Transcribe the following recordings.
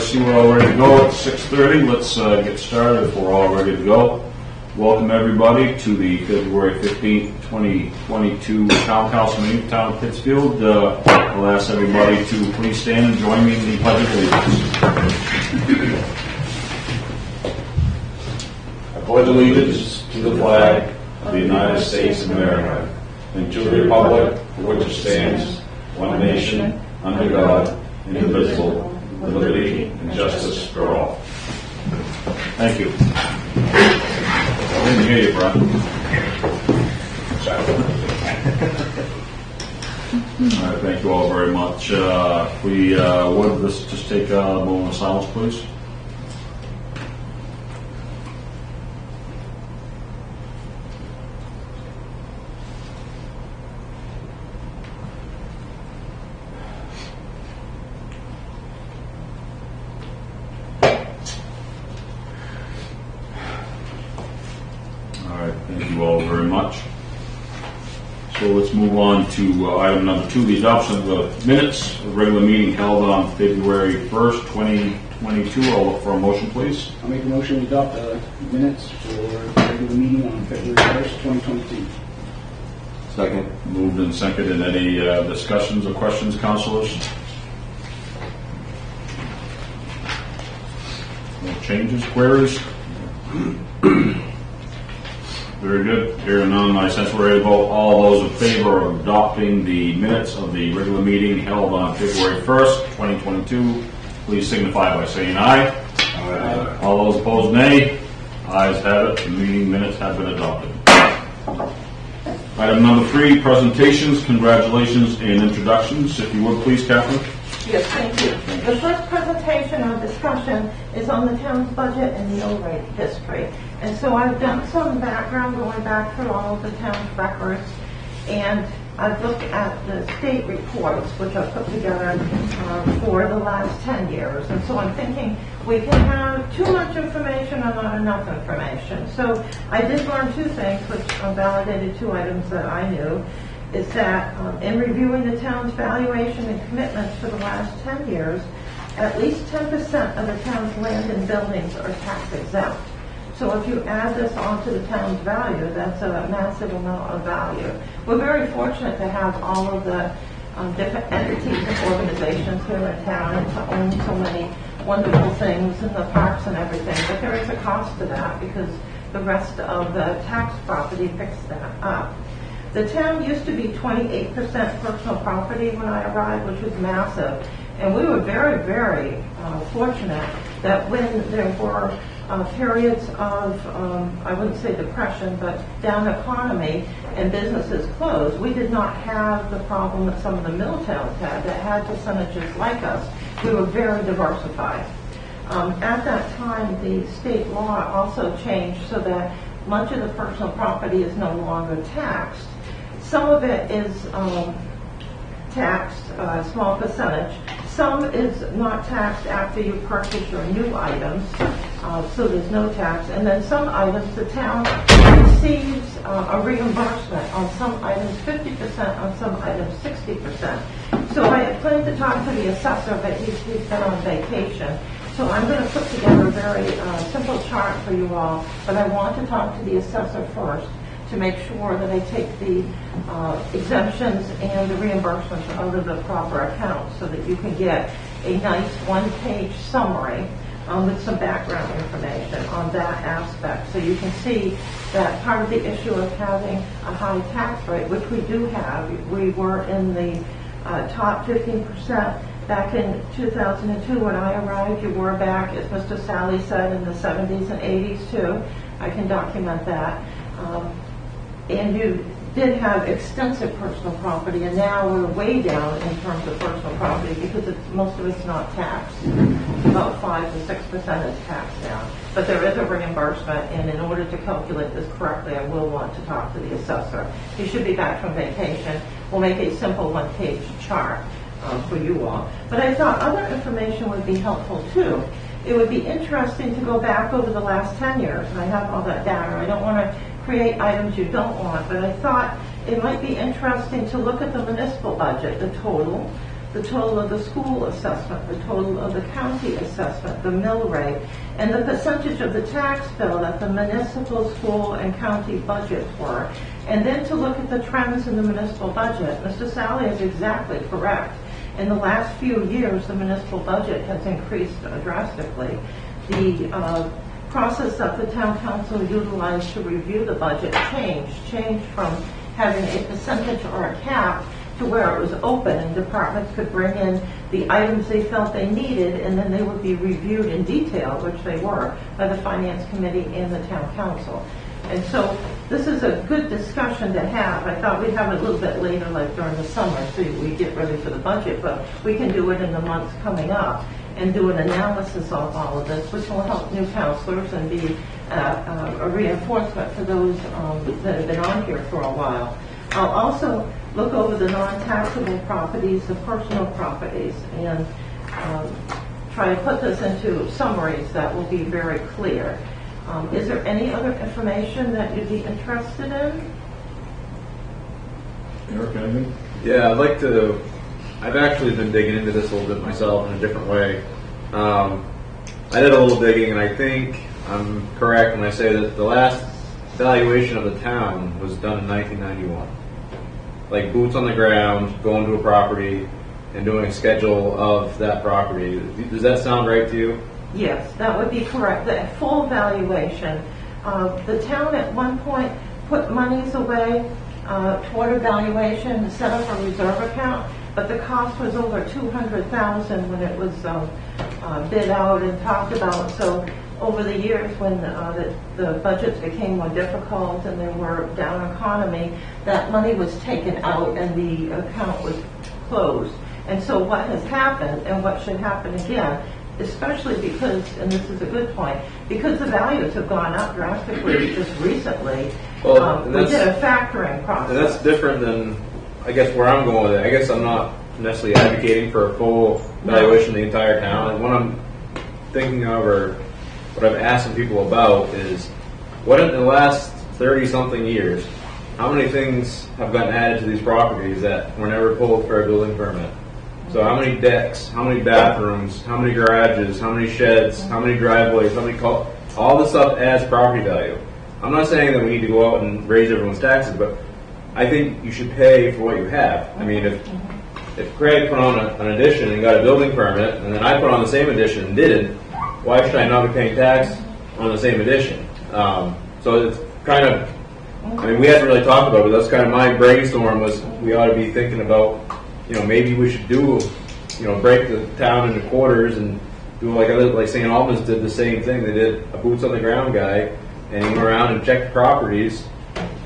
see we're all ready to go. It's 6:30. Let's get started if we're all ready to go. Welcome everybody to the February 15th, 2022 Town Council meeting, Town of Pittsfield. I'll ask everybody to please stand and join me in the Pledge of Allegiance. I pledge allegiance to the flag of the United States of America and to the republic for which it stands, one nation, under God, indivisible, with liberty and justice for all. Thank you. I didn't hear you, Brian. All right, thank you all very much. We would just take a moment of silence, please. Thank you all very much. So let's move on to item number 2, the adoption of the minutes of the regular meeting held on February 1st, 2022. I'll look for a motion, please. I'll make a motion to adopt the minutes for the regular meeting on February 1st, 2022. Second. Moved and seconded. Any discussions or questions, councilors? No changes, queries? Very good. Hearing none, I sense we're ready to vote. All those in favor of adopting the minutes of the regular meeting held on February 1st, 2022, please signify by saying aye. Aye. All those opposed, nay. Ayes have it. The meeting minutes have been adopted. Item number 3, presentations, congratulations, and introductions. If you would, please, Catherine. Yes, thank you. The first presentation or discussion is on the town's budget and mill rate history. And so I've done some background going back through all of the town's records, and I've looked at the state reports, which I've put together for the last 10 years. And so I'm thinking we can have too much information or not enough information. So I did learn 2 things, which validated 2 items that I knew. Is that in reviewing the town's valuation and commitments for the last 10 years, at least 10% of the town's land and buildings are tax exempt. So if you add this onto the town's value, that's a massive amount of value. We're very fortunate to have all of the different entities and organizations here in town and to own so many wonderful things in the parks and everything, but there is a cost to that because the rest of the tax property picks that up. The town used to be 28% personal property when I arrived, which was massive. And we were very, very fortunate that when there were periods of, I wouldn't say depression, but down economy and businesses closed, we did not have the problem that some of the mill towns had that had percentages like us. We were very diversified. At that time, the state law also changed so that much of the personal property is no longer taxed. Some of it is taxed, a small percentage. Some is not taxed after you purchase your new items, so there's no tax. And then some items, the town receives a reimbursement on some items 50%, on some items 60%. So I had planned to talk to the assessor, but he's been on vacation. So I'm going to put together a very simple chart for you all, but I want to talk to the assessor first to make sure that I take the exemptions and the reimbursements out of the proper account so that you can get a nice 1-page summary with some background information on that aspect. So you can see that part of the issue of having a high tax rate, which we do have, we were in the top 15%. Back in 2002 when I arrived, you were back, as Mr. Sally said, in the 70s and 80s too. I can document that. And you did have extensive personal property, and now we're way down in terms of personal property because most of it's not taxed. About 5 to 6% is taxed now. But there is a reimbursement, and in order to calculate this correctly, I will want to talk to the assessor. He should be back from vacation. We'll make a simple 1-page chart for you all. But I thought other information would be helpful too. It would be interesting to go back over the last 10 years, and I have all that data. I don't want to create items you don't want, but I thought it might be interesting to look at the municipal budget, the total, the total of the school assessment, the total of the county assessment, the mill rate, and the percentage of the tax bill that the municipal, school, and county budgets were. And then to look at the trends in the municipal budget. Mr. Sally is exactly correct. In the last few years, the municipal budget has increased drastically. The process that the town council utilized to review the budget changed from having a percentage or a cap to where it was open and departments could bring in the items they felt they needed, and then they would be reviewed in detail, which they were, by the finance committee and the town council. And so this is a good discussion to have. I thought we'd have it a little bit later, like during the summer, so we get ready for the budget, but we can do it in the months coming up and do an analysis of all of this, which will help new counselors and be a reinforcement for those that have been on here for a while. I'll also look over the non-taxable properties, the personal properties, and try to put this into summaries that will be very clear. Is there any other information that you'd be interested in? Eric, anything? Yeah, I've actually been digging into this a little bit myself in a different way. I did a little digging, and I think I'm correct when I say that the last valuation of the town was done in 1991. Like boots on the ground, going to a property and doing a schedule of that property. Does that sound right to you? Yes, that would be correct. The full valuation. The town at one point put monies away toward a valuation, set up a reserve account, but the cost was over $200,000 when it was bid out and talked about. So over the years, when the budgets became more difficult and there were down economy, that money was taken out and the account was closed. And so what has happened, and what should happen again, especially because, and this is a good point, because the values have gone up drastically just recently, Well, we did a factoring process. And that's different than, I guess, where I'm going with it. I guess I'm not necessarily advocating for a full valuation of the entire town. And what I'm thinking of, or what I've asked some people about, is what in the last 30-something years, how many things have gotten added to these properties that were never pulled for a building permit? So how many decks, how many bathrooms, how many garages, how many sheds, how many driveways, how many all this stuff adds property value. I'm not saying that we need to go out and raise everyone's taxes, but I think you should pay for what you have. I mean, if Craig put on an addition and got a building permit, and then I put on the same addition and didn't, why should I not be paying tax on the same addition? So it's kind of, I mean, we hadn't really talked about it, but that's kind of my brainstorm was we ought to be thinking about, maybe we should do, break the town into quarters and do like St. Albans did the same thing. They did a boots on the ground guy, and he went around and checked properties,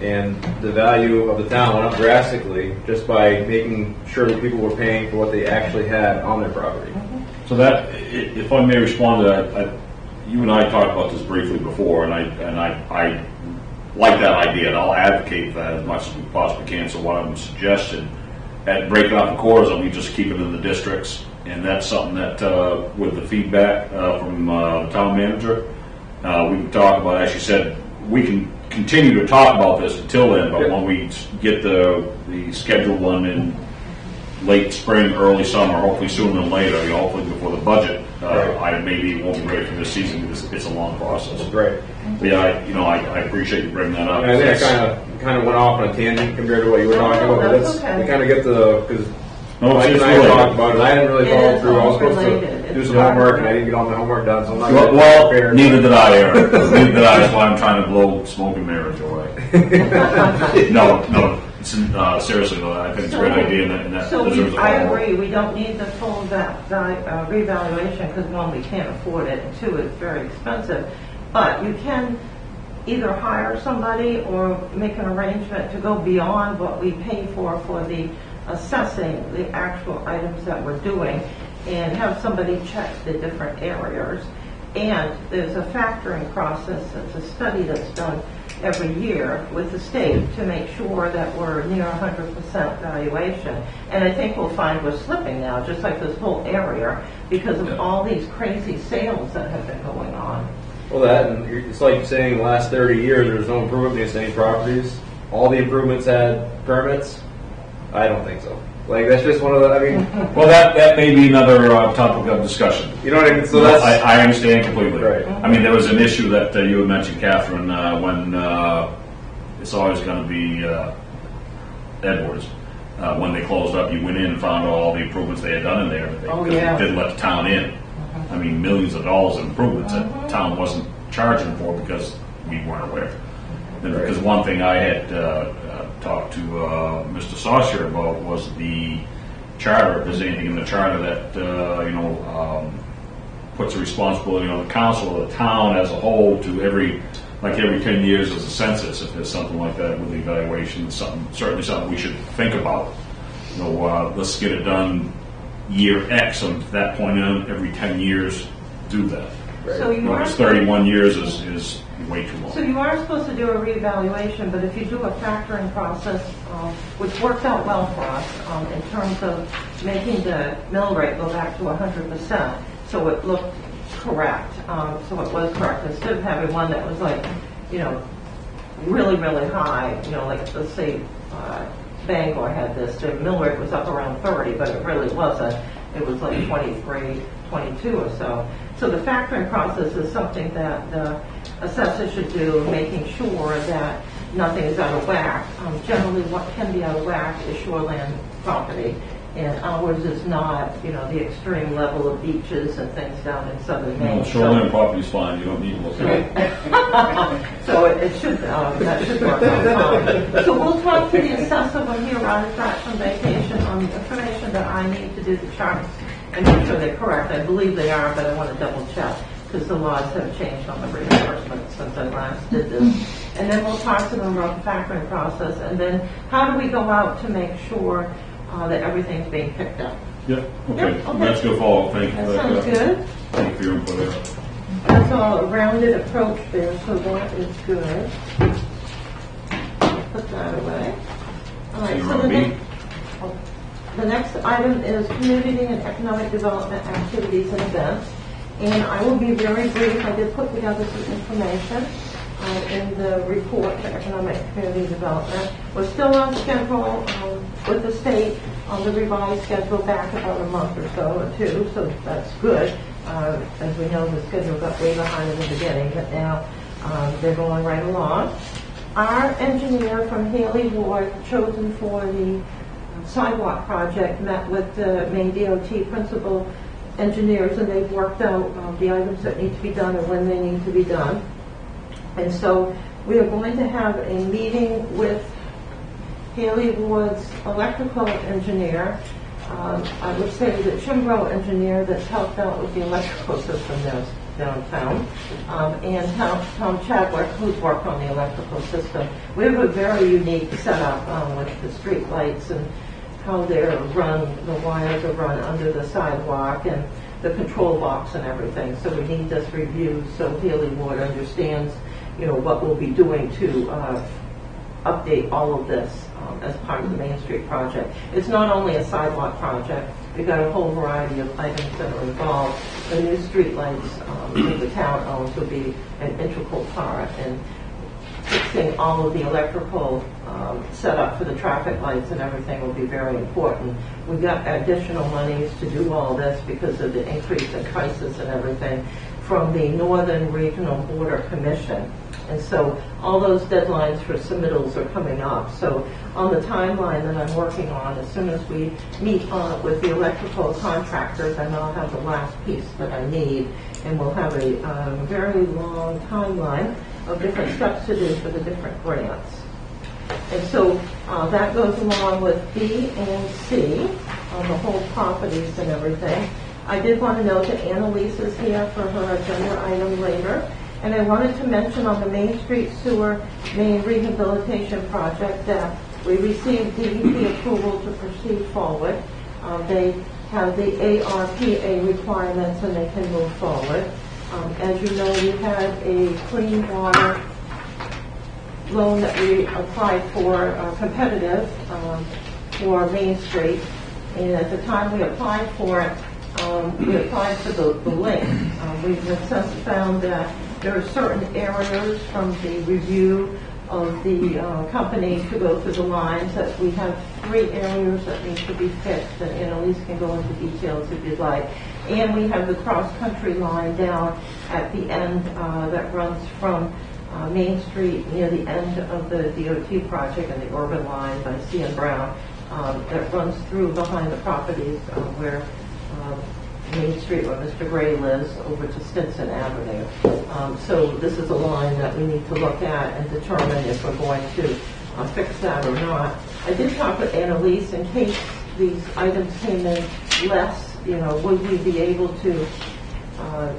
and the value of the town went up drastically just by making sure that people were paying for what they actually had on their property. So that, if I may respond to that, you and I talked about this briefly before, and I like that idea, and I'll advocate for that as much as we possibly can. So what I'm suggesting, at breaking up the quarters, we just keep it in the districts, and that's something that, with the feedback from the town manager, we can talk about. As you said, we can continue to talk about this until then, but when we get the scheduled one in late spring, early summer, hopefully sooner than later, hopefully before the budget, maybe it won't be ready for this season because it's a long process. Right. But yeah, I appreciate you bringing that up. I think I kind of went off on a tangent compared to what you were talking about. But that's okay. We kind of get because No, Mike it's and I related. talked about it. I hadn't really It followed is through. I was all supposed related. to do It's some not homework, and I related. didn't get all my homework done. So I'm not Well, prepared. neither did I, Eric. Neither did I. That's why I'm trying to blow smoke and mirrors away. No. Seriously though, I think it's a great idea, and that So deserves a I follow-up. agree, we don't need the full revaluation, because one, we can't afford it, and two, it's very expensive. But you can either hire somebody or make an arrangement to go beyond what we pay for the assessing the actual items that we're doing, and have somebody check the different areas. And there's a factoring process, it's a study that's done every year with the state to make sure that we're near 100% valuation. And I think we'll find we're slipping now, just like this whole area, because of all these crazy sales that have been going on. Well, that, and it's like saying the last 30 years there's no improvement in the same properties. All the improvements had permits. I don't think so. Like, that's just one of the, I mean, Well, that may be another topic of discussion. you know what I mean? So No, that's, I understand completely. Right. I mean, there was an issue that you had mentioned, Catherine, when it's always going to be Edwards. When they closed up, you went in and found all the improvements they had done in there, but they Oh, because yeah. they didn't let the town in. I mean, millions of dollars in improvements that the town wasn't charging for because we weren't aware. And because one thing I had talked to Mr. Saucier about was the charter. If there's anything in the charter that puts a responsibility on the council or the town as a whole to every 10 years as a census, if there's something like that with the evaluation, certainly something we should think about. Let's get it done year X, and from that point on, every 10 years, do that. So you are, Because 31 years is way too long. so you are supposed to do a reevaluation, but if you do a factoring process, which worked out well for us in terms of making the mill rate go back to 100%, so it looked correct. So it was correct instead of having one that was like, really, really high. Like let's say Bangor had this. The mill rate was up around 30, but it really wasn't. It was like 23, 22 or so. So the factoring process is something that the assessor should do, making sure that nothing is out of whack. Generally, what can be out of whack is shoreland property, and ours is not, the extreme level of beaches and things down in southern Maine. Shoreline property's fine, you don't need to look at it. So it should, that should work out fine. So we'll talk to the assessor when he arrives back from vacation on the information that I need to do the charts and make sure they're correct. I believe they are, but I want to double check because the laws have changed on the reimbursement since I last did this. And then we'll talk to them about the factoring process, and then how do we go out to make sure that everything's being picked up. Yeah, okay. Yeah, okay. That's good follow. Thank you That for that. sounds good. Thank you for your input there. That's all a rounded approach there, so that is good. Put that away. All right, so the next item is community and economic development activities and events. And I will be very brief. I did put together some information in the report for economic and community development. We're still on schedule with the state on the revised schedule back about a month or so or two, so that's good. As we know, the schedule got way behind in the beginning, but now they're going right along. Our engineer from Haley Ward, chosen for the sidewalk project, met with the Maine DOT principal engineers, and they've worked out the items that need to be done and when they need to be done. And so we are going to have a meeting with Haley Ward's electrical engineer. I would say the Chimbro engineer that's helped out with the electrical system downtown, and Tom Chadwick, who's worked on the electrical system. We have a very unique setup with the street lights and how they're run, the wires are run under the sidewalk and the control box and everything. So we need this reviewed so Haley Ward understands, what we'll be doing to update all of this as part of the Main Street project. It's not only a sidewalk project. We've got a whole variety of items that are involved. The new street lights that the town owns will be an integral part, and fixing all of the electrical setup for the traffic lights and everything will be very important. We've got additional monies to do all this because of the increase in prices and everything from the Northern Regional Border Commission. And so all those deadlines for submittals are coming up. So on the timeline that I'm working on, as soon as we meet with the electrical contractors, and I'll have the last piece that I need, and we'll have a very long timeline of different steps to do for the different grants. And so that goes along with B and C on the whole properties and everything. I did want to note that Annalise is here for her agenda item later. And I wanted to mention on the Main Street Sewer Main Rehabilitation Project that we received DEP approval to proceed forward. They have the ARPA requirements and they can move forward. As you know, we had a clean water loan that we applied for, competitive, for Main Street. And at the time we applied for it, we applied for the link. We have since found that there are certain areas from the review of the company to go through the lines that we have 3 areas that need to be fixed, and Annalise can go into details if you'd like. And we have the cross-country line down at the end that runs from Main Street near the end of the DOT project and the urban line by C.N. Brown that runs through behind the properties where Main Street where Mr. Gray lives over to Stinson Avenue. So this is a line that we need to look at and determine if we're going to fix that or not. I did talk with Annalise in case these items came in less, would we be able to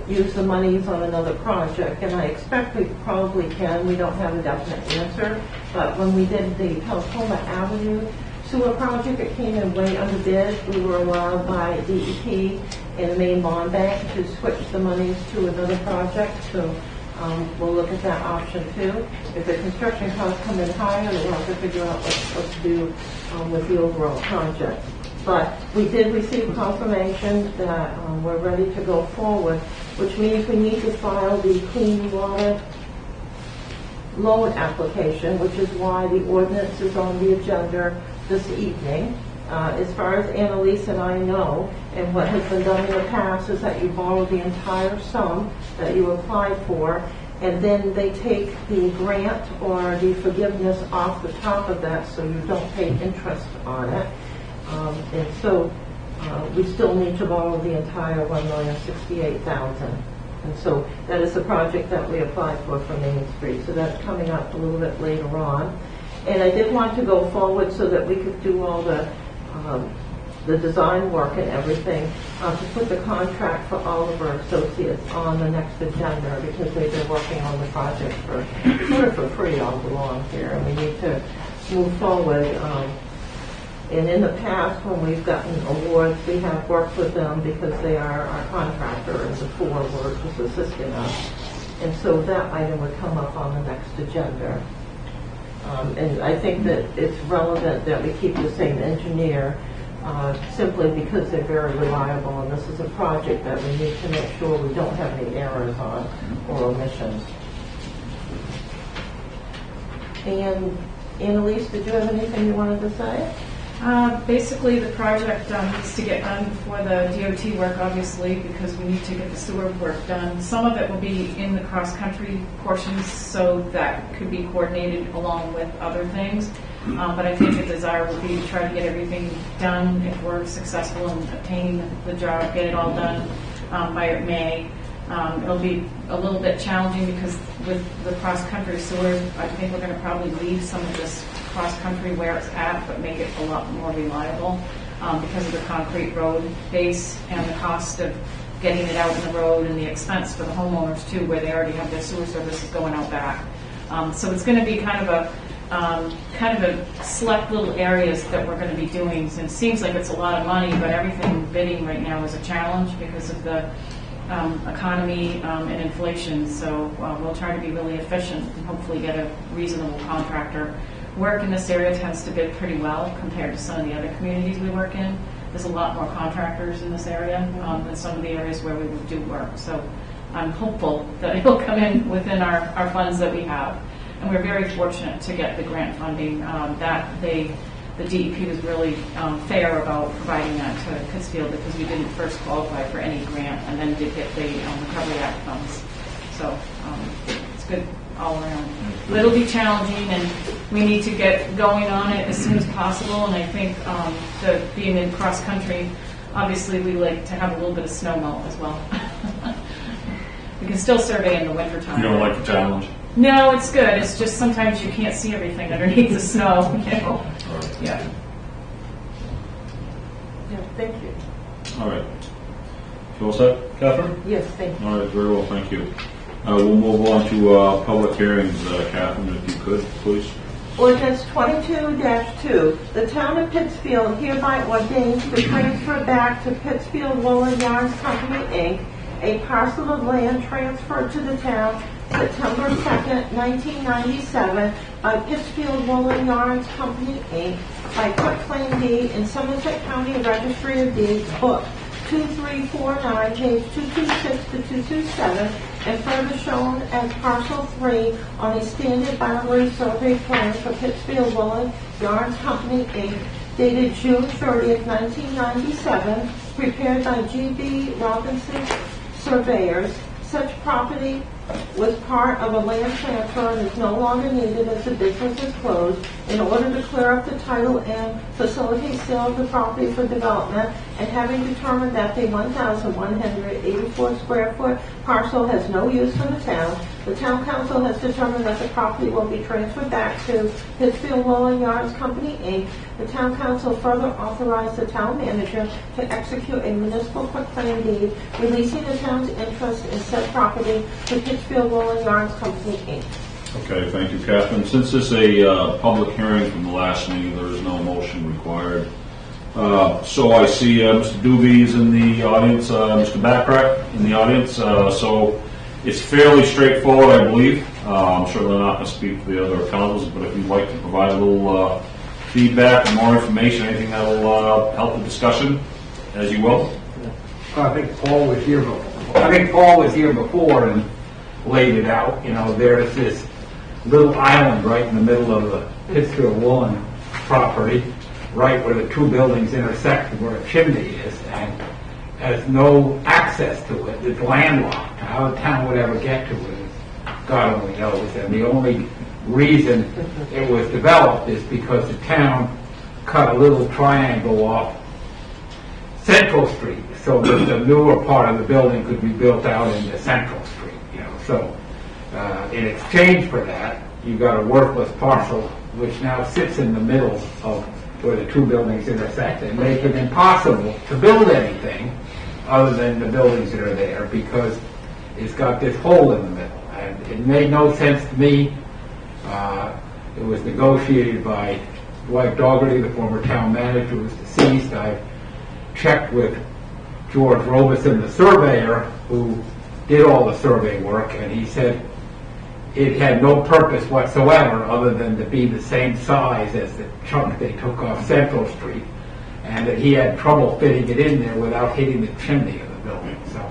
use the monies on another project? And I expect we probably can. We don't have a definite answer. But when we did the Teltoma Avenue sewer project, it came in way under bid. We were allowed by DEP and the Maine Bond Bank to switch the monies to another project. So we'll look at that option too. If the construction costs come in higher, we'll have to figure out what to do with the overall project. But we did receive confirmation that we're ready to go forward, which means we need to file the clean water loan application, which is why the ordinance is on the agenda this evening. As far as Annalise and I know, and what has been done in the past is that you borrow the entire sum that you applied for, and then they take the grant or the forgiveness off the top of that so you don't pay interest on it. And so we still need to borrow the entire $1,068,000. And so that is the project that we applied for Main Street. So that's coming up a little bit later on. And I did want to go forward so that we could do all the design work and everything to put the contract for Oliver Associates on the next agenda because they've been working on the project for sort of for free all along here. And we need to move forward. And in the past, when we've gotten awards, we have worked with them because they are our contractor and the four were just assisting us. And so that item would come up on the next agenda. And I think that it's relevant that we keep the same engineer simply because they're very reliable. And this is a project that we need to make sure we don't have any errors on or omissions. And Annalise, did you have anything you wanted to say? Basically, the project needs to get done before the DOT work, obviously, because we need to get the sewer work done. Some of it will be in the cross-country portions, so that could be coordinated along with other things. But I think the desire would be to try to get everything done if we're successful in obtaining the job, get it all done by May. It'll be a little bit challenging because with the cross-country sewer, I think we're going to probably leave some of this cross-country where it's at, but make it a lot more reliable because of the concrete road base and the cost of getting it out in the road and the expense for the homeowners too, where they already have their sewer services going out back. So it's going to be kind of a select little areas that we're going to be doing. And it seems like it's a lot of money, but everything bidding right now is a challenge because of the economy and inflation. So we'll try to be really efficient and hopefully get a reasonable contractor. Work in this area tends to bid pretty well compared to some of the other communities we work in. There's a lot more contractors in this area than some of the areas where we would do work. So I'm hopeful that it will come in within our funds that we have. And we're very fortunate to get the grant funding the DEP was really fair about providing that to Pittsfield because we didn't first qualify for any grant and then did get the Recovery Act funds. So it's good all around. But it'll be challenging and we need to get going on it as soon as possible. And I think being in cross country, obviously we like to have a little bit of snow melt as well. We can still survey in the wintertime. You don't like the challenge? No, it's good. It's just sometimes you can't see everything underneath the snow. Yeah. Yeah, thank you. All right. You all set, Catherine? Yes, thank you. All right, very well, thank you. We'll move on to public hearings, Catherine, if you could, please. Ordinance 22-2, the town of Pittsfield hereby ordains to transfer back to Pittsfield Woolen Yarns Company, Inc., a parcel of land transferred to the town September 2nd, 1997 by Pittsfield Woolen Yarns Company, Inc. by quitclaim deed in Somerset County Registry of Deeds, Book 2349, page 226 to 227, and further shown as Parcel 3 on a standard boundary survey plan for Pittsfield Woolen Yarns Company, Inc., dated June 30th, 1997, prepared by G.B. Robinson Surveyors. Such property was part of a land transfer and is no longer needed as the business is closed. In order to clear up the title and facilitate sale of the property for development, and having determined that the 1,184 square foot parcel has no use for the town council has determined that the property will be transferred back to Pittsfield Rolling Yards Company, Inc. The town council further authorized the town manager to execute a municipal quitclaim deed releasing the town's interest in said property to Pittsfield Rolling Yards Company, Inc. Okay, thank you, Catherine. Since this is a public hearing from the last meeting, there is no motion required. So I see Mr. Doobie is in the audience, Mr. Backrack in the audience. So it's fairly straightforward, I believe. I'm certainly not going to speak for the other councils, but if you'd like to provide a little feedback and more information, anything that will help the discussion, as you will. I think Paul was here before and laid it out. You know, there's this little island right in the middle of the Pittsfield Woolen property, right where the two buildings intersect, where a chimney is, and has no access to it. It's landlocked. How the town would ever get to it, God only knows. And the only reason it was developed is because the town cut a little triangle off Central Street, so that the newer part of the building could be built out into Central Street. You know, so in exchange for that, you got a worthless parcel which now sits in the middle of where the two buildings intersect and make it impossible to build anything other than the buildings that are there, because it's got this hole in the middle. And it made no sense to me. It was negotiated by Dwight Dougherty, the former town manager, who was deceased. I checked with George Robeson, the surveyor, who did all the survey work, and he said it had no purpose whatsoever other than to be the same size as the chunk they took off Central Street, and that he had trouble fitting it in there without hitting the chimney of the building. So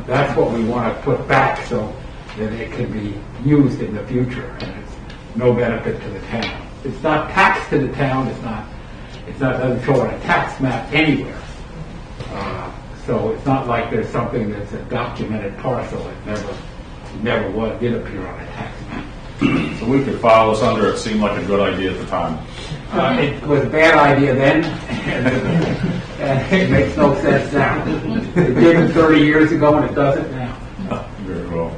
that's what we want to put back so that it can be used in the future, and it's no benefit to the town. It's not taxed to the town. It doesn't show on a tax map anywhere. So it's not like there's something that's a documented parcel. It never did appear on a tax map. So we could file this under, it seemed like a good idea at the time. It was a bad idea then, and it makes no sense now. It did 30 years ago, and it doesn't now. Very well.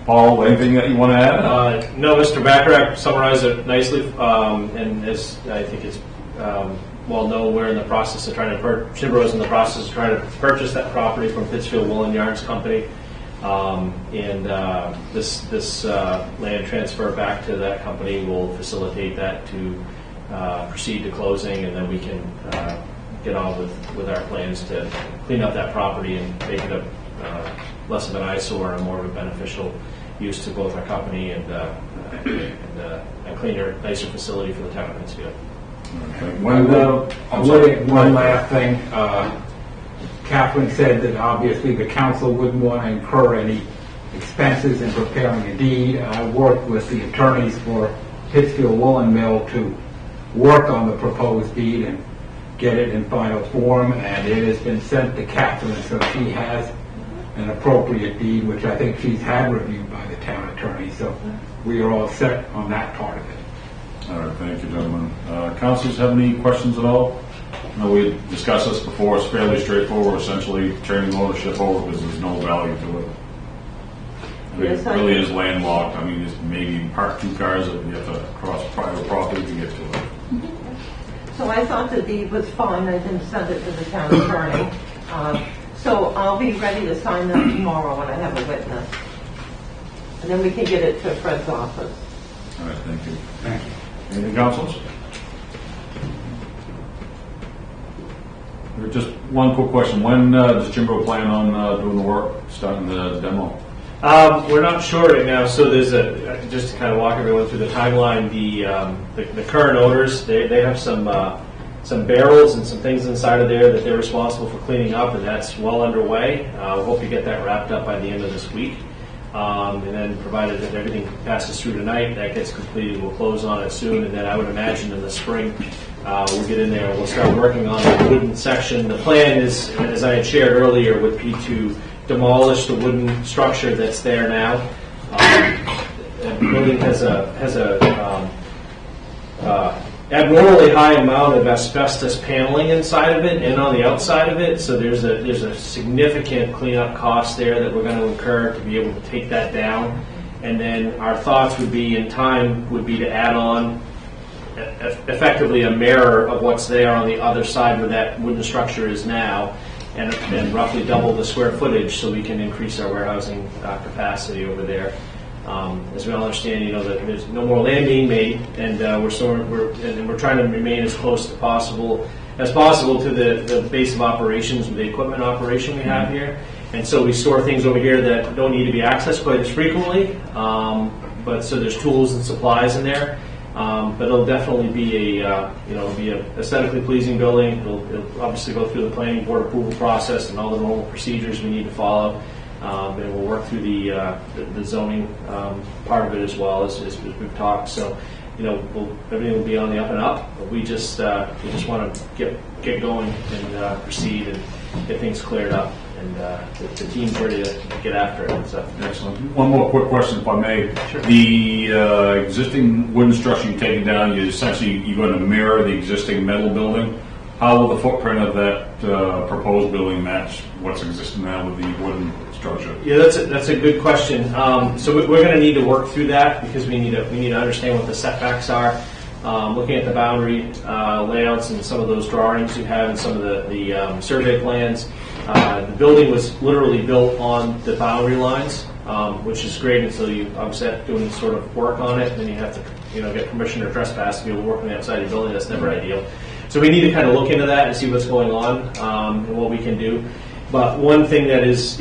Paul, anything that you want to add? No, Mr. Backrack summarized it nicely, and as I think it's well known, we're in the process of trying to Chimbro is in the process of trying to purchase that property from Pittsfield Woolen Yards Company, and this land transfer back to that company will facilitate that to proceed to closing, and then we can get on with our plans to clean up that property and make it a less of an eyesore and more of a beneficial use to both our company and a cleaner, nicer facility for the town of Pittsfield. One last thing. Catherine said that obviously the council wouldn't want to incur any expenses in preparing a deed. I worked with the attorneys for Pittsfield Woolen Mill to work on the proposed deed and get it in final form, and it has been sent to Catherine, so she has an appropriate deed, which I think she's had reviewed by the town attorney. So we are all set on that part of it. All right, thank you, gentlemen. Councilors have any questions at all? No, we discussed this before. It's fairly straightforward, essentially turning ownership over because there's no value to it. Yes, It really is landlocked. I mean, it's maybe park two cars that you have to cross private property to get to it. So I thought the deed was fine. I didn't send it to the town attorney. So I'll be ready to sign that tomorrow when I have a witness. And then we can get it to Fred's office. All right, thank you. Thank you. Anything, councilors? Just one quick question. When does Jimbo plan on doing the work, starting the demo? We're not sure right now, so there's just to kind of walk everyone through the timeline. The current owners, they have some barrels and some things inside of there that they're responsible for cleaning up, and that's well underway. We hope to get that wrapped up by the end of this week. And then provided that everything passes through tonight, that gets completed, we'll close on it soon, and then I would imagine in the spring we'll get in there and we'll start working on the wooden section. The plan is, as I had shared earlier, would be to demolish the wooden structure that's there now. The building has a abnormally high amount of asbestos paneling inside of it and on the outside of it, so there's a significant cleanup cost there that we're going to incur to be able to take that down. And then our thoughts would be, in time, would be to add on effectively a mirror of what's there on the other side where that wooden structure is now, and roughly double the square footage so we can increase our warehousing capacity over there. As we all understand, that there's no more land being made, and we're trying to remain as close as possible to the base of operations, the equipment operation we have here. And so we store things over here that don't need to be accessed quite as frequently. But so there's tools and supplies in there. But it'll definitely be a aesthetically pleasing building. It'll obviously go through the planning board approval process and all the normal procedures we need to follow. And we'll work through the zoning part of it as well as we've talked. So, everything will be on the up and up. But we just want to get going and proceed and get things cleared up. And the team's ready to get after it. So. Excellent. One more quick question, if I may. Sure. The existing wooden structure you're taking down, you're going to mirror the existing metal building. How will the footprint of that proposed building match what's existing now with the wooden structure? Yeah, that's a good question. So we're going to need to work through that because we need to understand what the setbacks are. Looking at the boundary layouts and some of those drawings you have and some of the survey plans. The building was literally built on the boundary lines, which is great until you obviously have to do any sort of work on it. Then you have to get permission or trespass to be able to work on the outside of the building. That's never ideal. So we need to kind of look into that and see what's going on and what we can do. But one thing that is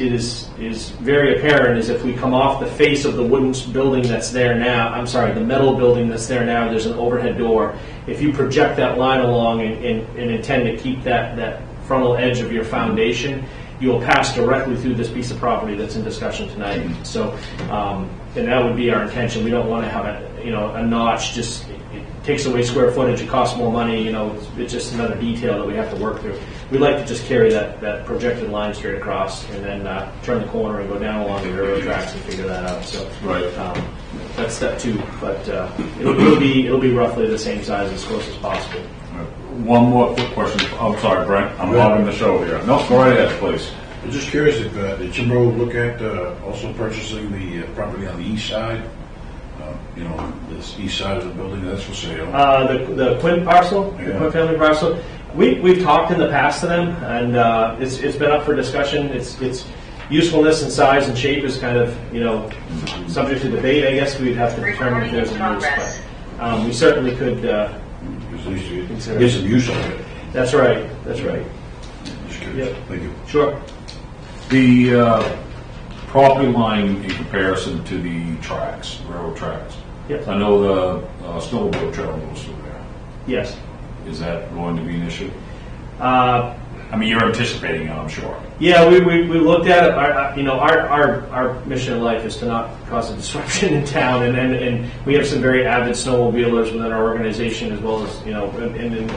very apparent is if we come off the face of the wooden building that's there now, the metal building that's there now, there's an overhead door. If you project that line along and intend to keep that frontal edge of your foundation, you will pass directly through this piece of property that's in discussion tonight. So, and that would be our intention. We don't want to have a notch just. It takes away square footage, it costs more money, it's just another detail that we have to work through. We'd like to just carry that projected line straight across and then turn the corner and go down along the railroad tracks and figure that out. So right. That's step two, but it'll be roughly the same size as close as possible. One more quick question. I'm sorry, Brent. I'm loving the show here. No, go right ahead, please. I'm just curious if did Chimbro look at also purchasing the property on the east side? This east side of the building that's for sale. The Quinn parcel, Yeah. the Quinn family parcel. We've talked in the past to them, and it's been up for discussion. It's usefulness and size and shape is kind of subject to debate. I guess we'd have to determine if there's a use, but we certainly could. At least you get some use out of it. That's right. That's right. Just curious. Yep. Thank you. Sure. The property line in comparison to the tracks, railroad tracks. Yep. I know the snowmobile trail goes through there. Yes. Is that going to be an issue? I mean, you're anticipating it, I'm sure. Yeah, we looked at it. Our mission in life is to not cause a disruption in town, and we have some very avid snowmobilers within our organization, as well as in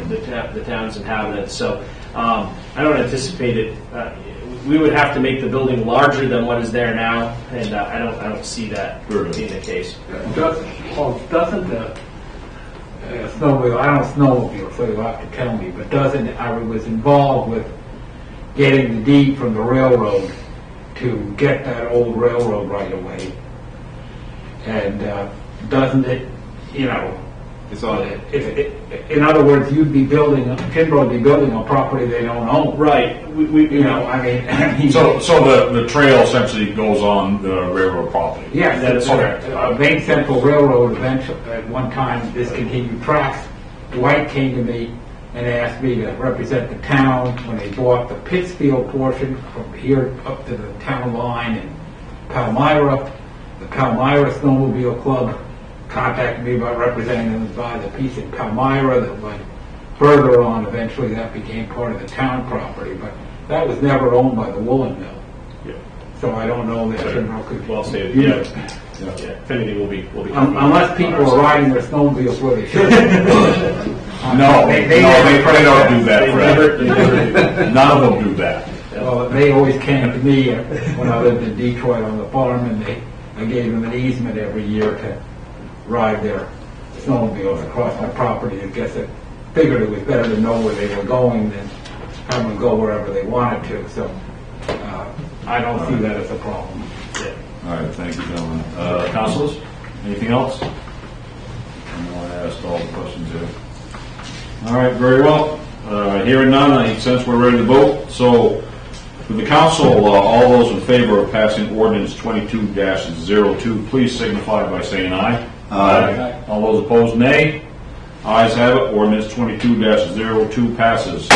the town's inhabitants. So I don't anticipate it. We would have to make the building larger than what is there now, and I don't see that being the case. Doesn't the snowmobile, I don't snowmobile, so you'll have to tell me, but I was involved with getting the deed from the railroad to get that old railroad right away. And doesn't it, It's on it. in other words, Kimbrough would be building a property they don't own. Right. So the trail essentially goes on the railroad property. yes, That is correct. Maine Central Railroad eventually, at one time, discontinued tracks. Dwight came to me and asked me to represent the town when they bought the Pittsfield portion from here up to the town line in Palmyra. The Palmyra Snowmobile Club contacted me about representing them to buy the piece in Palmyra that went further on. Eventually that became part of the town property, but that was never owned by the woolen mill. Yeah. So I don't know that Chimbrow could. Well stated, yeah. Yeah, if anything, we'll be. Unless people are riding their snowmobiles where they should. No, they don't do that, They Fred. never do that. None of them do that. Well, they always came to me when I lived in Detroit on the farm, and I gave them an easement every year to ride their snowmobiles across my property. I guess I figured it was better to know where they were going than have them go wherever they wanted to. So I don't see that as a problem. All right, thank you, gentlemen. Councilors, anything else? I know I asked all the questions there. All right, very well. Hearing none, since we're ready to vote, so for the council, all those in favor of passing ordinance 22-02, please signify by saying aye. Aye. All those opposed, nay. Ayes have it. Ordinance 22-02 passes.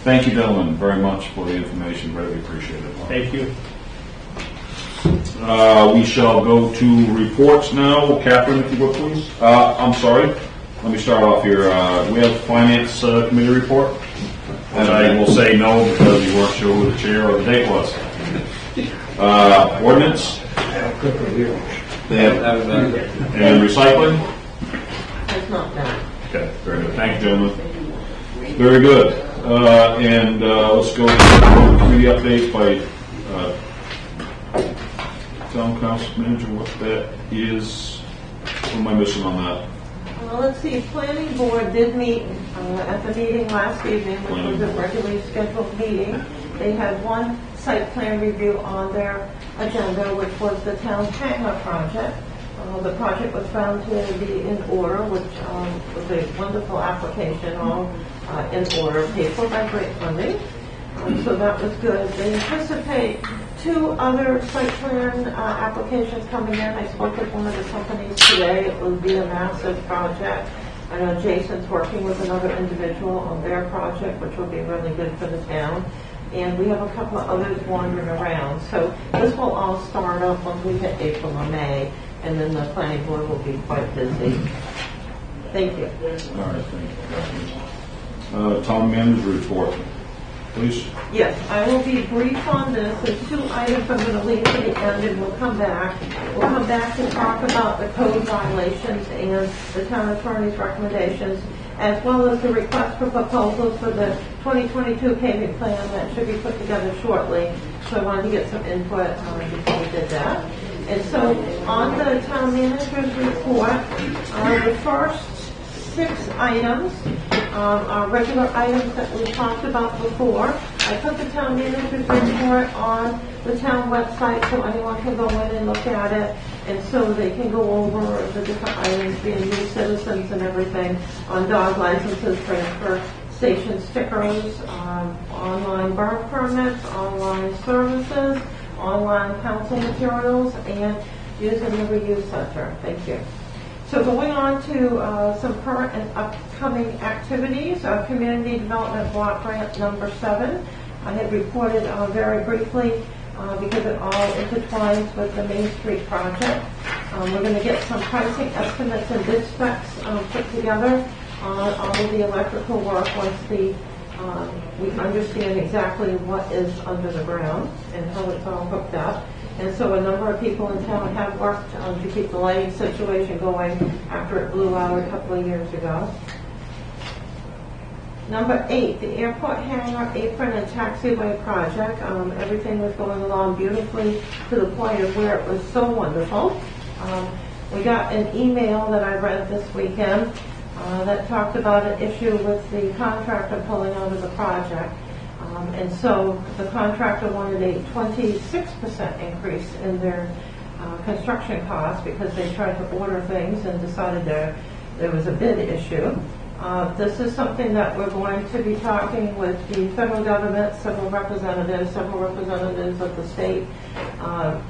Thank you, gentlemen, very much for the information. Greatly appreciate it. Thank you. We shall go to reports now. Catherine, if you would, please. I'm sorry. Let me start off here. We have Finance Committee report. And I will say no because you weren't sure who the chair or the date was. Ordinance and recycling. It's not that. Okay, very good. Thank you, gentlemen. Very good. And let's go to committee updates by Town Council Manager. What that is? What am I missing on that? Let's see, Planning Board did meet at the meeting last evening, which was a regularly scheduled meeting. They had one site plan review on their agenda, which was the town hangar project. The project was found to be in order, which was a wonderful application, all in order, paid for by great funding. So that was good. They anticipate 2 other site plan applications coming in. I spoke with one of the companies today. It will be a massive project. I know Jason's working with another individual on their project, which will be really good for the town. And we have a couple of others wandering around. So this will all start up when we hit April or May, and then the planning board will be quite busy. Thank you. All right, thank you. Town Manager report, please. Yes, I will be brief on this. There's 2 items I'm going to leave to the end, and we'll come back. We'll come back to talk about the code violations and the town attorney's recommendations, as well as the request for proposals for the 2022 paving plan that should be put together shortly. So I wanted to get some input before we did that. And so on the town manager's report, the first 6 items are regular items that we talked about before. I put the town manager's report on the town website so anyone can go in and look at it, and so they can go over the different items, being new citizens and everything, on dog licenses, transfer station stickers, online burn permits, online services, online council materials, and using the reuse center. Thank you. So going on to some current and upcoming activities, Community Development Block Grant number 7. I had reported very briefly because it all intertwines with the Main Street project. We're going to get some pricing estimates and bid specs put together on all of the electrical work once we understand exactly what is under the ground and how it's all hooked up. And so a number of people in town have worked to keep the lighting situation going after it blew out a couple of years ago. Number 8, the airport hangar apron and taxiway project. Everything was going along beautifully to the point of where it was so wonderful. We got an email that I read this weekend that talked about an issue with the contractor pulling out of the project. And so the contractor wanted a 26% increase in their construction costs because they tried to order things and decided there was a bid issue. This is something that we're going to be talking with the federal government, several representatives of the state,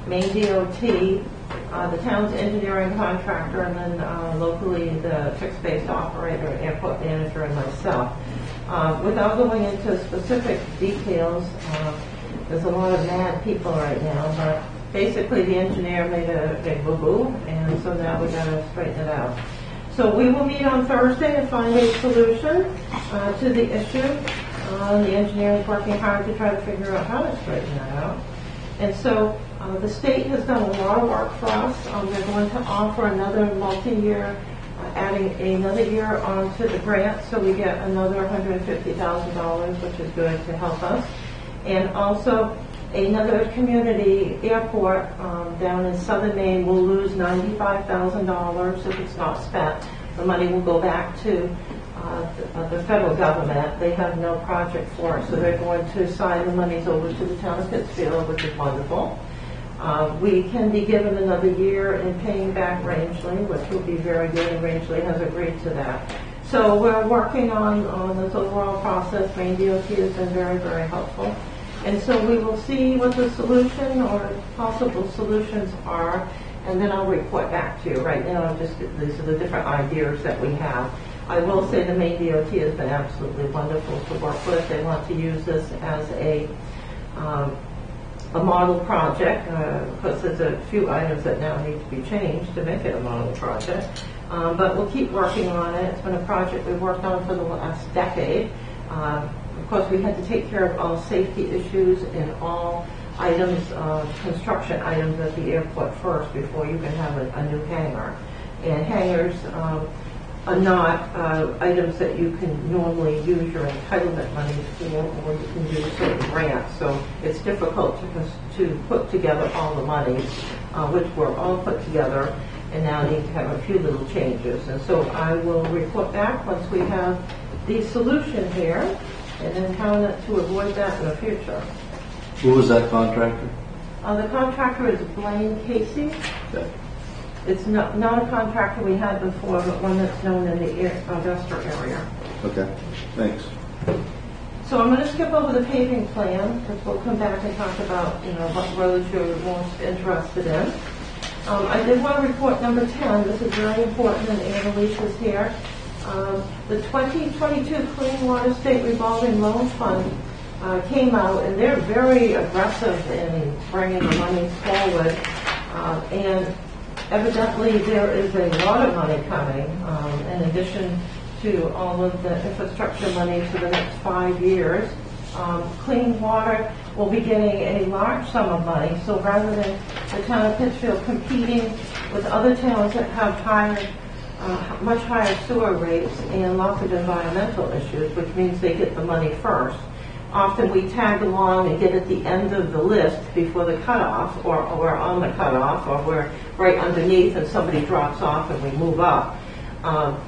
Maine DOT, the town's engineering contractor, and then locally the fixed-base operator, airport manager, and myself. Without going into specific details, there's a lot of mad people right now, but basically the engineer made a big boo-boo, and so now we got to straighten it out. So we will meet on Thursday to find a solution to the issue. The engineer is working hard to try to figure out how to straighten that out. And so the state has done a lot of work for us. They're going to offer another multi-year, adding another year onto the grant, so we get another $150,000, which is good to help us. And also, another community airport down in southern Maine will lose $95,000 if it's not spent. The money will go back to the federal government. They have no project for it, so they're going to sign the monies over to the town of Pittsfield, which is wonderful. We can be given another year in paying back Rangeley, which will be very good, and Rangeley has agreed to that. So we're working on this overall process. Maine DOT has been very, very helpful. And so we will see what the solution or possible solutions are, and then I'll report back to you. Right now, these are the different ideas that we have. I will say the Maine DOT has been absolutely wonderful to work with. They want to use this as a model project, because there's a few items that now need to be changed to make it a model project. But we'll keep working on it. It's been a project we've worked on for the last decade. Of course, we had to take care of all safety issues and all items, construction items at the airport first before you can have a new hangar. And hangars are not items that you can normally use your entitlement money for, or you can do certain grants. So it's difficult to put together all the monies, which were all put together, and now need to have a few little changes. And so I will report back once we have the solution here, and then how to avoid that in the future. Who was that contractor? The contractor is Blaine Casey. Okay. It's not a contractor we had before, but one that's known in the Augusta area. Okay, thanks. So I'm going to skip over the paving plan, because we'll come back and talk about, what roads you're most interested in. I did want to report number 10. This is very important, and Annalise is here. The 2022 Clean Water State Revolving Loan Fund came out, and they're very aggressive in bringing the money forward. And evidently, there is a lot of money coming, in addition to all of the infrastructure money for the next 5 years. Clean Water will be getting a large sum of money, so rather than the town of Pittsfield competing with other towns that have much higher sewer rates and lots of environmental issues, which means they get the money first. Often we tag along and get at the end of the list before the cutoff, or we're on the cutoff, or we're right underneath and somebody drops off and we move up.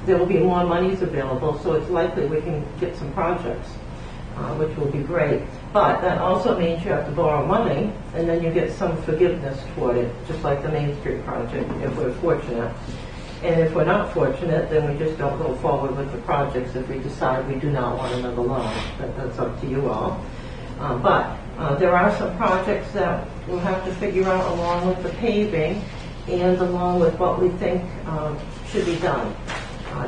There will be more monies available, so it's likely we can get some projects, which will be great. But that also means you have to borrow money, and then you get some forgiveness toward it, just like the Main Street project, if we're fortunate. And if we're not fortunate, then we just don't go forward with the projects if we decide we do not want another loan. That's up to you all. But there are some projects that we'll have to figure out along with the paving and along with what we think should be done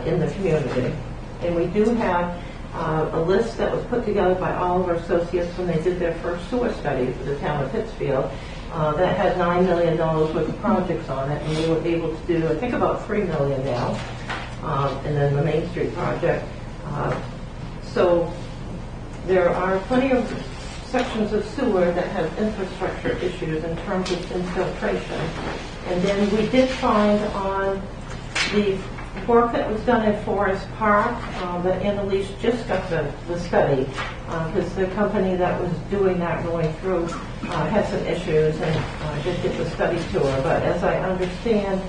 in the community. And we do have a list that was put together by Oliver Associates when they did their first sewer study for the town of Pittsfield. That had $9 million worth of projects on it, and we were able to do, I think, about $3 million now, and then the Main Street project. So there are plenty of sections of sewer that have infrastructure issues in terms of infiltration. And then we did find on the work that was done at Forest Park, that Annalise just got the study, because the company that was doing that going through had some issues, and I did get the study to her. But as I understand,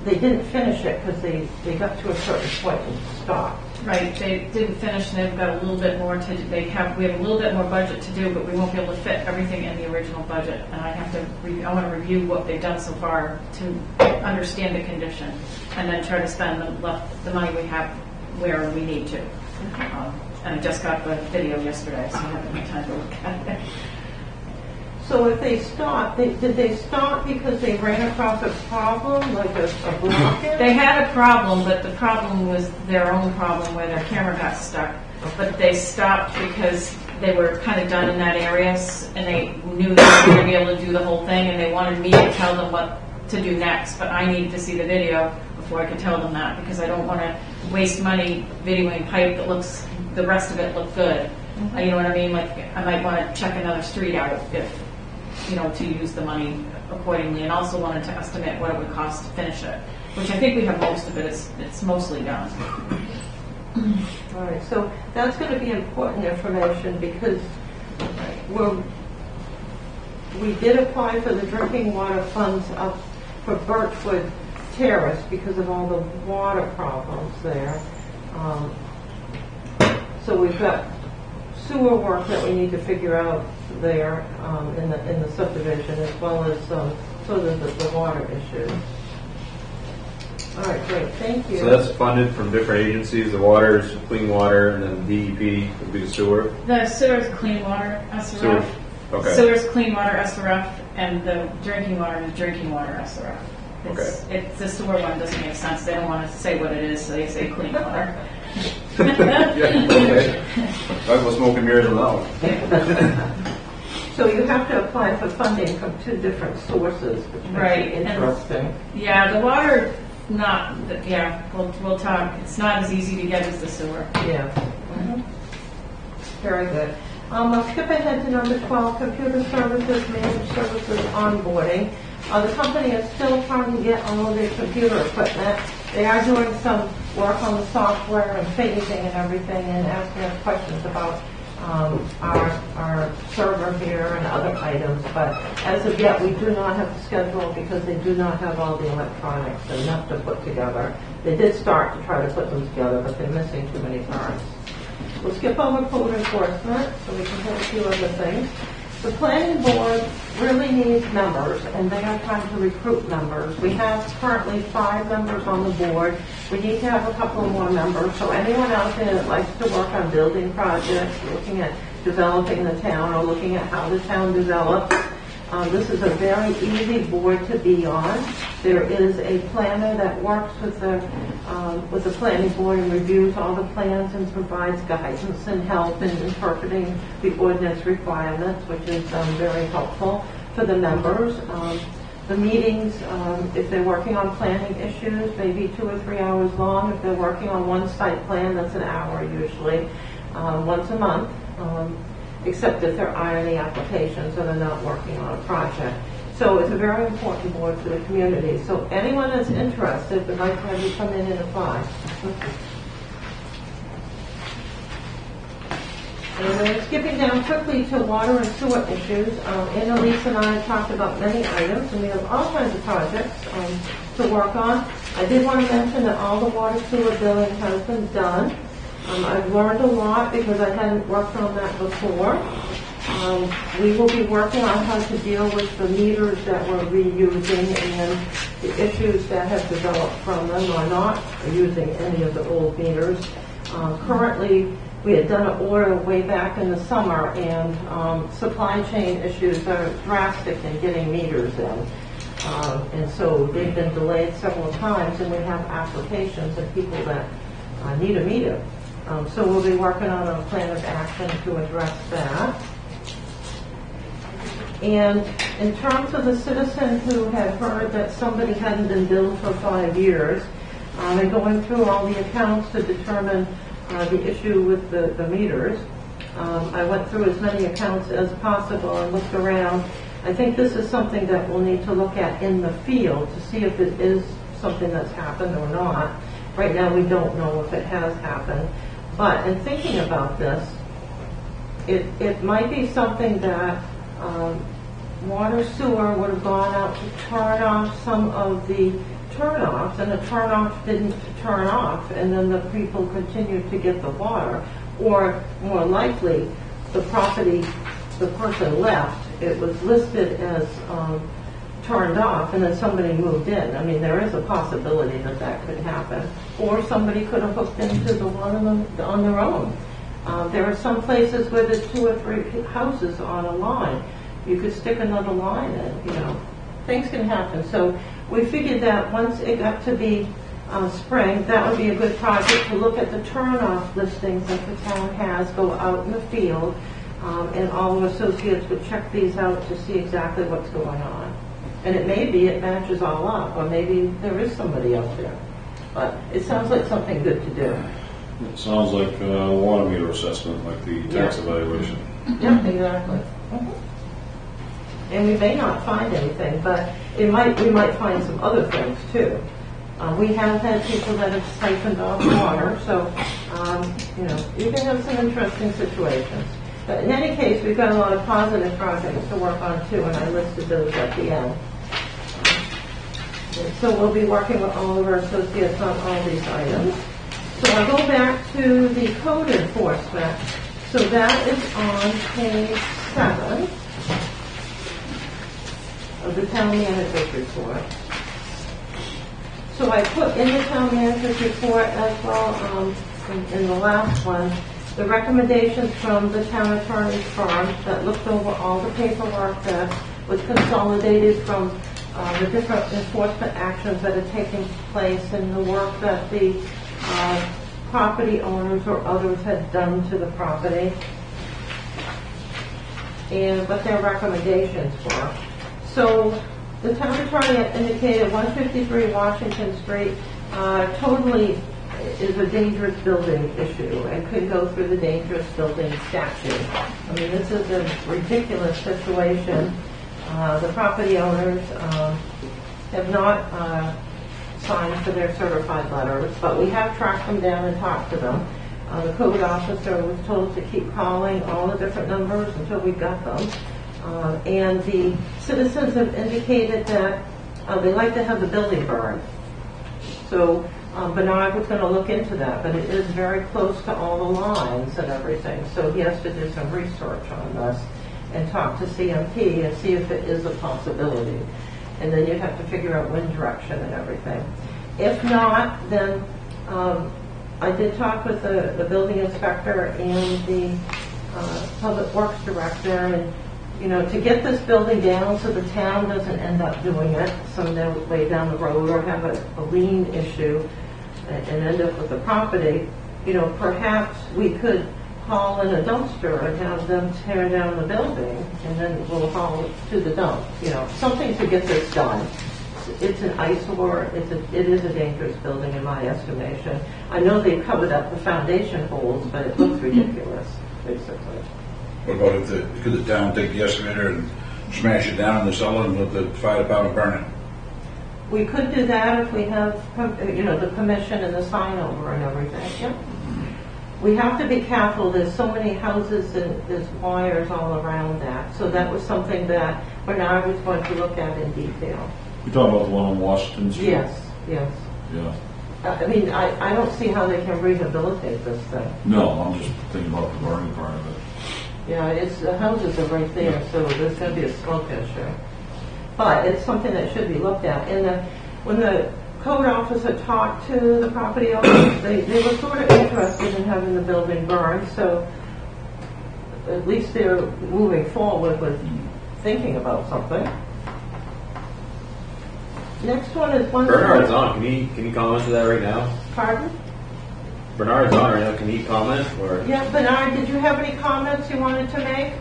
they didn't finish it because they got to a certain point and stopped. Right, they didn't finish, and they've got a little bit more to do. We have a little bit more budget to do, but we won't be able to fit everything in the original budget. And I want to review what they've done so far to understand the condition, and then try to spend the money we have where we need to. And I just got the video yesterday, so I haven't had time to look at it. So if they stopped, did they stop because they ran across a problem, like a blockage? They had a problem, but the problem was their own problem where their camera got stuck. But they stopped because they were kind of done in that area, and they knew they were going to be able to do the whole thing, and they wanted me to tell them what to do next. But I needed to see the video before I could tell them that, because I don't want to waste money videoing pipe that looks, the rest of it look good. You know what I mean? Like, I might want to check another street out if to use the money accordingly, and also wanted to estimate what it would cost to finish it, which I think we have most of it. It's mostly done. All right, so that's going to be important information because we did apply for the drinking water funds up for Birchwood Terrace because of all the water problems there. So we've got sewer work that we need to figure out there in the subdivision, as well as sort of the water issues. All right, great, thank you. So that's funded from different agencies. The water is clean water, and then DEP would be the sewer. The sewer is clean water, SRF. Sewer. Okay. Sewer is clean water, SRF, and the drinking water is drinking water, SRF. It's the sewer one doesn't make sense. They don't want to say what it is, so they say clean water. Yeah, okay. Talk about smoke and mirrors on that one. So you have to apply for funding from two different sources, which makes Right, it interesting. Yeah, the water, we'll talk. It's not as easy to get as the sewer. Yeah. Very good. I'll skip ahead to number 12, computer services, managed services, onboarding. The company is still trying to get all of their computer equipment. They are doing some work on the software and phasing and everything, and asking us questions about our server here and other items. But as of yet, we do not have a schedule because they do not have all the electronics enough to put together. They did start to try to put them together, but they're missing too many parts. We'll skip over code enforcement so we can hit a few other things. The planning board really needs members, and they are trying to recruit members. We have currently 5 members on the board. We need to have a couple more members. So anyone out there that likes to work on building projects, looking at developing the town, or looking at how the town develops, this is a very easy board to be on. There is a planner that works with the planning board and reviews all the plans and provides guidance and help in interpreting the ordinance requirements, which is very helpful for the members. The meetings, if they're working on planning issues, maybe 2 or 3 hours long. If they're working on one site plan, that's an hour usually, once a month. Except if they're IRNE applications or they're not working on a project. So it's a very important board for the community. So anyone that's interested, would like to have you come in and apply. And then skipping down quickly to water and sewer issues, Annalise and I have talked about many items, and we have all kinds of projects to work on. I did want to mention that all the water sewer billing has been done. I've learned a lot because I hadn't worked on that before. We will be working on how to deal with the meters that we're reusing and the issues that have developed from them or not using any of the old meters. Currently, we had done an order way back in the summer, and supply chain issues are drastic in getting meters in. And so they've been delayed several times, and we have applications of people that need a meter. So we'll be working on a plan of action to address that. And in terms of the citizen who had heard that somebody hadn't been billed for 5 years, and going through all the accounts to determine the issue with the meters, I went through as many accounts as possible and looked around. I think this is something that we'll need to look at in the field to see if it is something that's happened or not. Right now we don't know if it has happened. But in thinking about this, it might be something that water sewer would have gone out to turn off some of the turn-offs, and the turn-off didn't turn off, and then the people continued to get the water. Or more likely, the person left, it was listed as turned off, and then somebody moved in. I mean, there is a possibility that could happen. Or somebody could have hooked into the one on their own. There are some places where there's 2 or 3 houses on a line. You could stick another line in, Things can happen. So we figured that once it got to be spring, that would be a good project to look at the turn-off listings that the town has, go out in the field, and all the associates would check these out to see exactly what's going on. And it may be it matches all up, or maybe there is somebody out there. But it sounds like something good to do. It sounds like a water meter assessment, like the tax evaluation. Yep, exactly. and we may not find anything, but we might find some other things too. We have had people that have siphoned off water, so, you can have some interesting situations. But in any case, we've got a lot of positive projects to work on too, and I listed those at the end. So we'll be working with all of our associates on all these items. So I'll go back to the code enforcement. So that is on page 7 of the town manager's report. So I put in the town manager's report as well, in the last one, the recommendations from the town attorney's firm that looked over all the paperwork that was consolidated from the different enforcement actions that are taking place and the work that the property owners or others had done to the property and what their recommendations were. So the town attorney had indicated 153 Washington Street totally is a dangerous building issue and could go through the dangerous building statute. I mean, this is a ridiculous situation. The property owners have not signed for their certified letters, but we have tracked them down and talked to them. The code officer was told to keep calling all the different numbers until we got them. And the citizens have indicated that they like to have the building burned. So Bernard was going to look into that, but it is very close to all the lines and everything. So he has to do some research on this and talk to CMP and see if it is a possibility. And then you have to figure out wind direction and everything. If not, then I did talk with the building inspector and the public works director, and to get this building down so the town doesn't end up doing it some way down the road or have a lien issue and end up with the property, perhaps we could haul in a dumpster and have them tear down the building and then we'll haul it to the dump. Something to get this done. It's an eyesore. It is a dangerous building in my estimation. I know they've covered up the foundation holes, but it looks ridiculous, basically. What about could the town take the excavator and smash it down in the cellar and let the fire department burn it? We could do that if we have, the permission and the sign over and everything. Yep. We have to be careful. There's so many houses and there's wires all around that. So that was something that Bernard was going to look at in detail. You talking about the one on Washington Street? Yes. Yeah. I mean, I don't see how they can rehabilitate this thing. No, I'm just thinking about the burning part of it. Yeah, the houses are right there, so there's going to be a smoke issue. But it's something that should be looked at. And when the code officer talked to the property owners, they were sort of interested in having the building burned, so at least they're moving forward with thinking about something. Next one is one. Bernard's on. Can he comment to that right now? Pardon? Bernard's on right now. Can he comment? Or Yeah, Bernard, did you have any comments you wanted to make?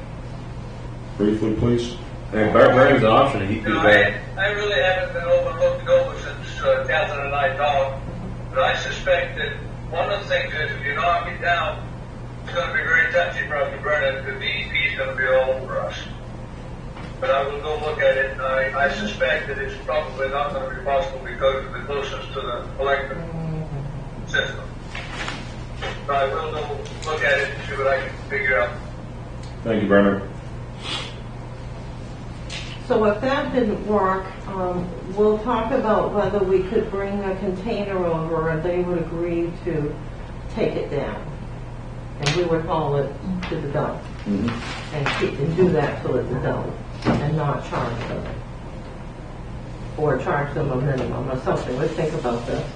Briefly, please. Bernard's an option. He could. I really haven't been looked over since Catherine and I talked, but I suspect that one of the things is if you knock it down, it's going to be very touchy for us to burn it because the EP is going to be all over us. But I will go look at it, and I suspect that it's probably not going to be possible because of the closeness to the electric system. But I will go look at it and see what I can figure out. Thank you, Bernard. So if that didn't work, we'll talk about whether we could bring a container over and they would agree to take it down. And we would haul it to the dump and do that till it's done and not charge them. Or charge them a minimum or something. We'll think about this.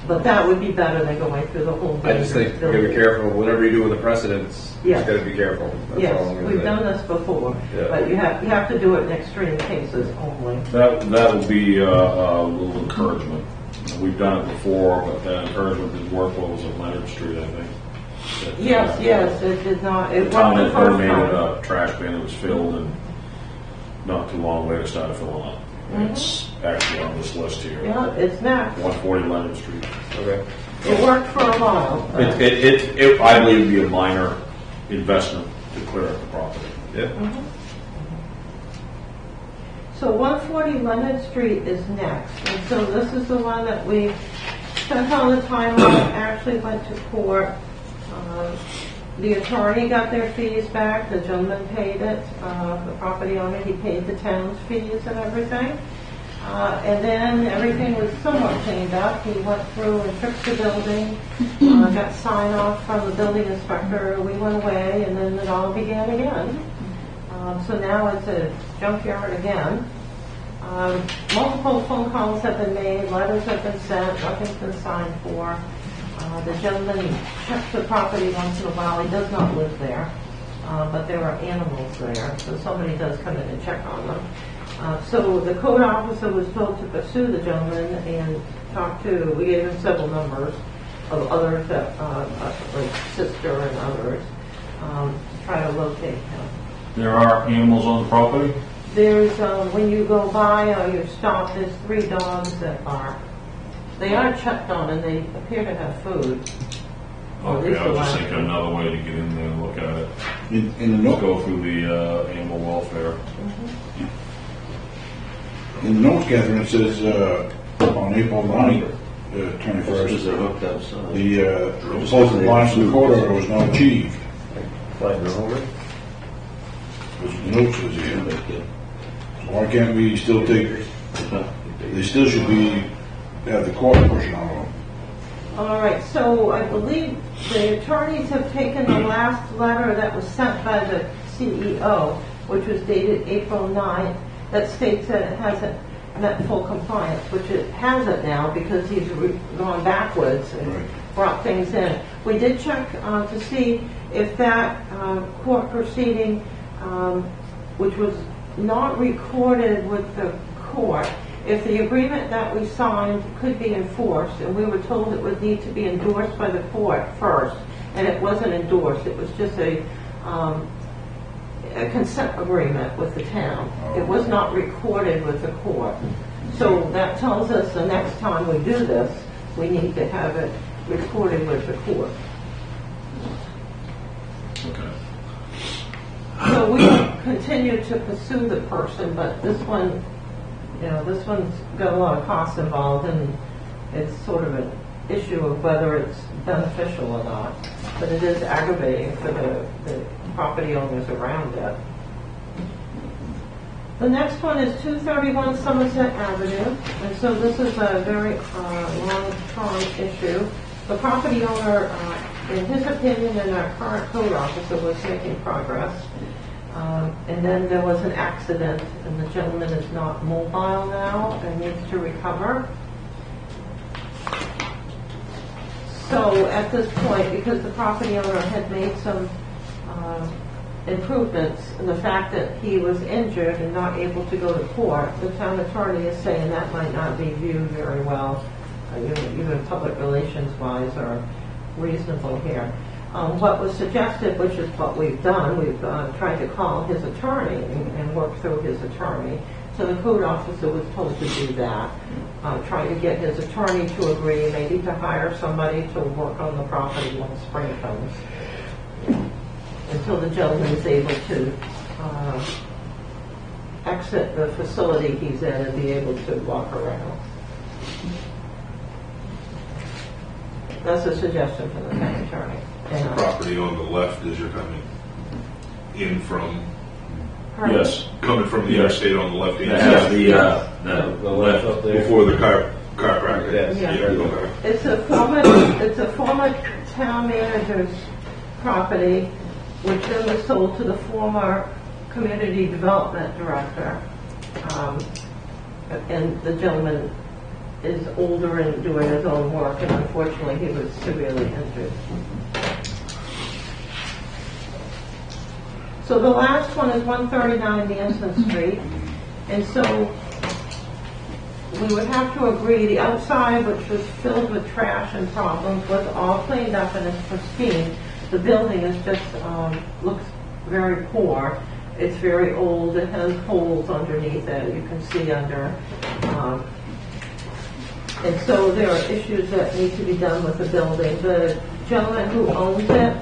But that would be better than going through the whole I just think you gotta be careful. Whatever you do with the precedents, Yes. you gotta be careful. That's all I'm Yes, gonna we've say. done this before, Yeah. but you have to do it in extreme cases only. That will be a little encouragement. We've done it before, but that encouragement didn't work. What was it, Leonard Street, I think? Yes, it did not. It Town wasn't had the first donated time. a trash bin that was filled, and not too long later started filling up. It's actually on this list here. Yeah, it's next. 140 Leonard Street. Okay. It worked for a while. It I believe, would be a minor investment to clear up the property. Yeah. So 140 Leonard Street is next, and so this is the one that we spent all the time on, actually went to court. The attorney got their fees back, the gentleman paid it, the property owner, he paid the town's fees and everything. And then everything was somewhat cleaned up. He went through and fixed the building, got sign off from the building inspector. We went away, and then it all began again. So now it's a junkyard again. Multiple phone calls have been made, letters have been sent, nothing's been signed for. The gentleman checks the property once in a while. He does not live there, but there are animals there, so somebody does come in and check on them. So the code officer was told to pursue the gentleman and we gave him several numbers of others that, like sister and others, try to locate him. There are animals on the property? There's, when you go by or you stop, there's 3 dogs that bark. They are checked on and they appear to have food. Or at Okay, least I was the just last thinking one. another way to get in there and look at it. In the note, Go through the animal welfare. in the notes, Catherine, it says, on April 9th, Because 21st, they're hooked outside. the proposed compliance with the court order was not achieved. Fighting over it? Which the note says here. So why can't we still take, they still should be, have the court pushing on them. All right, so I believe the attorneys have taken the last letter that was sent by the CEO, which was dated April 9th, that states that it hasn't met full compliance, which it hasn't now because he's gone backwards and Right. brought things in. We did check to see if that court proceeding, which was not recorded with the court, if the agreement that we signed could be enforced, and we were told it would need to be endorsed by the court first, and it wasn't endorsed, it was just a consent agreement with the town. It was not recorded with the court. So that tells us the next time we do this, we need to have it recorded with the court. Okay. So we continue to pursue the person, but this one, this one's got a lot of costs involved, and it's sort of an issue of whether it's beneficial or not. But it is aggravating for the property owners around it. The next one is 231 Somerset Avenue, and so this is a very long-term issue. The property owner, in his opinion, and our current code officer, was making progress. And then there was an accident, and the gentleman is not mobile now and needs to recover. So at this point, because the property owner had made some improvements, and the fact that he was injured and not able to go to court, the town attorney is saying that might not be viewed very well, even public relations wise, or reasonable here. What was suggested, which is what we've done, we've tried to call his attorney and work through his attorney. So the code officer was told to do that, try to get his attorney to agree, maybe to hire somebody to work on the property when spring comes, until the gentleman is able to exit the facility he's in and be able to walk around. That's a suggestion from the town attorney. And, Property on the left as you're coming in from, pardon? Yes. coming from the interstate on the left hand That side. has the left up there. Before the chiropractor. Yes. Yeah. Okay. It's a former town manager's property, which then was sold to the former community development director. And the gentleman is older and doing his own work, and unfortunately he was severely injured. So the last one is 139 Manson Street, and so we would have to agree the outside, which was filled with trash and problems, was all cleaned up and is pristine. The building is just looks very poor. It's very old. It has holes underneath it. You can see under. And so there are issues that need to be done with the building. The gentleman who owns it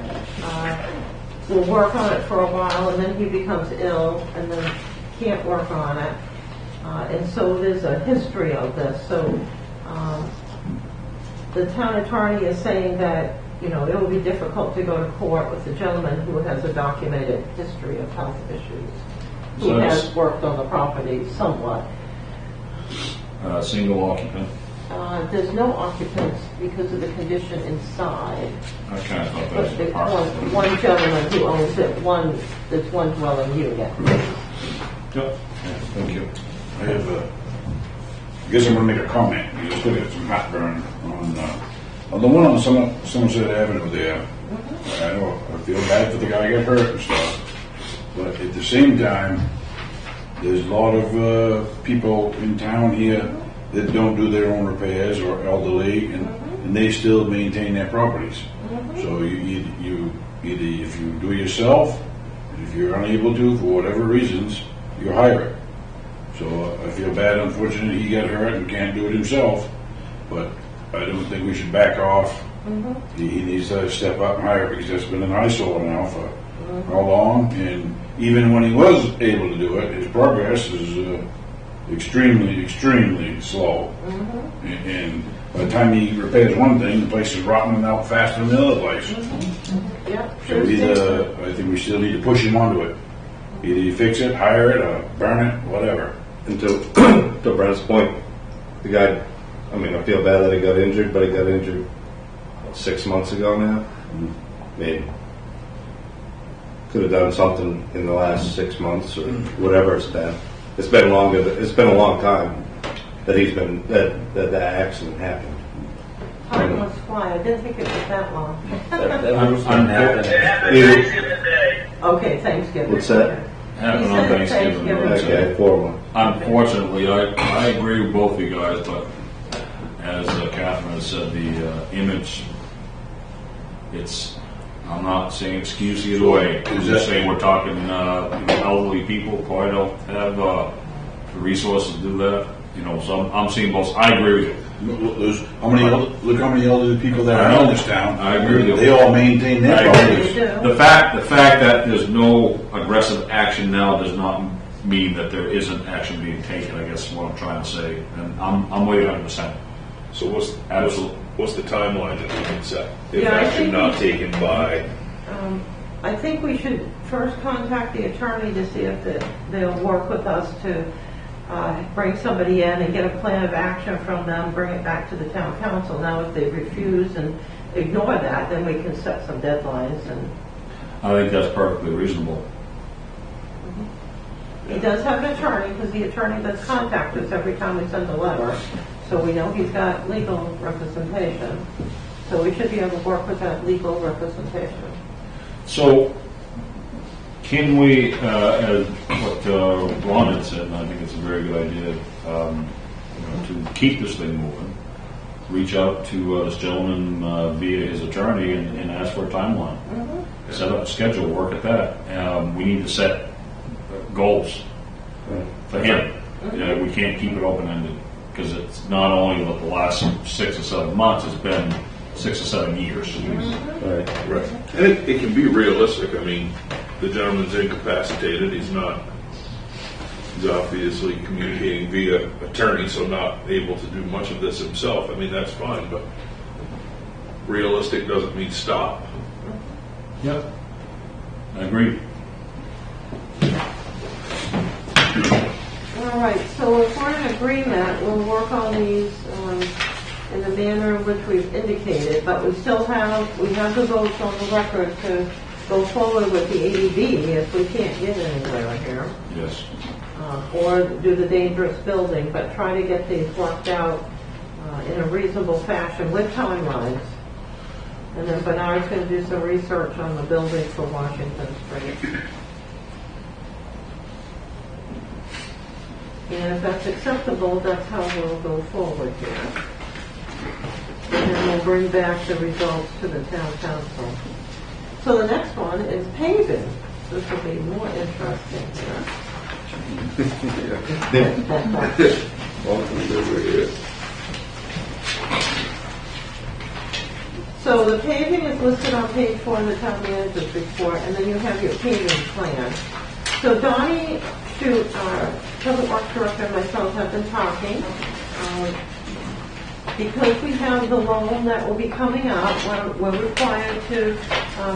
will work on it for a while, and then he becomes ill and then can't work on it. And so there's a history of this. So the town attorney is saying that, you know, it will be difficult to go to court with a gentleman who has a documented history of health issues, who So has it's- worked on the property somewhat. Single occupant. There's no occupants because of the condition inside. I kind of thought that But was there's a parcel. one gentleman who owns it, there's one dwelling unit. Yep. Thank you. I have I guess I'm gonna make a comment. You just look at some heartburn on the one on Somerset Avenue there. I know, I feel bad for the guy who got hurt and stuff, but at the same time, there's a lot of people in town here that don't do their own repairs or elderly, and they still maintain their properties. So you either if you do it yourself, if you're unable to for whatever reasons, you hire it. So I feel bad, unfortunately, he got hurt and can't do it himself, but I don't think we should back off. He needs to step up and hire, because that's been an eyesore now for how long, and even when he was able to do it, his progress is extremely, extremely slow. And by the time he repairs one thing, the place is rotting out faster than the other place. Yeah. So either, I think we still need to push him onto it. Either you fix it, hire it, or burn it, whatever. And to Brent's point, the guy, I mean, I feel bad that he got injured, but he got injured 6 months ago now. Maybe. Could have done something in the last 6 months or whatever it's been. It's been longer. It's been a long time that he's been that accident happened. Time must fly. I didn't think it was that long. That was unhappy. Happy Thanksgiving Day. Okay, Thanksgiving. What's that? Happened He on said Thanksgiving. Thanksgiving. Okay, 4 months. Unfortunately, I agree with both of you guys, but as Catherine has said, the image, I'm not saying excuse either way. I'm just saying we're talking elderly people probably don't have the resources to do that. You know, so I'm seeing both. I agree with you. Look how many elderly people that are in this town. I agree with you. They all maintain their I agree. properties. They do. The fact that there's no aggressive action now does not mean that there isn't action being taken. I guess is what I'm trying to say, and I'm with you 100%. So what's the timeline that we can set? If Yeah, I action think not we- taken by, I think we should first contact the attorney to see if they'll work with us to bring somebody in and get a plan of action from them, bring it back to the town council. Now, if they refuse and ignore that, then we can set some deadlines. And I think that's perfectly reasonable. he does have an attorney, because the attorney does contact us every time we send a letter, so we know he's got legal representation. So we should be able to work with that legal representation. So, can we, as what Ron had said, and I think it's a very good idea, to keep this thing moving, reach out to this gentleman via his attorney and ask for a timeline. Set up a schedule, work at that. We need to set goals for him. We can't keep it open-ended, because it's not only the last 6 or 7 months, it's been 6 or 7 years. Right. right, and it can be realistic. I mean, the gentleman's incapacitated, he's obviously communicating via attorney, so not able to do much of this himself. I mean, that's fine, but realistic doesn't mean stop. Yep. I agree. All right, so if we're in agreement, we'll work on these in the manner in which we've indicated, but we have the votes on the record to go forward with the ADB if we can't get anywhere here, Yes. or do the dangerous building, but try to get these worked out in a reasonable fashion with timelines. And then Bernard's going to do some research on the building for Washington Street. And if that's acceptable, that's how we'll go forward here. And then we'll bring back the results to the town council. So the next one is paving. This will be more interesting here. So the paving is listed on page 4 of the town manager's report, and then you have your paving plan. So Donnie Shute, our public works director, and myself have been talking. Because we have the loan that will be coming up, we're required to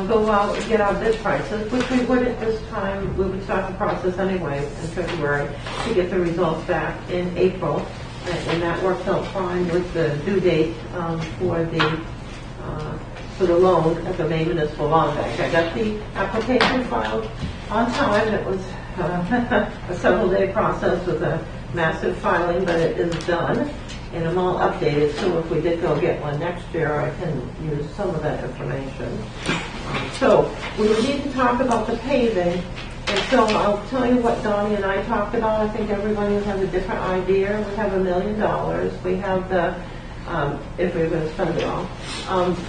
go out and get our bid prices, which we would at this time. We would start the process anyway in February to get the results back in April. And that works out fine with the due date for the loan at the Maine Municipal Bond Bank. I got the application filed on time. It was a several-day process with a massive filing, but it is done. And I'm all updated, so if we did go get one next year, I can use some of that information. So we would need to talk about the paving. And so I'll tell you what Donnie and I talked about. I think everybody has a different idea. We have $1 million. We have the, if we were going to spend it all.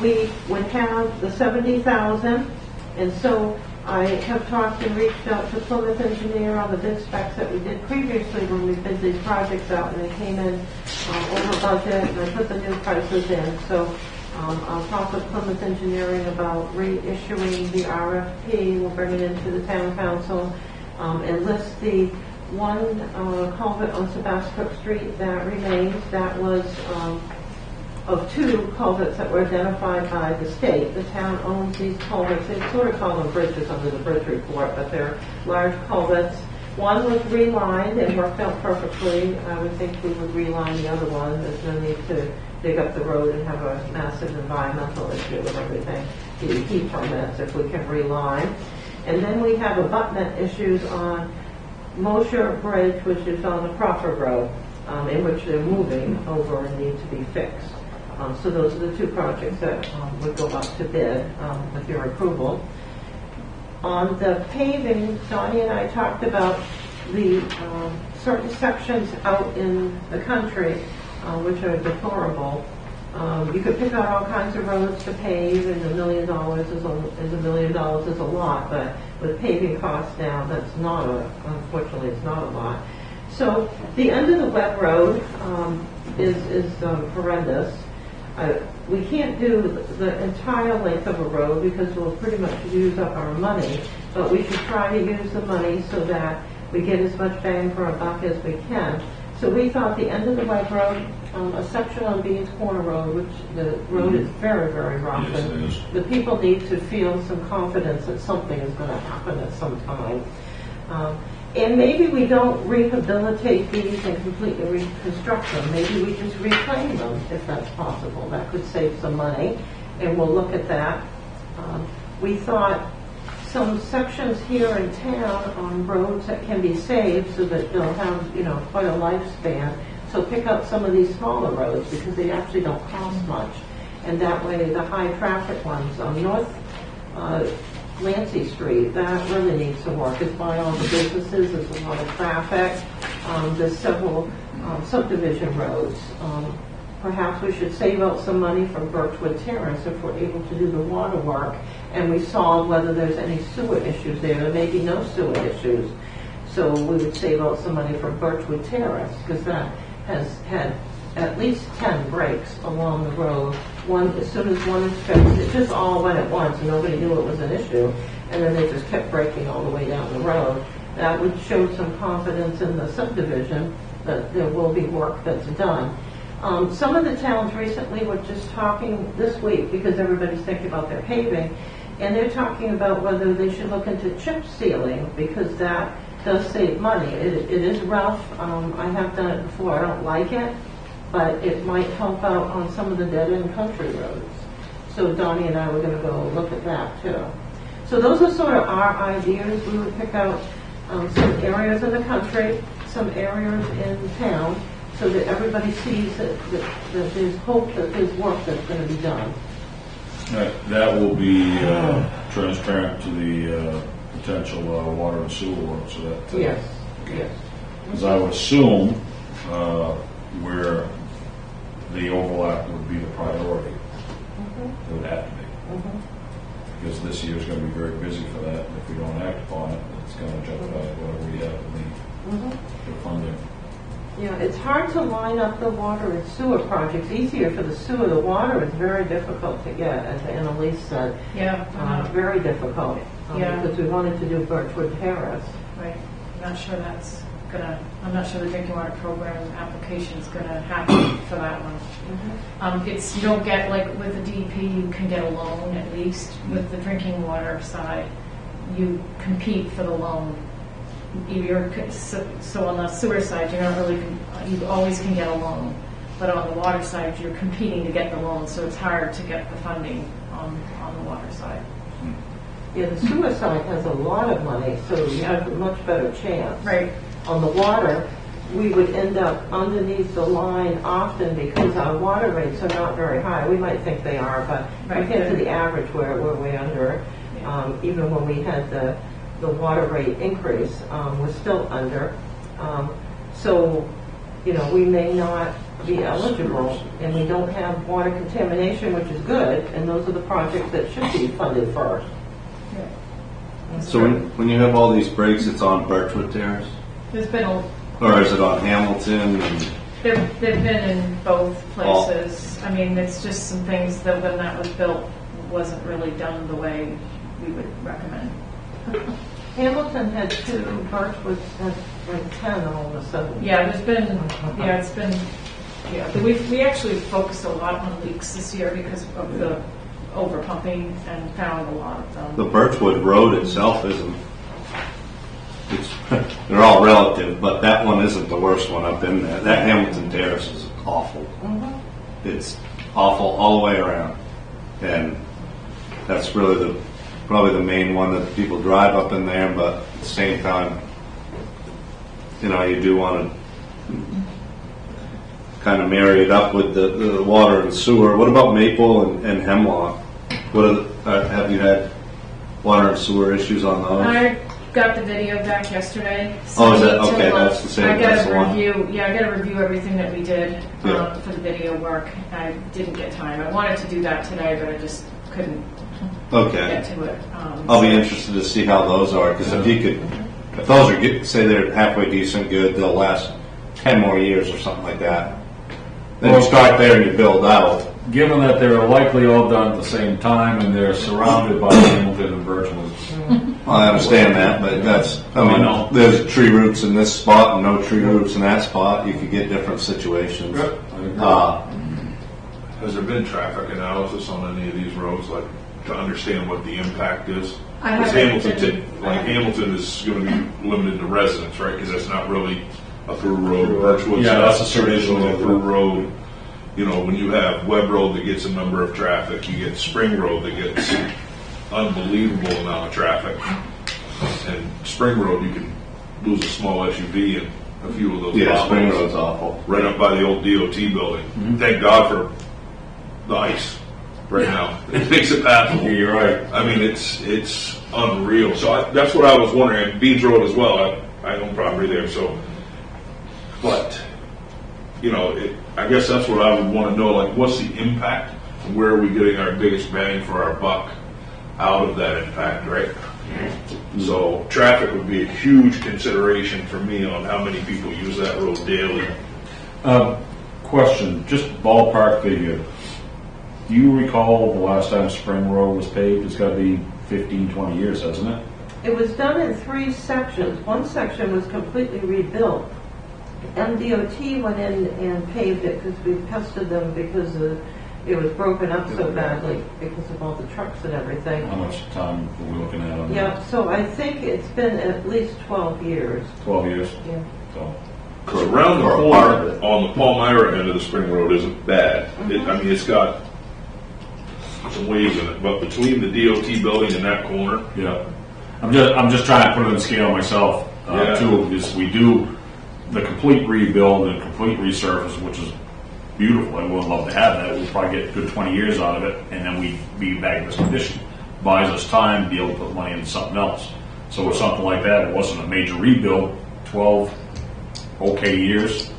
We would have the $70,000. And so I have talked and reached out to Plymouth Engineer on the bid specs that we did previously when we bid these projects out, and they came in over budget, and I put the new prices in. So I'll talk with Plymouth Engineering about reissuing the RFP. We'll bring it into the town council and list the one culvert on Sebastopol Street that remains. That was of two culverts that were identified by the state. The town owns these culverts. They sort of call them bridges under the bridge report, but they're large culverts. One was relined and worked out perfectly. I would think we would reline the other one. There's no need to dig up the road and have a massive environmental issue with everything. DEP permits if we can reline. And then we have abutment issues on Mosher Bridge, which is on the Crawford Road, in which they're moving over and need to be fixed. So those are the two projects that would go up to bid with your approval. On the paving, Donnie and I talked about the certain sections out in the country which are deplorable. You could pick out all kinds of roads to pave, and $1 million is $1 million is a lot, but with paving costs now, that's not unfortunately, it's not a lot. So the end of the wet road is horrendous. We can't do the entire length of a road because we'll pretty much use up our money, but we should try to use the money so that we get as much bang for our buck as we can. So we thought the end of the wet road, a section on Beans Corner Road, which the road is very, very rough. Yes, it is. The people need to feel some confidence that something is going to happen at some time. And maybe we don't rehabilitate these and completely reconstruct them. Maybe we just reclaim them, if that's possible. That could save some money, and we'll look at that. We thought some sections here in town on roads that can be saved so that they'll have, quite a lifespan. So pick up some of these smaller roads because they actually don't cost much. And that way the high traffic ones on North Lancy Street, that really needs some work. It's by all the businesses, there's a lot of traffic. There's several subdivision roads. Perhaps we should save out some money from Birchwood Terrace if we're able to do the water work and we solve whether there's any sewer issues there. There may be no sewer issues. So we would save out some money from Birchwood Terrace because that has had at least 10 breaks along the road. One, as soon as one is fixed, it just all went at once and nobody knew it was an issue. And then they just kept breaking all the way down the road. That would show some confidence in the subdivision that there will be work that's done. Some of the towns recently were just talking this week because everybody's thinking about their paving, and they're talking about whether they should look into chip sealing because that does save money. It is rough. I have done it before. I don't like it, but it might help out on some of the dead-end country roads. So Donnie and I were going to go look at that too. So those are sort of our ideas. We would pick out some areas in the country, some areas in town, so that everybody sees that there's hope that there's work that's going to be done. That will be transparent to the potential water and sewer work, so that... Yes. Because I would assume where the overlap would be the priority. It would have to be. Because this year's going to be very busy for that. If we don't act upon it, it's going to jeopardize whatever we have for funding. It's hard to line up the water and sewer projects. Easier for the sewer. The water is very difficult to get, as Annalise said. Yeah. Very difficult. Yeah. because we wanted to do Birchwood Terrace. Right, I'm not sure the drinking water program application is gonna happen for that one. You don't get, like, with the DEP, you can get a loan at least. With the drinking water side, you compete for the loan. So on the sewer side, you're not really, you always can get a loan. But on the water side, you're competing to get the loan, so it's hard to get the funding on the water side. Yeah, the sewer side has a lot of money, so you have a much better chance. Right. On the water, we would end up underneath the line often because our water rates are not very high. We might think they are, but Right. compared to the average, we're way under. Even when we had the water rate increase, we're still under. So, we may not be eligible, and we don't have water contamination, which is good, and those are the projects that should be funded first. So when you have all these breaks, it's on Birchwood Terrace? There's been Or is it on Hamilton? And they've been in both places. I mean, it's just some things that when that was built wasn't really done the way we would recommend. Hamilton had 2, Birchwood had like 10 all of a sudden. Yeah, we actually focused a lot on leaks this year because of the overpumping and found a lot of them. the Birchwood Road itself isn't. They're all relative, but that one isn't the worst one. I've been there. That Hamilton Terrace is awful. It's awful all the way around, and that's really probably the main one that people drive up in there. But at the same time, you do want to kind of marry it up with the water and sewer. What about Maple and Hemlock? Have you had water and sewer issues on those? I got the video back yesterday. So Oh, is that I need to okay? look. That's the same. I That's got the to one. review. Yeah, I got to review everything that we did Yeah. for the video work. I didn't get time. I wanted to do that today, but I just couldn't Okay. get to it. I'll be interested to see how those are, because if those are good, say they're halfway decent, good, they'll last 10 more years or something like that. Then you start there and you build out. Given that they're likely all done at the same time and they're surrounded by Hamilton and Birchwood. I understand that, but I know. there's tree roots in this spot and no tree roots in that spot. You could get different situations. Has there been traffic analysis on any of these roads, like to understand what the impact is? I Because haven't Hamilton is going to be limited to residents, right? Because that's not really a through road. Birchwood's Yeah, not that's a traditionally a certain through road. When you have Webb Road that gets a number of traffic, you get Spring Road that gets unbelievable amount of traffic. And Spring Road, you can lose a small SUV in a few of those Yeah, Spring potholes. Road's awful. Right up by the old DOT building. Thank God for the ice right now. It makes it passable. You're right. I mean, it's unreal. So that's what I was wondering. And Beach Road as well. I own property there, so. But, I guess that's what I would want to know. Like, what's the impact, and where are we getting our biggest bang for our buck out of that impact, right? So traffic would be a huge consideration for me on how many people use that road daily. Question, just ballpark figure. Do you recall the last time Spring Road was paved? It's got to be 15, 20 years, hasn't it? It was done in 3 sections. One section was completely rebuilt. MDOT went in and paved it because we pestered them because it was broken up so badly because of all the trucks and everything. How much time are we looking at on Yeah, that? so I think it's been at least 12 years. 12 years? Yeah. So, Because around the Or corner part of it. on the Palmyra end of the Spring Road isn't bad. It's got some waves in it, but between the DOT building and that corner, yeah. I'm just trying to put it in scale myself, Yeah. too, because we do the complete rebuild and complete resurface, which is beautiful. I would love to have that. We'll probably get a good 20 years out of it, and then we'd be back in this condition. Buys us time to be able to put money into something else. So with something like that, it wasn't a major rebuild, 12 okay years.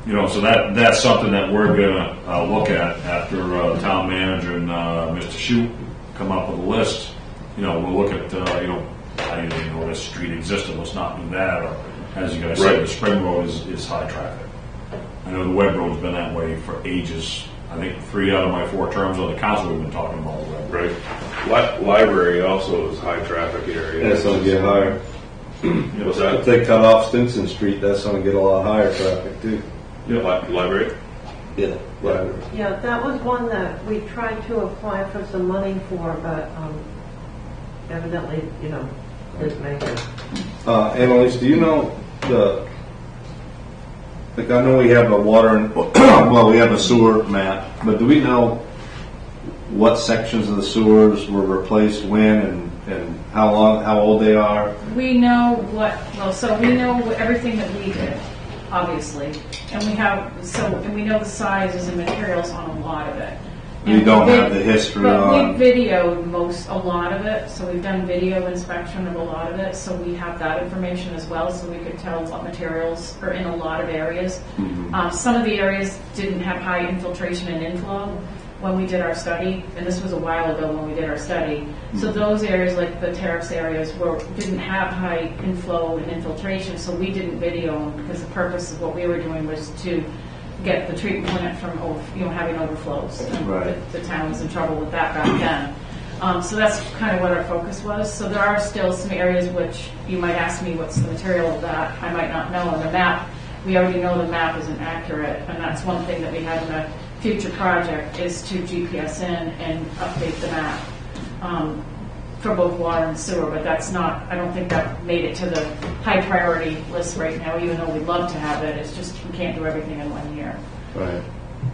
So that's something that we're going to look at after town manager and Mr. Shute come up with a list. We'll look at, how do you know this street existed, let's not do that. Or, as you guys said, Right. the Spring Road is high traffic. I know the Webb Road's been that way for ages. I think 3 out of my 4 terms on the council we've been talking about the Webb Road. right? Library also is high traffic area. That's gonna get higher. What's If that? they cut off Stinson Street, that's gonna get a lot higher traffic too. Library? Yeah. Right. Yeah, that was one that we tried to apply for some money for, but evidently, didn't make it. Annalise, do you know like I know we have a water and, well, we have a sewer map, but do we know what sections of the sewers were replaced when and how old they are? We know so we know everything that we did, obviously. And we know the sizes and materials on a lot of it. You don't have the history but on. we videoed a lot of it, so we've done video inspection of a lot of it, so we have that information as well, so we could tell what materials are in a lot of areas. Some of the areas didn't have high infiltration and inflow when we did our study, and this was a while ago when we did our study. So those areas, like the terrace areas, didn't have high inflow and infiltration, so we didn't video them because the purpose of what we were doing was to get the treatment plant from having overflows. And Right. the town was in trouble with that back then. So that's kind of what our focus was. So there are still some areas which you might ask me what's the material of that. I might not know. And the map, we already know the map isn't accurate, and that's one thing that we have in a future project is to GPS in and update the map for both water and sewer. But that's not. I don't think that made it to the high priority list right now. Even though we'd love to have it, it's just we can't do everything in 1 year. Right.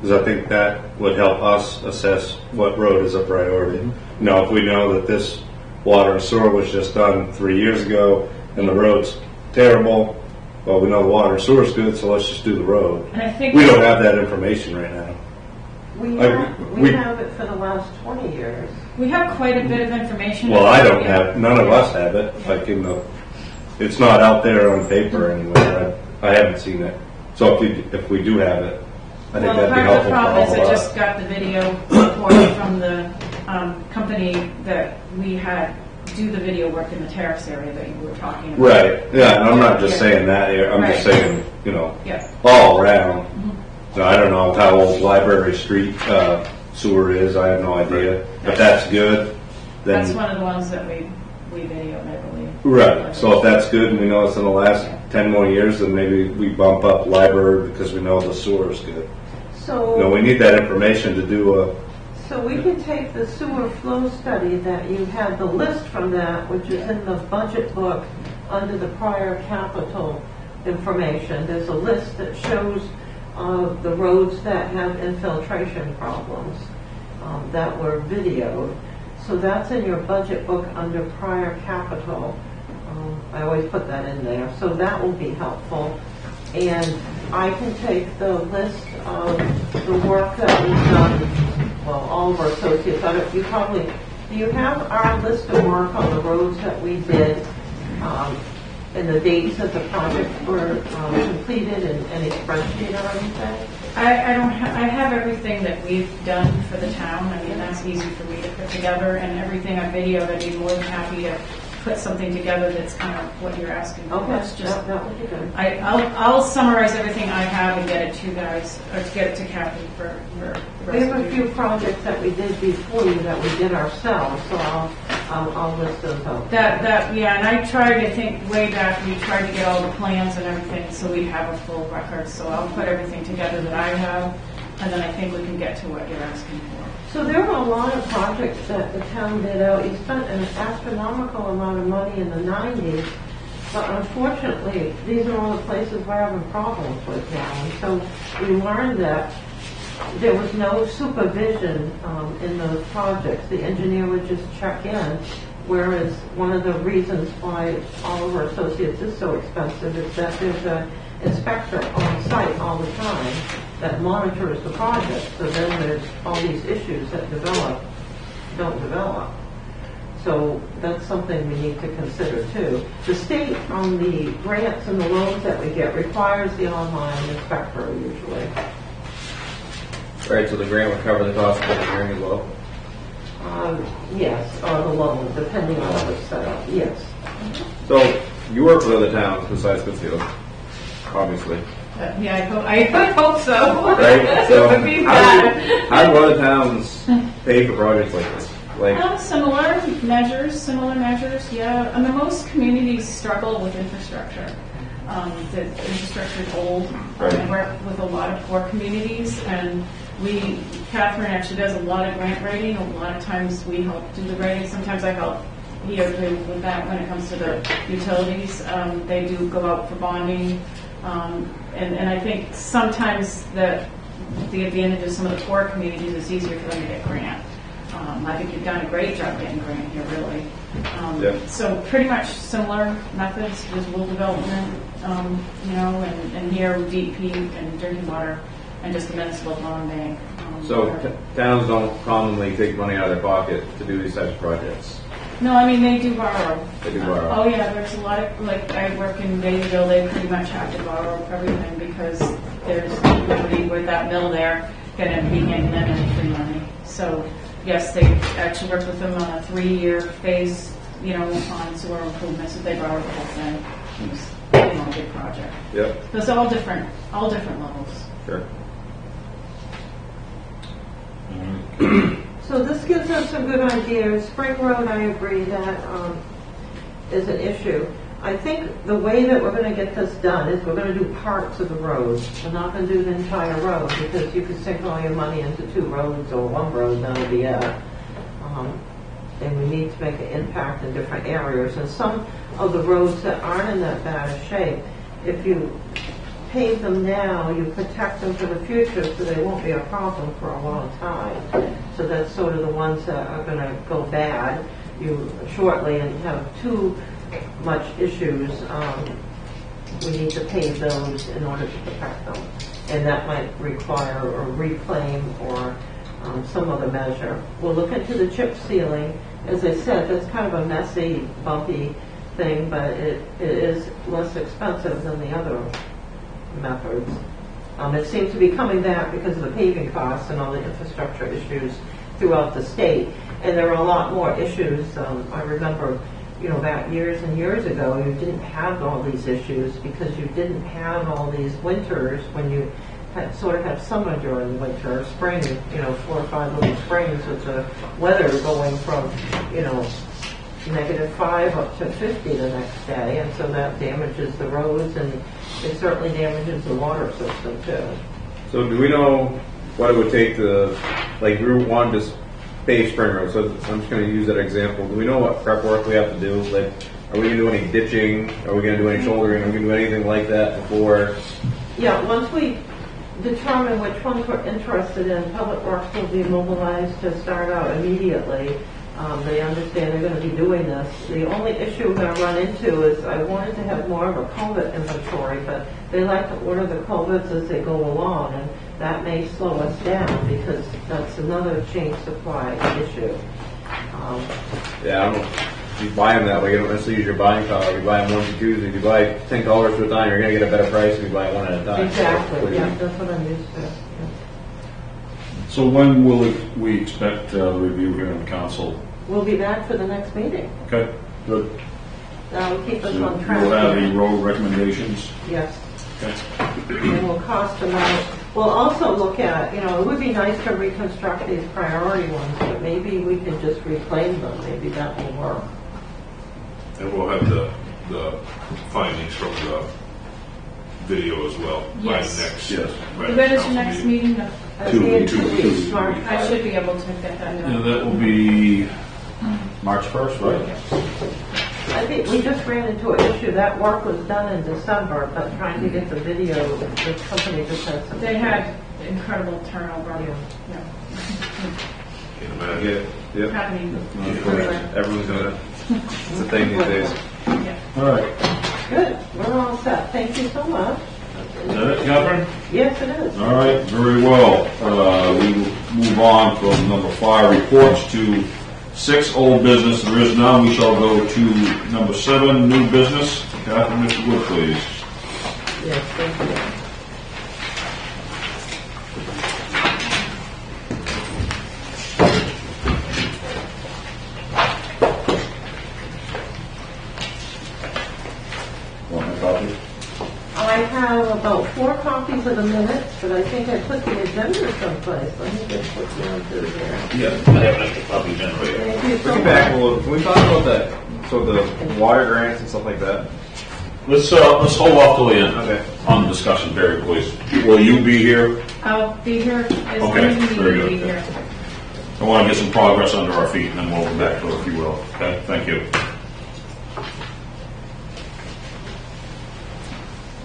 Because I think that would help us assess what road is a priority. If we know that this water and sewer was just done 3 years ago and the road's terrible, well, we know the water and sewer's good, so let's just do the road. And I think We don't have that information right now. We we- have it for the last 20 years. we have quite a bit of information. Well, I don't have, none of us have it, it's not out there on paper anywhere. I haven't seen it. So if we do have it, I think that'd be part of helpful the for problem is all I of just us. got the video report from the company that we had do the video work in the terrace area that you were talking about. Right, yeah, and I'm not just Yeah. saying that here, I'm just Right. saying, Yeah. all around. So I don't know how old Library Street sewer is, I have no idea, but that's good. That's Then one of the ones that we videoed, I believe. right, so if that's good and we know it's in the last 10 more years, then maybe we bump up Library because we know the sewer is good. So, We need that information to do so we can take the sewer flow study that you had the list from that, which is in the budget book under the prior capital information. There's a list that shows the roads that have infiltration problems that were videoed. So that's in your budget book under prior capital. I always put that in there, so that will be helpful. And I can take the list of the work that we've done, well, all of our associates, do you have our list of work on the roads that we did, and the dates that the projects were completed in any spreadsheet or anything? I have everything that we've done for the town. I mean, that's easy for me to put together, and everything I videoed, I'd be more than happy to put something together that's kind of what you're asking for. Okay, It's just, that would be good. I'll summarize everything I have and get it to you guys, or get it to Kathy for the We rest have a of few you. projects that we did before you that we did ourselves, so I'll list those out. Yeah, and I think way back, we tried to get all the plans and everything, so we have a full record. So I'll put everything together that I have, and then I think we can get to what you're asking for. So there were a lot of projects that the town did out. You spent an astronomical amount of money in the 90s, but unfortunately, these are all the places we're having problems with now. And so we learned that there was no supervision in those projects. The engineer would just check in, whereas one of the reasons why all of our associates is so expensive is that there's an inspector on site all the time that monitors the project. So then there's all these issues that don't develop. So that's something we need to consider too. The state on the grants and the loans that we get requires the online inspector usually. Right, so the grant would cover the cost of engineering as well. Yes, or the loan, depending on how it's set up, yes. So you work with other towns besides Pittsfield, obviously, Yeah, I hope so. right? So It would be bad. how do other towns pay for projects like this? Like, Similar measures, yeah. I mean, most communities struggle with infrastructure. The infrastructure is old. I work with a lot of poor communities, and Catherine actually does a lot of grant writing. A lot of times we help do the writing. Sometimes I help here too with that when it comes to the utilities. They do go out for bonding. And I think sometimes the advantage of some of the poor communities is easier for them to get grant. I think you've done a great job getting grant here, really. So pretty much similar methods, visual development, and here DEP and drinking water and just the municipal bond bank. so towns don't commonly take money out of their pocket to do these types of projects. No, I mean, they do borrow. They do borrow. Oh, yeah, there's a lot of, like, I work in Bayville, they pretty much have to borrow everything because there's nobody with that mill there going to be handing them any free money. So, yes, they actually worked with them on a 3-year phase, on sewer improvements, so they borrowed the whole thing. It was, a big project. Yep, So it's all different levels. sure. So this gives us a good idea. Spring Road, I agree that is an issue. I think the way that we're going to get this done is we're going to do parts of the road. We're not going to do the entire road because you could sink all your money into 2 roads or 1 road, that'll be it. And we need to make an impact in different areas. And some of the roads that aren't in that bad a shape, if you pave them now, you protect them for the future so they won't be a problem for a long time. So that's sort of the ones that are going to go bad shortly and have too much issues. We need to pave those in order to protect them. And that might require a reclaim or some other measure. We'll look into the chip sealing. As I said, that's kind of a messy, bumpy thing, but it is less expensive than the other methods. It seems to be coming back because of the paving costs and all the infrastructure issues throughout the state. And there are a lot more issues. I remember, back years and years ago, you didn't have all these issues because you didn't have all these winters when you sort of have summer during the winter, spring, 4 or 5 little springs with the weather going from, -5 up to 50 the next day, and so that damages the roads and it certainly damages the water system too. So do we know what it would take to, like, Route 1 to pave Spring Road? So I'm just going to use that example. Do we know what prep work we have to do? Like, are we going to do any ditching? Are we going to do any shouldering? Are we going to do anything like that before? Yeah, once we determine which ones we're interested in, Public Works will be mobilized to start out immediately. They understand they're going to be doing this. The only issue we're going to run into is I wanted to have more of a culvert inventory, but they like to order the culverts as they go along, and that may slow us down because that's another chain supply issue. Yeah, I don't know. If you buy them that way, you don't necessarily use your buying power. You buy them 1 to 2. If you buy 10 colors at a time, you're going to get a better price if you buy it one at a time. Exactly, yeah, that's what I'm used to. Yeah. So when will we expect review here in council? We'll be back for the next meeting. Okay, good. That'll keep us So on track. you'll have the road recommendations? Yes. Okay. And we'll cost them out. We'll also look at, it would be nice to reconstruct these priority ones, but maybe we can just reclaim them. Maybe that will work. And we'll have the findings from the video as well. Yes. By the next. Yes. by the When is your council next meeting. meeting? It'll be in 2 weeks, Two March weeks. I 1st. should be able to get that Yeah, done. that will be March 1st, right? I think we just ran into an issue. That work was done in December, but trying to get the video, the company just had some. They had incredible turnover. Yeah. Can't imagine. Yeah, yeah. Happening. Everyone's doing it. It's a thing these days. Yeah. All right. Good, we're all set. Thank you so much. Is that it, Catherine? Yes, it is. All right, very well. We will move on from number 5, reports, to 6, old business. There is none. We shall go to number 7, new business. Catherine, if you would, please. Yes, thank you. Want my copy? I I have about 4 copies of the minutes, but I think I put the agenda someplace. Let me just put down through there. Yeah, I have an extra copy generator. Thank you so Bring it back a much. little. Can we talk about that? So the water grants and stuff like that. Let's hold off till the end Okay. on the discussion, Barry, please. Will you be here? I'll be here as long Okay, as you very need to be good. here. I want to get some progress under our feet, and then we'll go back to it, if you will. Okay, thank you.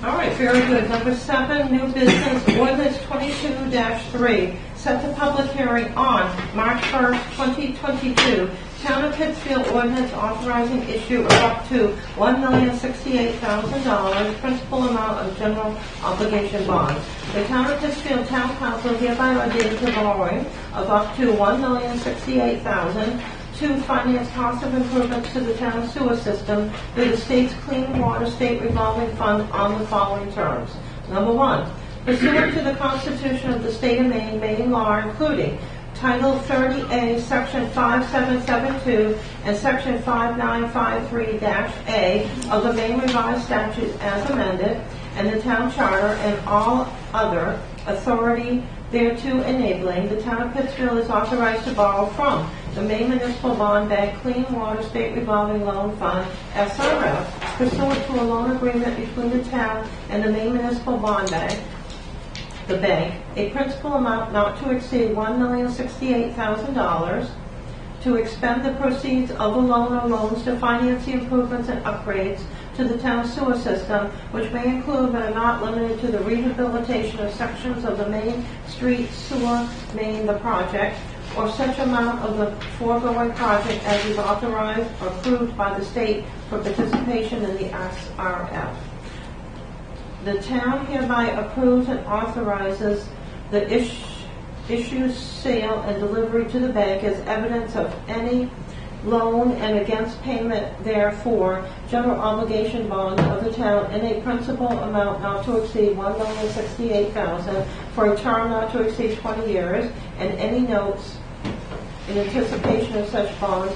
All right, very good. Number 7, new business, ordinance 22-3, set the public hearing on March 1st, 2022. Town of Pittsfield ordinance authorizing issue of up to $1,068,000 principal amount of general obligation bonds. The Town of Pittsfield Town Council hereby ordains the borrowing of up to $1,068,000 to finance cost of improvements to the town sewer system through the state's Clean Water State Revolving Fund on the following terms. Number 1, pursuant to the Constitution of the State of Maine, Maine law, including Title 30A, Section 5772 and Section 5953-A of the Maine Revised Statutes as amended, and the town charter and all other authority thereto enabling, the town of Pittsfield is authorized to borrow from the Maine Municipal Bond Bank Clean Water State Revolving Loan Fund, SRF, pursuant to a loan agreement between the town and the Maine Municipal Bond Bank, the bank, a principal amount not to exceed $1,068,000 to expend the proceeds of the loan or loans to finance the improvements and upgrades to the town sewer system, which may include but are not limited to the rehabilitation of sections of the Main Street Sewer Main, the project, or such amount of the foregoing project as is authorized or approved by the state for participation in the SRF. The town hereby approves and authorizes the issue, sale, and delivery to the bank as evidence of any loan and against payment therefore, general obligation bonds of the town in a principal amount not to exceed $1,068,000 for a term not to exceed 20 years, and any notes in anticipation of such bonds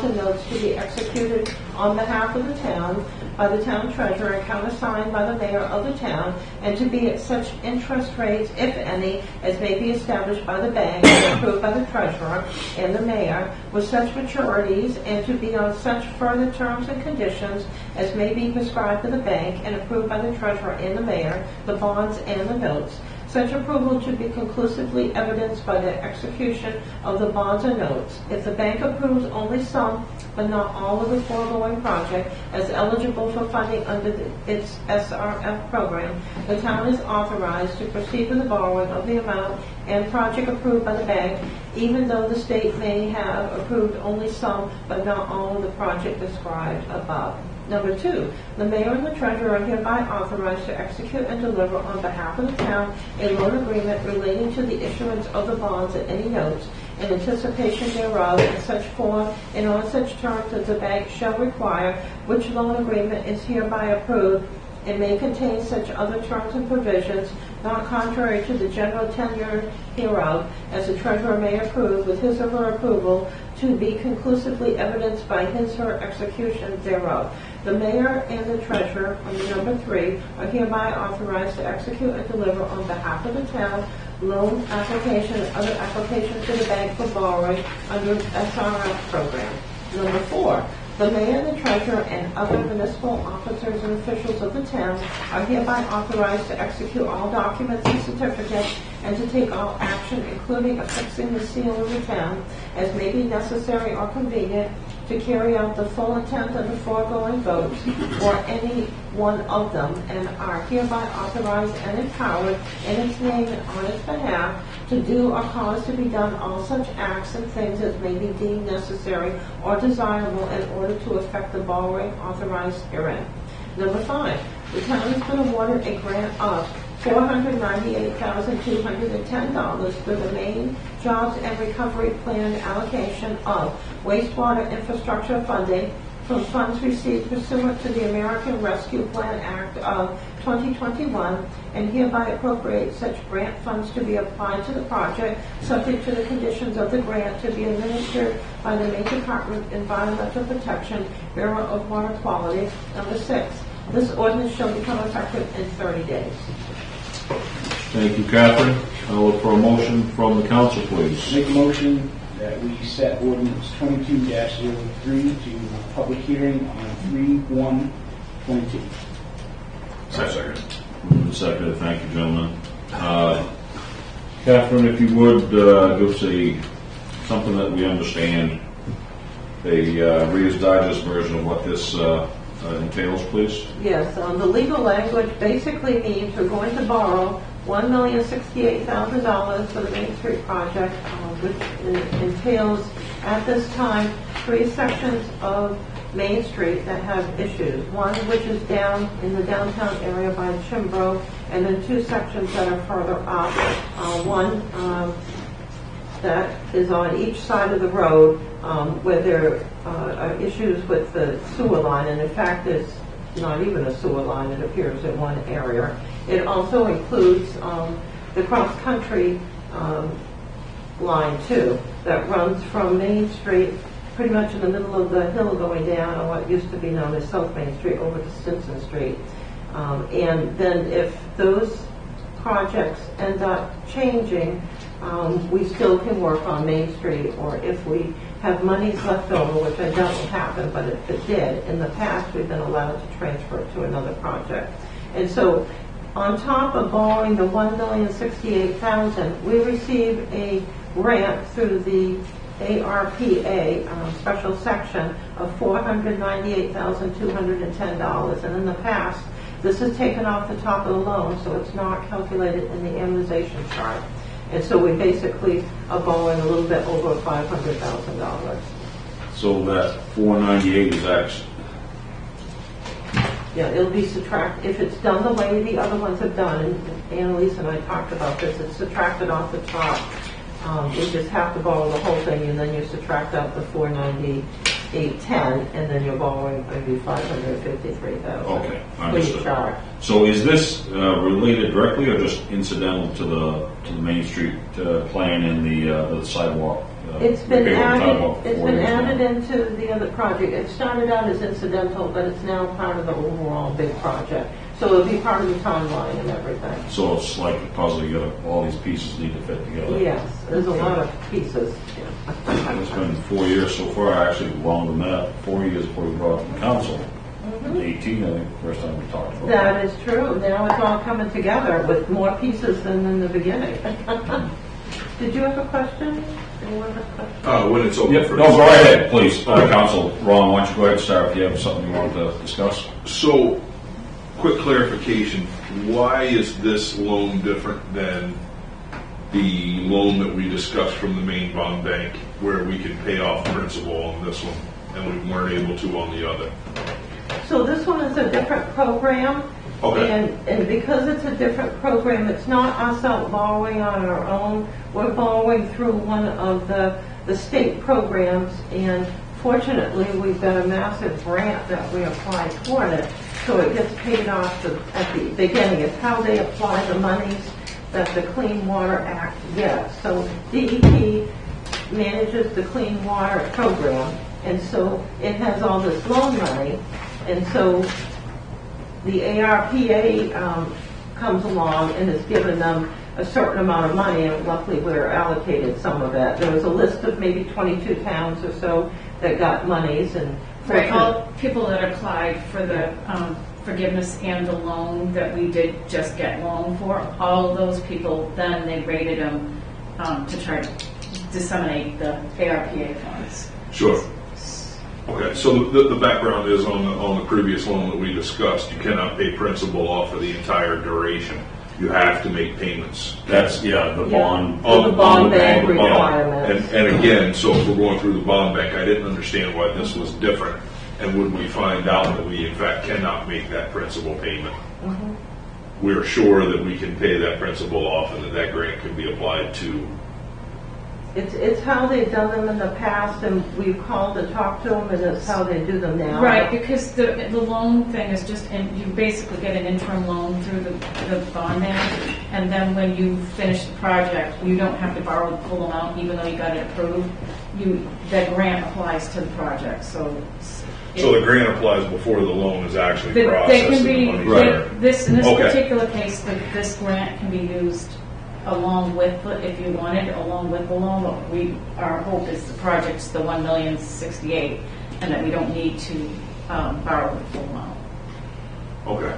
and notes to be executed on behalf of the town by the town treasurer and countersigned by the mayor of the town, and to be at such interest rates, if any, as may be established by the bank and approved by the treasurer and the mayor, with such maturities, and to be on such further terms and conditions as may be prescribed by the bank and approved by the treasurer and the mayor, the bonds and the notes. Such approval should be conclusively evidenced by the execution of the bonds or notes. If the bank approves only some, but not all of the foregoing project as eligible for funding under its SRF program, the town is authorized to proceed with the borrowing of the amount and project approved by the bank, even though the state may have approved only some, but not all of the project described above. Number 2, the mayor and the treasurer are hereby authorized to execute and deliver on behalf of the town a loan agreement relating to the issuance of the bonds and any notes in anticipation thereof in such form and on such terms as the bank shall require, which loan agreement is hereby approved and may contain such other terms and provisions not contrary to the general tenure hereof as the treasurer may approve with his or her approval to be conclusively evidenced by his or her execution thereof. The mayor and the treasurer, under number 3, are hereby authorized to execute and deliver on behalf of the town loan application and other applications to the bank for borrowing under SRF program. Number 4, the mayor and the treasurer and other municipal officers and officials of the town are hereby authorized to execute all documents and certificates and to take all action, including affixing the seal of the town, as may be necessary or convenient to carry out the full intent of the foregoing votes or any one of them, and are hereby authorized and empowered in its name and on its behalf to do or cause to be done all such acts and things as may be deemed necessary or desirable in order to effect the borrowing authorized herein. Number 5, the town has been awarded a grant of $498,210 for the Maine Jobs and Recovery Plan allocation of wastewater infrastructure funding from funds received pursuant to the American Rescue Plan Act of 2021, and hereby appropriate such grant funds to be applied to the project, subject to the conditions of the grant to be administered by the Maine Department of Environmental Protection, Bureau of Water Quality. Number 6, This ordinance shall become effective in 30 days. Thank you, Catherine. I'll look for a motion from the council, please. Make a motion that we set ordinance 22-03 to public hearing on 3/1/22. Second. Moved and seconded. Thank you, gentlemen. Catherine, if you would, give us something that we understand, a Reader's Digest version of what this entails, please. Yes, the legal language basically means we're going to borrow $1,068,000 for the Main Street project, which entails, at this time, 3 sections of Main Street that have issues. One which is down in the downtown area by Chimbro, and then 2 sections that are further up. One that is on each side of the road where there are issues with the sewer line, and in fact there's not even a sewer line, it appears, in one area. It also includes the cross-country line too, that runs from Main Street pretty much in the middle of the hill going down on what used to be known as South Main Street over to Stinson Street. And then if those projects end up changing, we still can work on Main Street, or if we have monies left over, which I doubt will happen, but if it did, in the past we've been allowed to transfer it to another project. And so on top of borrowing the $1,068,000, we receive a grant through the ARPA special section of $498,210. And in the past, this is taken off the top of the loan, so it's not calculated in the amortization chart. And so we basically are borrowing a little bit over $500,000. So that 498 is actually, Yeah, it'll be subtracted, if it's done the way the other ones have done, and Annalise and I talked about this, it's subtracted off the top. You just have to borrow the whole thing, and then you subtract out the $498,10, and then you're borrowing maybe $553,000. okay, For understood. each chart. So is this related directly or just incidental to the Main Street plan and the sidewalk? It's been repair of the sidewalk added, it's for been years now? added into the other project. It started out as incidental, but it's now part of the overall big project. So it'll be part of the timeline and everything. So it's like a puzzle, you got all these pieces need to fit together. Yes, there's a lot of pieces. It's been 4 years so far, actually longer than that, 4 years before we brought it to council. 18, I think, first time we talked about it. That is true. Now it's all coming together with more pieces than in the beginning. Did you have a question? Anyone have a question? When it's open Yep, for. no, go ahead, please. Council, Ron, why don't you go ahead and start if you have something you want to discuss? So, quick clarification, why is this loan different than the loan that we discussed from the main bond bank, where we can pay off principal on this one, and we weren't able to on the other? So this one is a different program. Okay. And because it's a different program, it's not us out borrowing on our own. We're borrowing through one of the state programs, and fortunately, we've got a massive grant that we applied toward it, so it gets paid off at the beginning. It's how they apply the monies that the Clean Water Act gets. So DEP manages the Clean Water Program, and so it has all this loan money, and so the ARPA comes along and has given them a certain amount of money, and luckily we're allocated some of that. There was a list of maybe 22 towns or so that got monies, and Right, all people that applied for the forgiveness and the loan that we did just get loan for, all of those people, then they rated them to try to disseminate the ARPA funds. Sure. Okay, so the background is on the previous loan that we discussed, you cannot pay principal off for the entire duration. You have to make payments. That's, the bond. For the bond bank on the bond. requirements. And again, so if we're going through the bond bank, I didn't understand why this was different. And when we find out that we in fact cannot make that principal payment, we're sure that we can pay that principal off and that grant can be applied to. It's how they've done them in the past, and we've called and talked to them, and it's how they do them now. Right, because the loan thing is just, you basically get an interim loan through the bond bank, and then when you finish the project, you don't have to borrow the full amount, even though you got it approved. That grant applies to the project, so So the grant applies before the loan is actually They processed can and be, the money's there. in this Okay. particular case, this grant can be used along with, if you wanted, along with the loan, but our hope is the project's the 1,068,000, and that we don't need to borrow the full amount. Okay.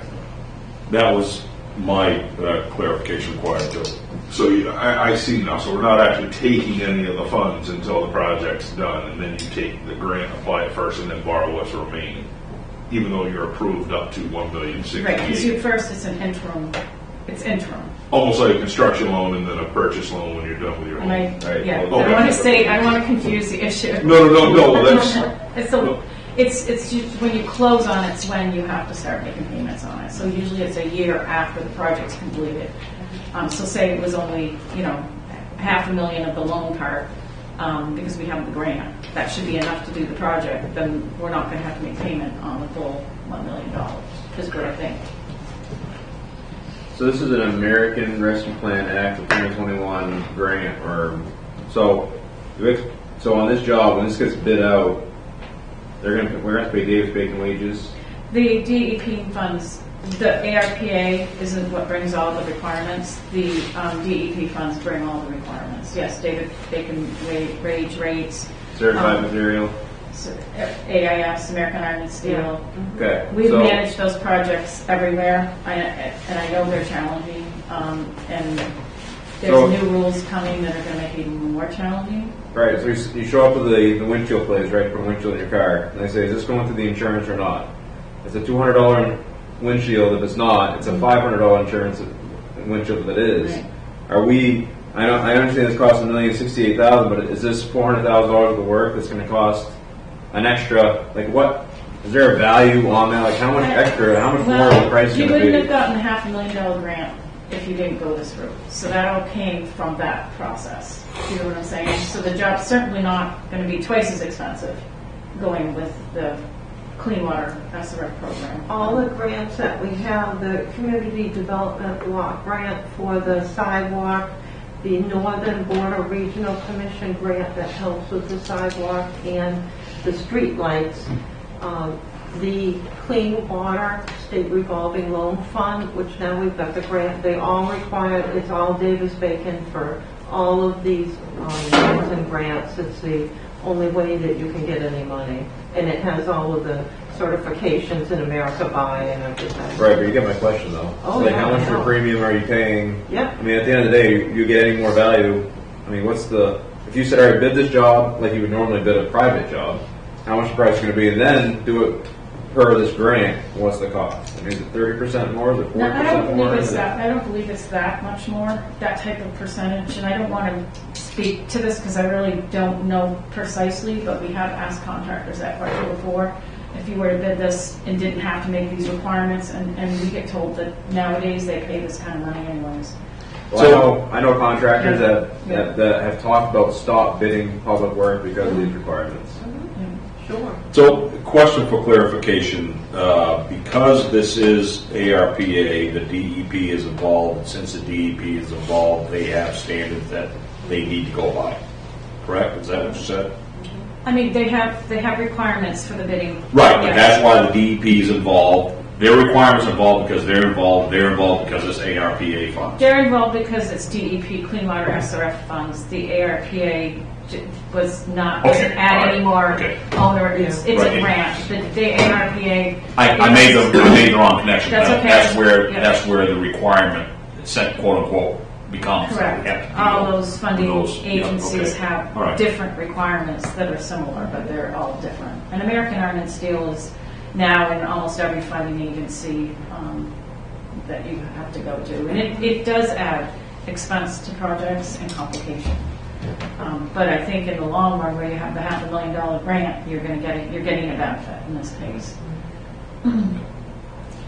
That was my clarification required too. So I see now, so we're not actually taking any of the funds until the project's done, and then you take the grant, apply it first, and then borrow what's remaining, even though you're approved up to Right, because 1,068,000. first it's an interim, it's interim. Almost like a construction loan and then a purchase loan when you're done with your And home. Right. yeah, Okay. I don't want to say, I don't want to confuse the issue. No, that's, It's just when you close on it's when you have to start making payments on it. So usually it's a year after the project's completed. So say it was only, $500,000 of the loan part, because we have the grant. That should be enough to do the project. Then we're not going to have to make payment on the full $1 million, is what I think. So this is an American Rescue Plan Act of 2021 grant, or so on this job when this gets bid out, we're gonna have to pay Davis-Bacon wages. The DEP funds, the ARPA isn't what brings all the requirements. The DEP funds bring all the requirements. Yes, David Bacon wage rates, Certified material. AIS, American Iron and Steel. Okay. We've so, managed those projects everywhere, and I know they're challenging. And there's So- new rules coming that are going to make it even more challenging. Right, so you show up to the windshield place, right, put a windshield in your car, and they say, is this going through the insurance or not? It's a $200 windshield. If it's not, it's a $500 insurance windshield if it is. Right. Are we, I understand this costs $1,068,000, but is this $400,000 worth of work that's going to cost an extra, like what, is there a value on that? Like how much extra, how much more of the price is You going to wouldn't be? have gotten a $500,000 grant if you didn't go this route. So that all came from that process. You know what I'm saying? So the job's certainly not going to be twice as expensive going with the Clean Water SRF program. All the grants that we have, the Community Development Block Grant for the sidewalk, the Northern Border Regional Commission grant that helps with the sidewalk and the street lights, the Clean Water State Revolving Loan Fund, which now we've got the grant, they all require, it's all Davis-Bacon for all of these loans and grants. It's the only way that you can get any money. And it has all of the certifications in America Buy and everything. Right, but you get my question though. Oh, So, like, yeah, how much I for know. premium are you paying? Yep. I mean, at the end of the day, you get any more value. I mean, what's the, if you said, all right, bid this job like you would normally bid a private job, how much the price is going to be, and then do it per this grant, what's the cost? I mean, is it 30% more? Is it 40% No, I don't more? believe it's Is it- that. I don't believe it's that much more. That type of percentage, and I don't want to speak to this because I really don't know precisely. But we have asked contractors that question before. If you were to bid this and didn't have to make these requirements, and we get told that nowadays they pay this kind of money anyways. Well, I know contractors Yeah. that have talked about stop bidding public work because of these requirements. Sure. So, question for clarification, because this is ARPA, the DEP is involved, since the DEP is involved, they have standards that they need to go by, correct? Is that what you said? I mean, they have requirements for the bidding. Right, but Yes. that's why the DEP is involved. Their requirements are involved because they're involved because it's ARPA funds. They're involved because it's DEP, Clean Water SRF funds. The ARPA was not, doesn't Okay, add all right, any more okay. owner, it's a Right. grant. The ARPA. I made the wrong connection. That's okay. Yeah. That's where the requirement, set quote unquote, becomes. Correct. Have to deal All those funding with those. Yeah, agencies okay. have All right. different requirements that are similar, but they're all different. And American Iron and Steel is now in almost every funding agency that you have to go to. And it does add expense to projects and complication. But I think in the long run, where you have the $500,000 grant, you're getting a benefit in this case.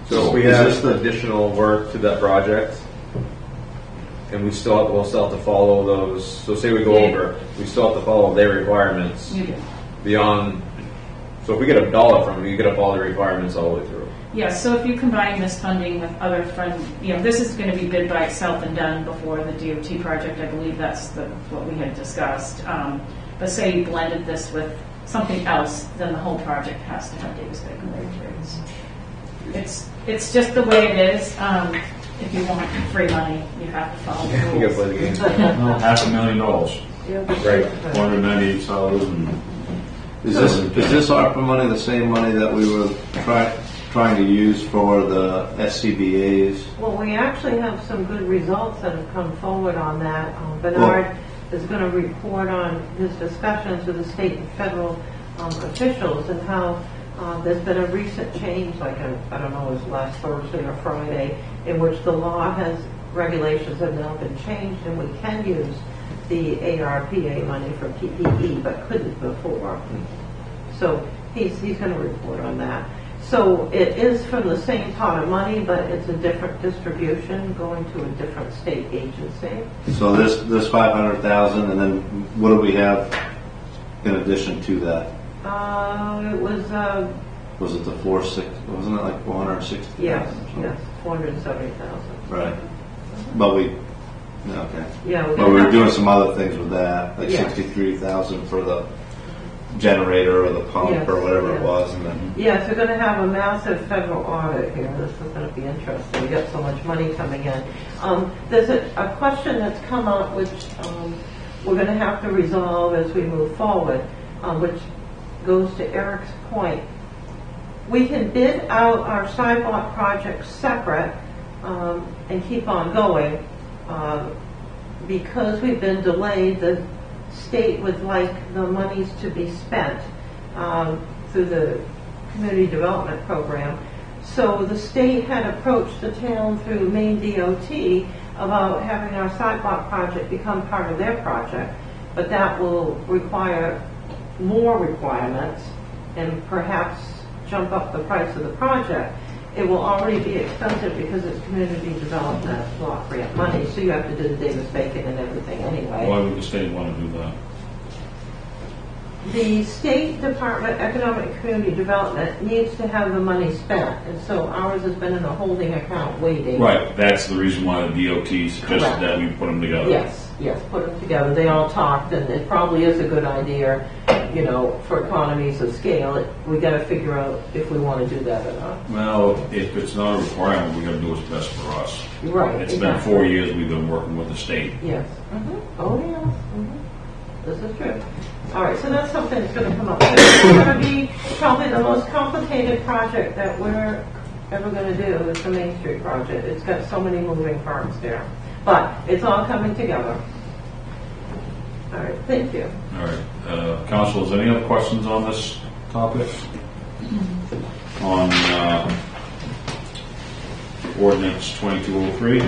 So if we Is have this the- additional work to that project, and we'll still have to follow those, so say we go Yeah. over, we still have to follow their requirements You do. beyond, so if we get $1 from them, you get up all the requirements all the way through. Yes, so if you combine this funding with other this is going to be bid by itself and done before the DOT project. I believe that's what we had discussed. But say you blended this with something else, then the whole project has to have Davis Bacon grades. It's just the way it is. If you want free money, you have to follow the You gotta rules. play the game. $500,000, Right. $498,000. Is this ARPA money the same money that we were trying to use for the SCBA's? Well, we actually have some good results that have come forward on that. Bernard is going to report on his discussions with the state and federal officials and how there's been a recent change, like I don't know, it was last Thursday or Friday, in which the law regulations have now been changed and we can use the ARPA money for PPE, but couldn't before. So he's going to report on that. So it is from the same pot of money, but it's a different distribution going to a different state agency. So this 500,000, and then what do we have in addition to that? It was, Was it the 460? Wasn't it like 460? yes, 470,000. Right. But we, okay. Yeah, But we were doing some other things with that, like Yes. 63,000 for the generator or the pump Yes, or whatever yes. it was, and then Yes, we're going to have a massive federal audit here. This is going to be interesting. We got so much money coming in. There's a question that's come up, which we're going to have to resolve as we move forward, which goes to Eric's point. We can bid out our sidewalk projects separate and keep on going. Because we've been delayed, the state would like the monies to be spent through the community development program. So the state had approached the town through Maine DOT about having our sidewalk project become part of their project, but that will require more requirements and perhaps jump up the price of the project. It will already be expensive because it's community development block grant money, so you have to do the Davis Bacon and everything anyway. Why would the state want to do that? The State Department of Economic and Community Development needs to have the money spent, and so ours has been in a holding account waiting. Right, that's the reason why the DOT suggested Correct. that we put them together. Yes, put them together. They all talked, and it probably is a good idea, for economies of scale. We got to figure out if we want to do that or not. Well, if it's not a requirement, we got to do what's best for us. Right. It's been 4 years we've been working with the state. Yes. Oh, yes. This is true. All right, so that's something that's going to come up. It's going to be probably the most complicated project that we're ever going to do is the Main Street project. It's got so many moving parts there. But it's all coming together. All right, thank you. All right, council, is there any other questions on this topic? On ordinance 2203?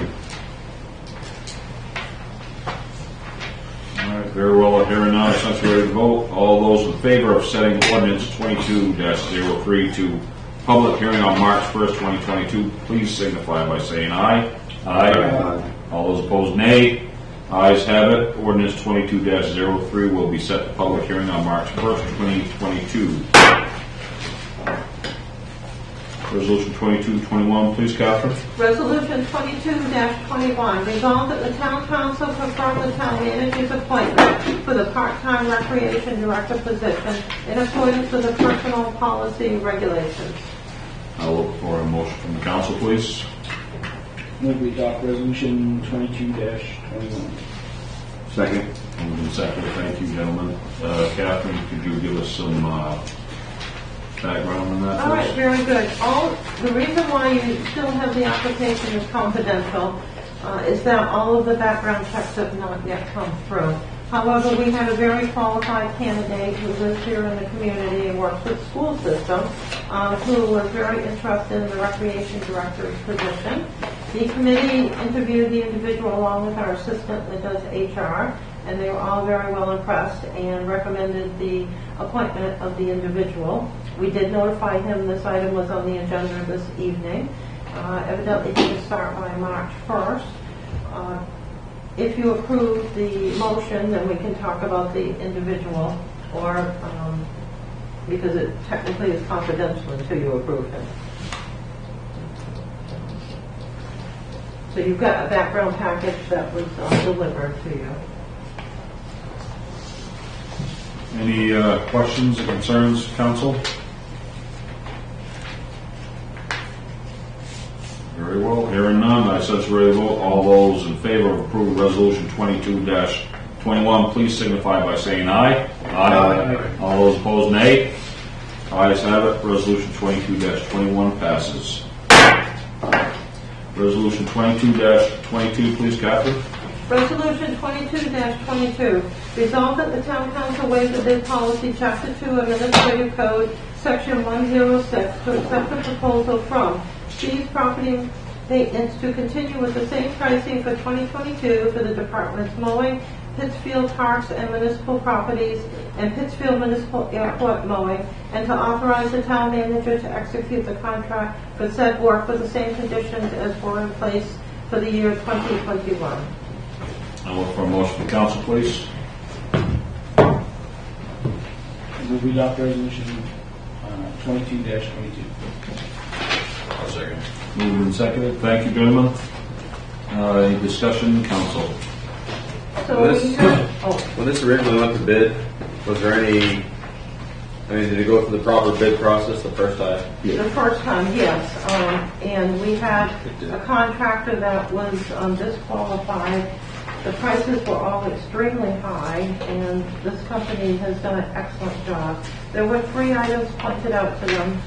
All right, very well, here and now, since we're ready to vote, all those in favor of setting ordinance 22-03 to public hearing on March 1st, 2022, please signify by saying aye. Aye. All those opposed, nay. Ayes have it. Ordinance 22-03 will be set to public hearing on March 1st, 2022. Resolution 2221, please, Catherine. Resolution 22-21, resolved that the town council confirm the town manager's appointment for the part-time recreation director position in accordance with the personnel policy regulations. I'll look for a motion from the council, please. Move we adopt resolution 22-21. second. Moved and seconded. Thank you, gentlemen. Catherine, could you give us some background on that, All right, please? very good. The reason why you still have the application as confidential is that all of the background checks have not yet come through. However, we had a very qualified candidate who lives here in the community and works with the school system, who was very interested in the recreation director's position. The committee interviewed the individual along with our assistant that does HR, and they were all very well impressed and recommended the appointment of the individual. We did notify him this item was on the agenda this evening. Evidently, he will start by March 1st. If you approve the motion, then we can talk about the individual, or because it technically is confidential until you approve him. So you've got a background package that was delivered to you. Any questions or concerns, council? Very well, hearing none, I sense ready to vote. All those in favor of approving resolution 22-21, please signify by saying aye. Aye. All those opposed, nay. Ayes have it, resolution 22-21 passes. Resolution 22-22, please, Catherine. Resolution 22-22, resolved that the town council waive the bid policy, chapter 2, administrative code, section 106, to accept the proposal from Steve's Property Maintenance to continue with the same pricing for 2022 for the department's mowing, Pittsfield Parks and Municipal Properties, and Pittsfield Municipal Airport mowing, and to authorize the town manager to execute the contract for said work with the same conditions as were in place for the year 2021. I'll look for a motion from council, please. Move we adopt resolution 22-22. I'll second. Moved and seconded. Thank you, gentlemen. Any discussion, council? So This- we have, When this originally went to bid, was there any, I mean, did it go through the proper bid process the first time? the first time, yes, and we had a contractor that was disqualified. The prices were all extremely high, and this company has done an excellent job. There were 3 items pointed out to them,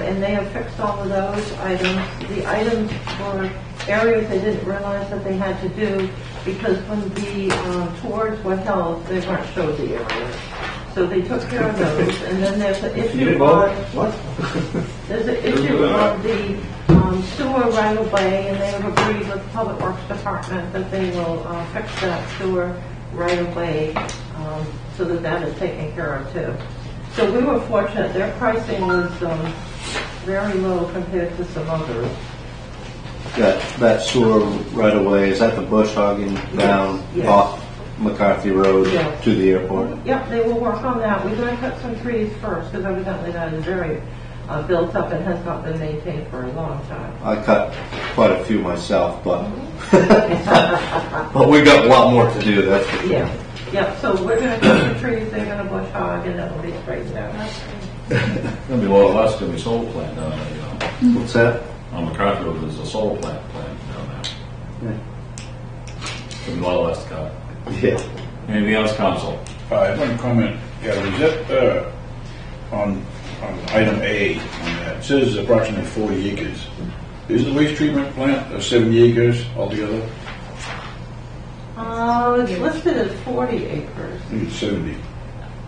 and they have fixed all of those items. The items were areas they didn't realize that they had to do, because when the tours were held, they weren't showed the areas. So they took care of those, and then there's an issue on, there's an issue on the sewer right of way, and they have agreed with the Public Works Department that they will fix that sewer right of way, so that that is taken care of too. So we were fortunate, their pricing was very low compared to some others. That sewer right away, is that the bush hogging down Yes. off McCarthy Road Yes. to the airport? Yep, they will work on that. We're going to cut some trees first, because evidently that is very built up and has not been maintained for a long time. I cut quite a few myself, but but we got a lot more to do, that's for sure. Yeah, yep, so we're going to cut some trees, they're going to bush hog, and it will be straightened out. It's gonna be a lot less, gonna be solar plant down there, you know. What's that? On McCarthy Road, there's a solar plant down there. Gonna be a lot less to cut. Yeah. Anything else, council? I want to comment, yeah, is that, on item A, on that, it says approximately 40 acres. Is the waste treatment plant 70 acres altogether? It's listed as 40 acres. I think it's 70.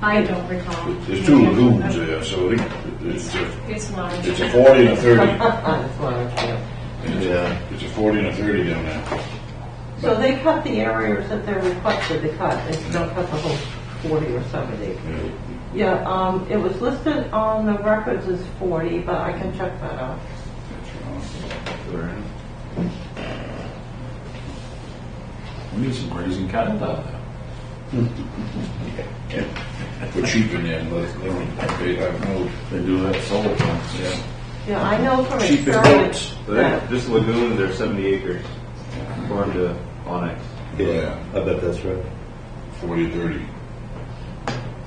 I don't recall. There's 2 lagoons there, so I think It's large. it's a 40 and a 30. That's large, yeah. Yeah. It's a 40 and a 30 down there. So they cut the areas that they're requested to cut, they don't cut the whole 40 or 70. Yeah, it was listed on the records as 40, but I can check that out. We need some grazing cattle down there. Put sheep in there, but they have no. They do that solar plants. Yeah. Yeah, I know from Sheep and experience goats. that This lagoon, there's 70 acres, according to Onyx. Yeah. I bet that's right. 40, 30.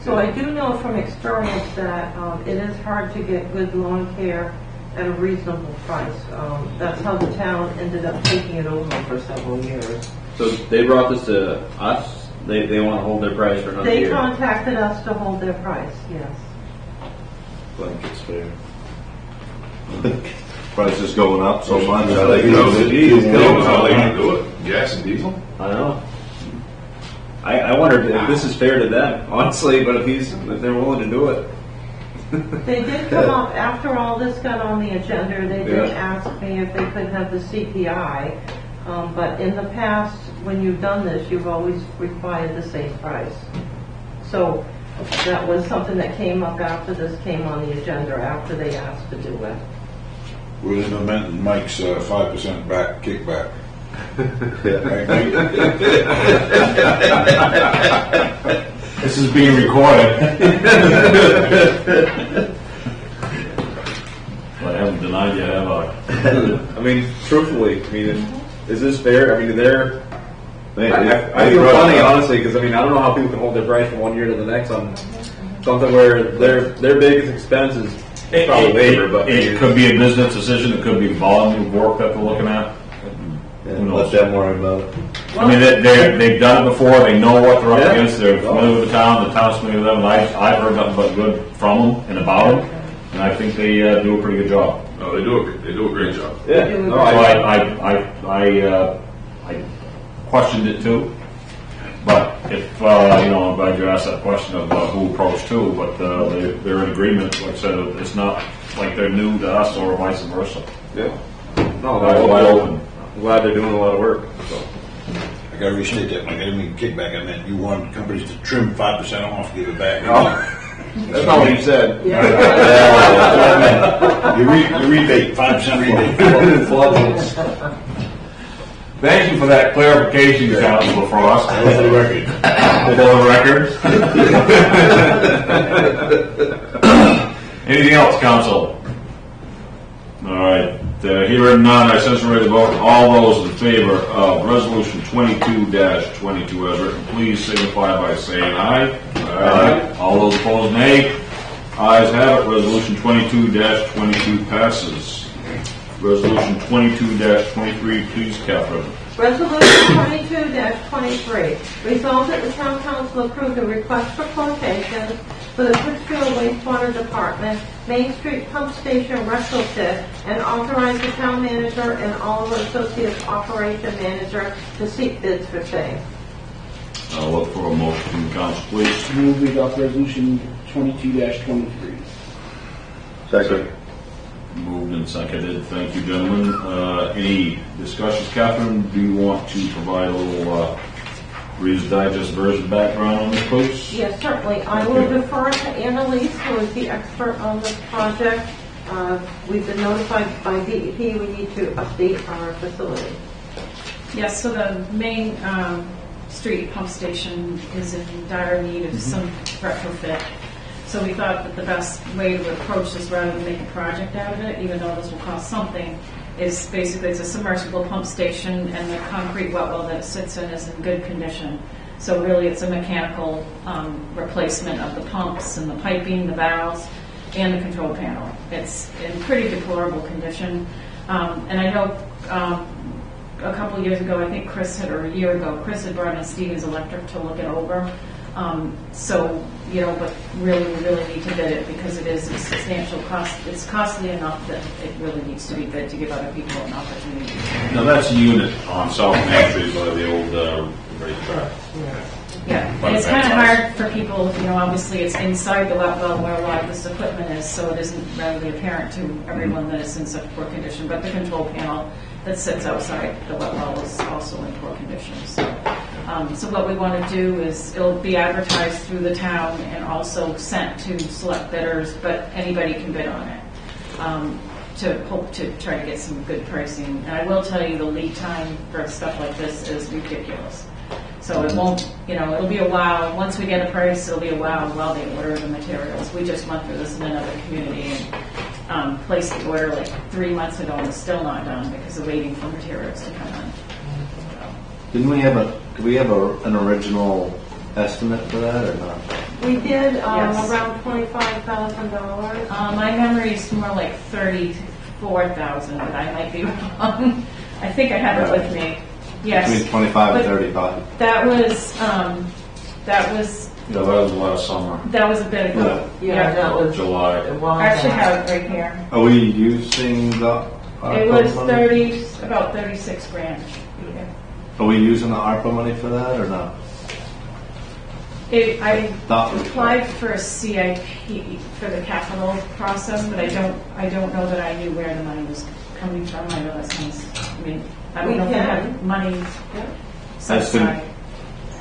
So I do know from experience that it is hard to get good lawn care at a reasonable price. That's how the town ended up taking it over for several years. So they brought this to us, they want to hold their price for another They year. contacted us to hold their price, yes. I think it's fair. Prices going up so much. That's how they do it. Gas and diesel. I know. I wondered if this is fair to them, honestly, but if they're willing to do it. They did come up, after all this got on the agenda, they did Yeah. ask me if they could have the CPI. But in the past, when you've done this, you've always required the same price. So that was something that came up after this came on the agenda, after they asked to do it. We're implementing Mike's 5% back kickback. Right, Mike? This is being recorded. But I haven't denied you, have I? I mean, truthfully, is this fair? I mean, I feel funny, honestly, because I mean, I don't know how people can hold their price from one year to the next on something where their biggest expense is probably labor, but It could be a business decision, it could be volume of work that they're looking at. Who knows? Let them worry about it. I mean, they've done it before, they know what they're up against, they're familiar with the town's familiar with them, and I've heard nothing but good from them and about them, and I think they do a pretty good job. No, they do a great job. yeah, do no, So I questioned it too, but if, I'm glad you asked that question of who approached who, but they're in agreement, like I said, it's not like they're new to us or vice versa. yeah. No, Wide open. I'm glad they're doing a lot of work. So. I gotta restate that, Mike. I didn't mean kickback. I meant you want companies to trim 5% off, give it back. That's not what you said. You rebate, 5% rebate. Thank you for that clarification, Councilor Frost. For the record. For the record. Anything else, Council? All right. Hearing none, I sense we're ready to vote. All those in favor of Resolution 22-22 as written, please signify by saying aye. Aye. All those opposed, nay. Ayes have it. Resolution 22-22 passes. Resolution 22-23, please, Catherine. Resolution 22-23, resolved that the town council approve the request for quotation for the Pittsfield Wastewater Department Main Street Pump Station retrofit and authorize the town manager and Oliver Associates Operation Manager to seek bids for same. I'll look for a motion from the council, please. Move we adopt resolution 22-23. Second. Moved and seconded. Thank you, gentlemen. Any discussions, Catherine? Do you want to provide a little Reader's Digest version background on this, please? Yes, certainly. I will defer to Annalise, who is the expert on this project. We've been notified by DEP we need to update our facility. Yes, so the main street pump station is in dire need of some retrofit. So we thought that the best way to approach this, rather than make a project out of it, even though this will cost something, is basically it's a submersible pump station, and the concrete wet well that it sits in is in good condition. So really it's a mechanical replacement of the pumps and the piping, the valves, and the control panel. It's in pretty deplorable condition. And I know a couple of years ago, I think a year ago, Chris had brought in Stevens Electric to look it over. But really, we really need to bid it because it is a substantial cost. It's costly enough that it really needs to be bid to give other people an opportunity. Now, that's a unit on South Main Street by the old racetrack. Yeah, and it's kind of hard for people, obviously it's inside the wet well where a lot of this equipment is, so it isn't readily apparent to everyone that it's in such poor condition. But the control panel that sits outside the wet well is also in poor condition. So what we want to do is it'll be advertised through the town and also sent to select bidders, but anybody can bid on it. To hope to try to get some good pricing. And I will tell you the lead time for stuff like this is ridiculous. So it won't, it'll be a while. Once we get a price, it'll be a while they order the materials. We just went through this in another community and placed the order like 3 months ago and it's still not done because of waiting for materials to come in. Did we have an original estimate for that or not? We did Yes. around $25,000. My memory is more like 34,000, but I might be wrong. I think I have it with me. Yes. Between 25 and But 35. That was Yeah, that was last summer, a bit ago. That was July. I actually have it right here. Are we using the ARPA It was money? about 36 grand. Are we using the ARPA money for that or not? I Thought we applied for a CIP for the capital process, but I don't know that I knew where the money was coming from. I know that sounds, I don't know if they have money set That's been- aside.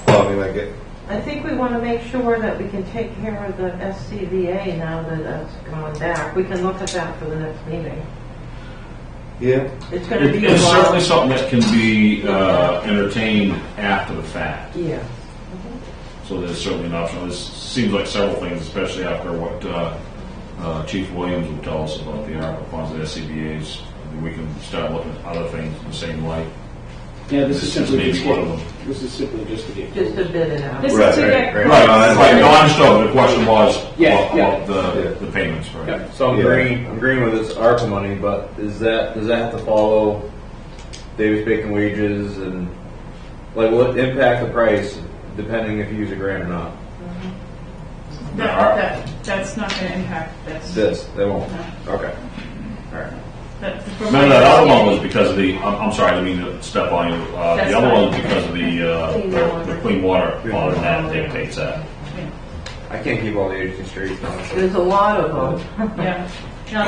Well, I mean, like it. I think we want to make sure that we can take care of the SCBA now that that's going back. We can look at that for the next meeting. Yeah. It's going to be a It's certainly while. something that can be entertained after the fact. Yeah. So there's certainly an option. This seems like several things, especially after what Chief Williams would tell us about the ARPA funds, the SCBA's. We can start looking at other things in the same light. Yeah, this is simply maybe just one of getting, them. this is simply just to get. Just to bid it out. This Right, is to right, get. right. Right, no, I understood, the question was Yeah, about yeah. the payments, right? Yeah. So I'm agreeing with this ARPA money, but does that have to follow Davis Bacon wages and like will it impact the price depending if you use a grant or not? That's not going to impact this. They won't. No. Okay. All right. Remember that other one was because of the, I'm sorry, I didn't mean to step on you. That's The other fine. one was because of the clean water fund that dictates that. I can't keep all the agencies straight. honestly. There's a lot of them. Yeah. Now,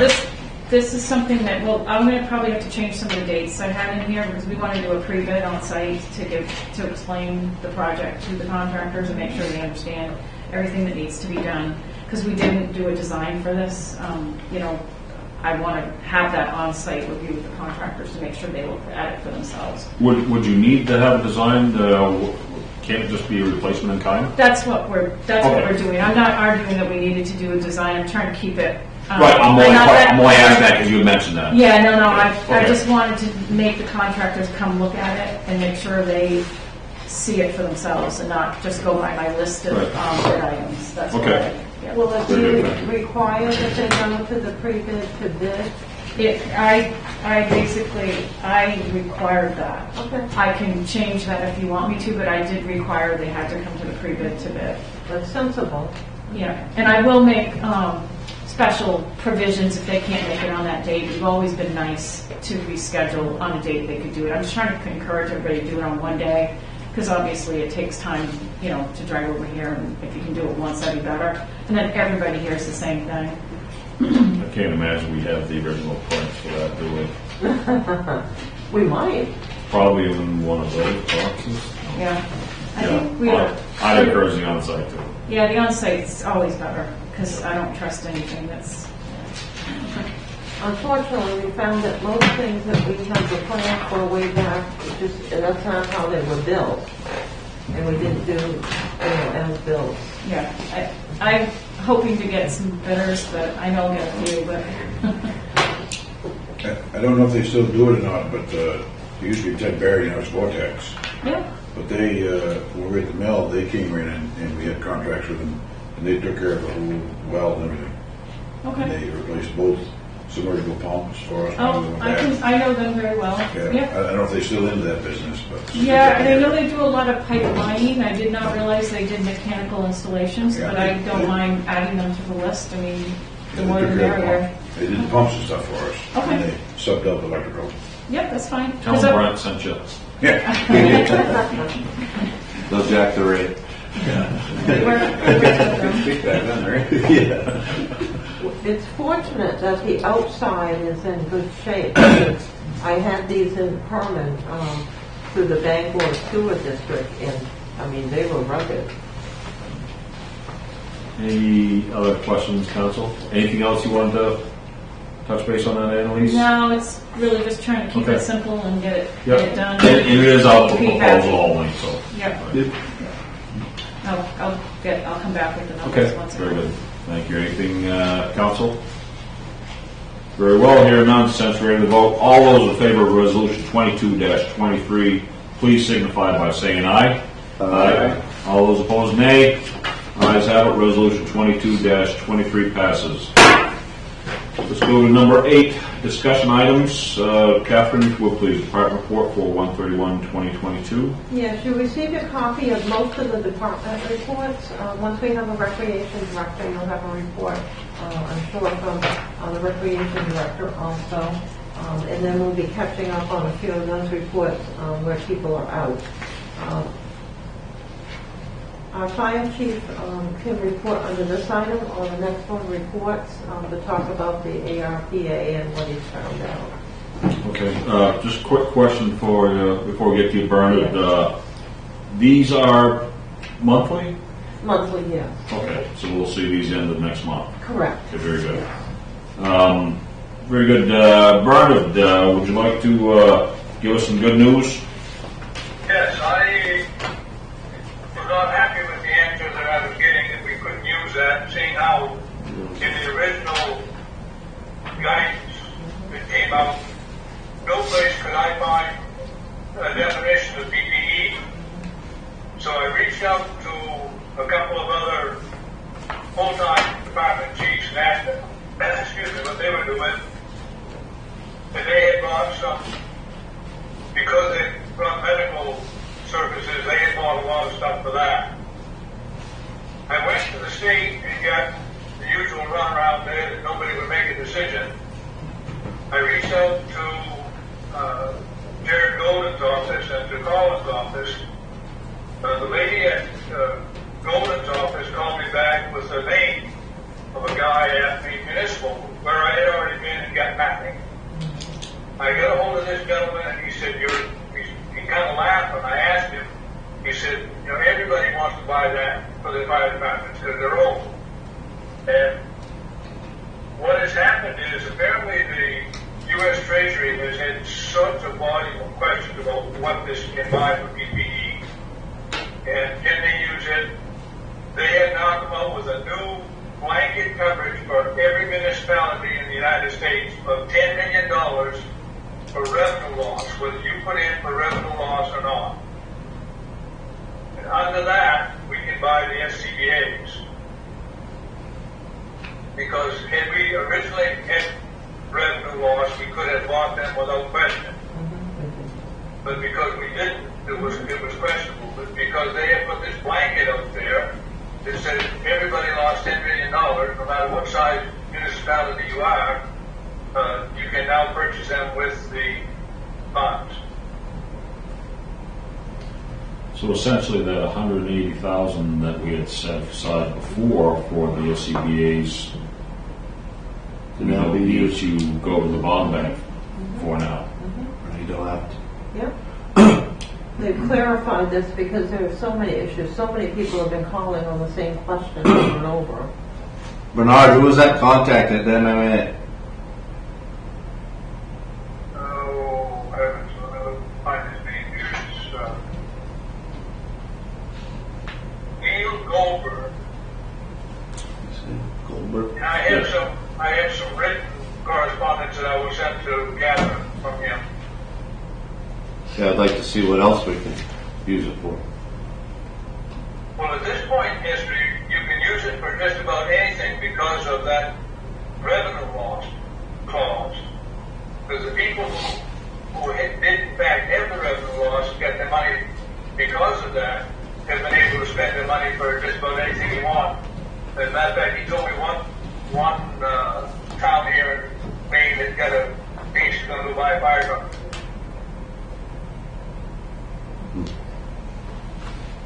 this is something that, well, I'm going to probably have to change some of the dates I had in here because we want to do a pre-bid on site to explain the project to the contractors and make sure they understand everything that needs to be done. Because we didn't do a design for this, I want to have that on-site review with the contractors to make sure they look at it for themselves. Would you need to have it designed, can't it just be a replacement in kind? That's what we're Okay. doing. I'm not arguing that we needed to do a design. I'm trying to keep it. Right, I'm only asking that because you had mentioned that. Yeah, no, I Okay. just wanted to make the contractors come look at it and make sure they see it for themselves and not just go by my list of Right. bid items. That's Okay. what yeah. Will it Very good, be thank you. required that they go to the pre-bid to bid? I required that. Okay, I can change that if you want me to, but I did require they had to come to the pre-bid to bid. that's sensible. Yeah, and I will make special provisions if they can't make it on that date. We've always been nice to reschedule on a date they could do it. I'm just trying to encourage everybody to do it on one day, because obviously it takes time, to drive over here, and if you can do it once, that'd be better. And then everybody hears the same thing. I can't imagine we have the original prints for that, do we? We might. Probably in one of those boxes. Yeah. I think we I'd encourage the on-site too. Yeah, the on-site's always better, because I don't trust anything that's, Unfortunately, we found that most things that we had the plan for way back, that's not how they were built. And we didn't do, as built. yeah. I'm hoping to get some bidders, but I know I'll get a few, but. I don't know if they still do it or not, but it used to be Ted Barry, now it's Vortex. Yeah. But they, when we were at the mill, they came in and we had contracts with them, and they took care of the whole well and everything. And Okay. they replaced both submersible pumps for us. Oh, I know them very well. Yeah, Yeah. I don't know if they're still into that business, but. Yeah, and I know they do a lot of pipe lining. I did not realize they did mechanical installations, Yeah, but I they- don't mind adding them to the list. I mean, the They more took the care of the merrier. pump. They did the pumps and stuff for us. Okay. And they subbed out the electrical. Yep, that's fine. Tell 'Cause them I- Brent sent you. Yeah. They'll jack the rate. we work with them. Speak back then, right? It's fortunate that the outside is in good shape. I had these in Herman, through the Bangor Sewer District, and, they were rugged. Any other questions, council? Anything else you wanted to touch base on that, Annalise? No, it's really just trying to keep Okay. it simple and get it Yep. done. And it is out for Keep happy. proposal only, so. Yep. I'll come back with the numbers Okay, once. very good. Thank you. Anything, council? Very well, here none, since we're ready to vote. All those in favor of resolution 22-23, please signify by saying aye. Aye. All those opposed, nay. Ayes have it, resolution 22-23 passes. Let's go to number 8, discussion items. Catherine, if you will please, department report for 1/31/2022. Yes, you received a copy of most of the department reports. Once we have a recreation director, you'll have a report, I'm sure, from the recreation director also. And then we'll be catching up on a few of those reports where people are out. Our fire chief can report under this item, or the next one reports to talk about the ARPA and what he's found out. Okay, just a quick question for before we get to you, Bernard. These are monthly? Monthly, yes. Okay, so we'll see these end of next month. Correct. Okay, very good. Very good. Bernard, would you like to give us some good news? Yes, I was not happy with the answer that I was getting, that we couldn't use that, seeing how in the original guidance that came out, no place could I find a definition got the usual runaround there that nobody would make a decision, I reached out to Jared Golden's office and to Colin's office. The lady at Golden's office called me back with the name of a guy at the municipal where I had already been and got nothing. I got a hold of this gentleman and he said, he kind of laughed when I asked him. He said, everybody wants to buy that for the fire departments because they're old. And what has happened is apparently the U.S. Treasury has had such a volume of questions about what this can buy for PPE and can they use it. They have now come out with a new blanket coverage for every municipality in the United States of $10 million for revenue loss, whether you put in for revenue loss or not. And under that, we can buy the SCBAs. Because had we originally had revenue loss, we could have bought them without question. But because we didn't, it was questionable. But because they had put this blanket up there that said everybody lost $10 million, no matter what size municipality you are, you can now purchase them with the bonds. So essentially that 180,000 that we had set aside before for the SCBA's, now we need to go to the bond bank for now. You don't have to. Yep. They've clarified this because there are so many issues. So many people have been calling on the same question over and over. Bernard, who was that contact at MMA? Oh, heavens, I'll find his name here. It's Neil Goldberg. Goldberg. And I have some written correspondence that I was sent to gather from him. Yeah, I'd like to see what else we can use it for. Well, at this point in history, you can use it for just about anything because of that revenue loss clause. Because the people who did in fact have the revenue loss get their money because of that, have been able to spend their money for just about anything you want. As a matter of fact, he told me one town here in Maine that got a beach going to go buy a fire truck.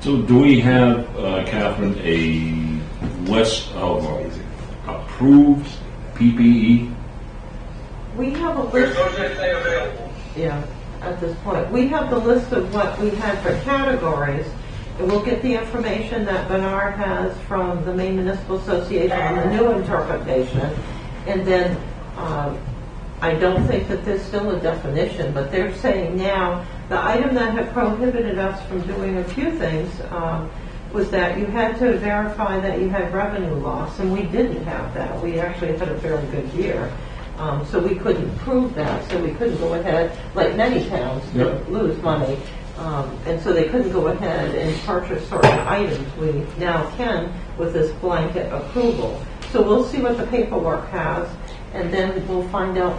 So do we have, Catherine, a list of approved PPE? We have a There's list. no such thing available. Yeah, at this point. We have the list of what we had for categories, and we'll get the information that Bernard has from the Maine Municipal Association on the new interpretation. And then I don't think that there's still a definition, but they're saying now the item that had prohibited us from doing a few things was that you had to verify that you had revenue loss, and we didn't have that. We actually had a very good year. So we couldn't prove that, so we couldn't go ahead, like many towns, lose money. And so they couldn't go ahead and purchase certain items. We now can with this blanket approval. So we'll see what the paperwork has, and then we'll find out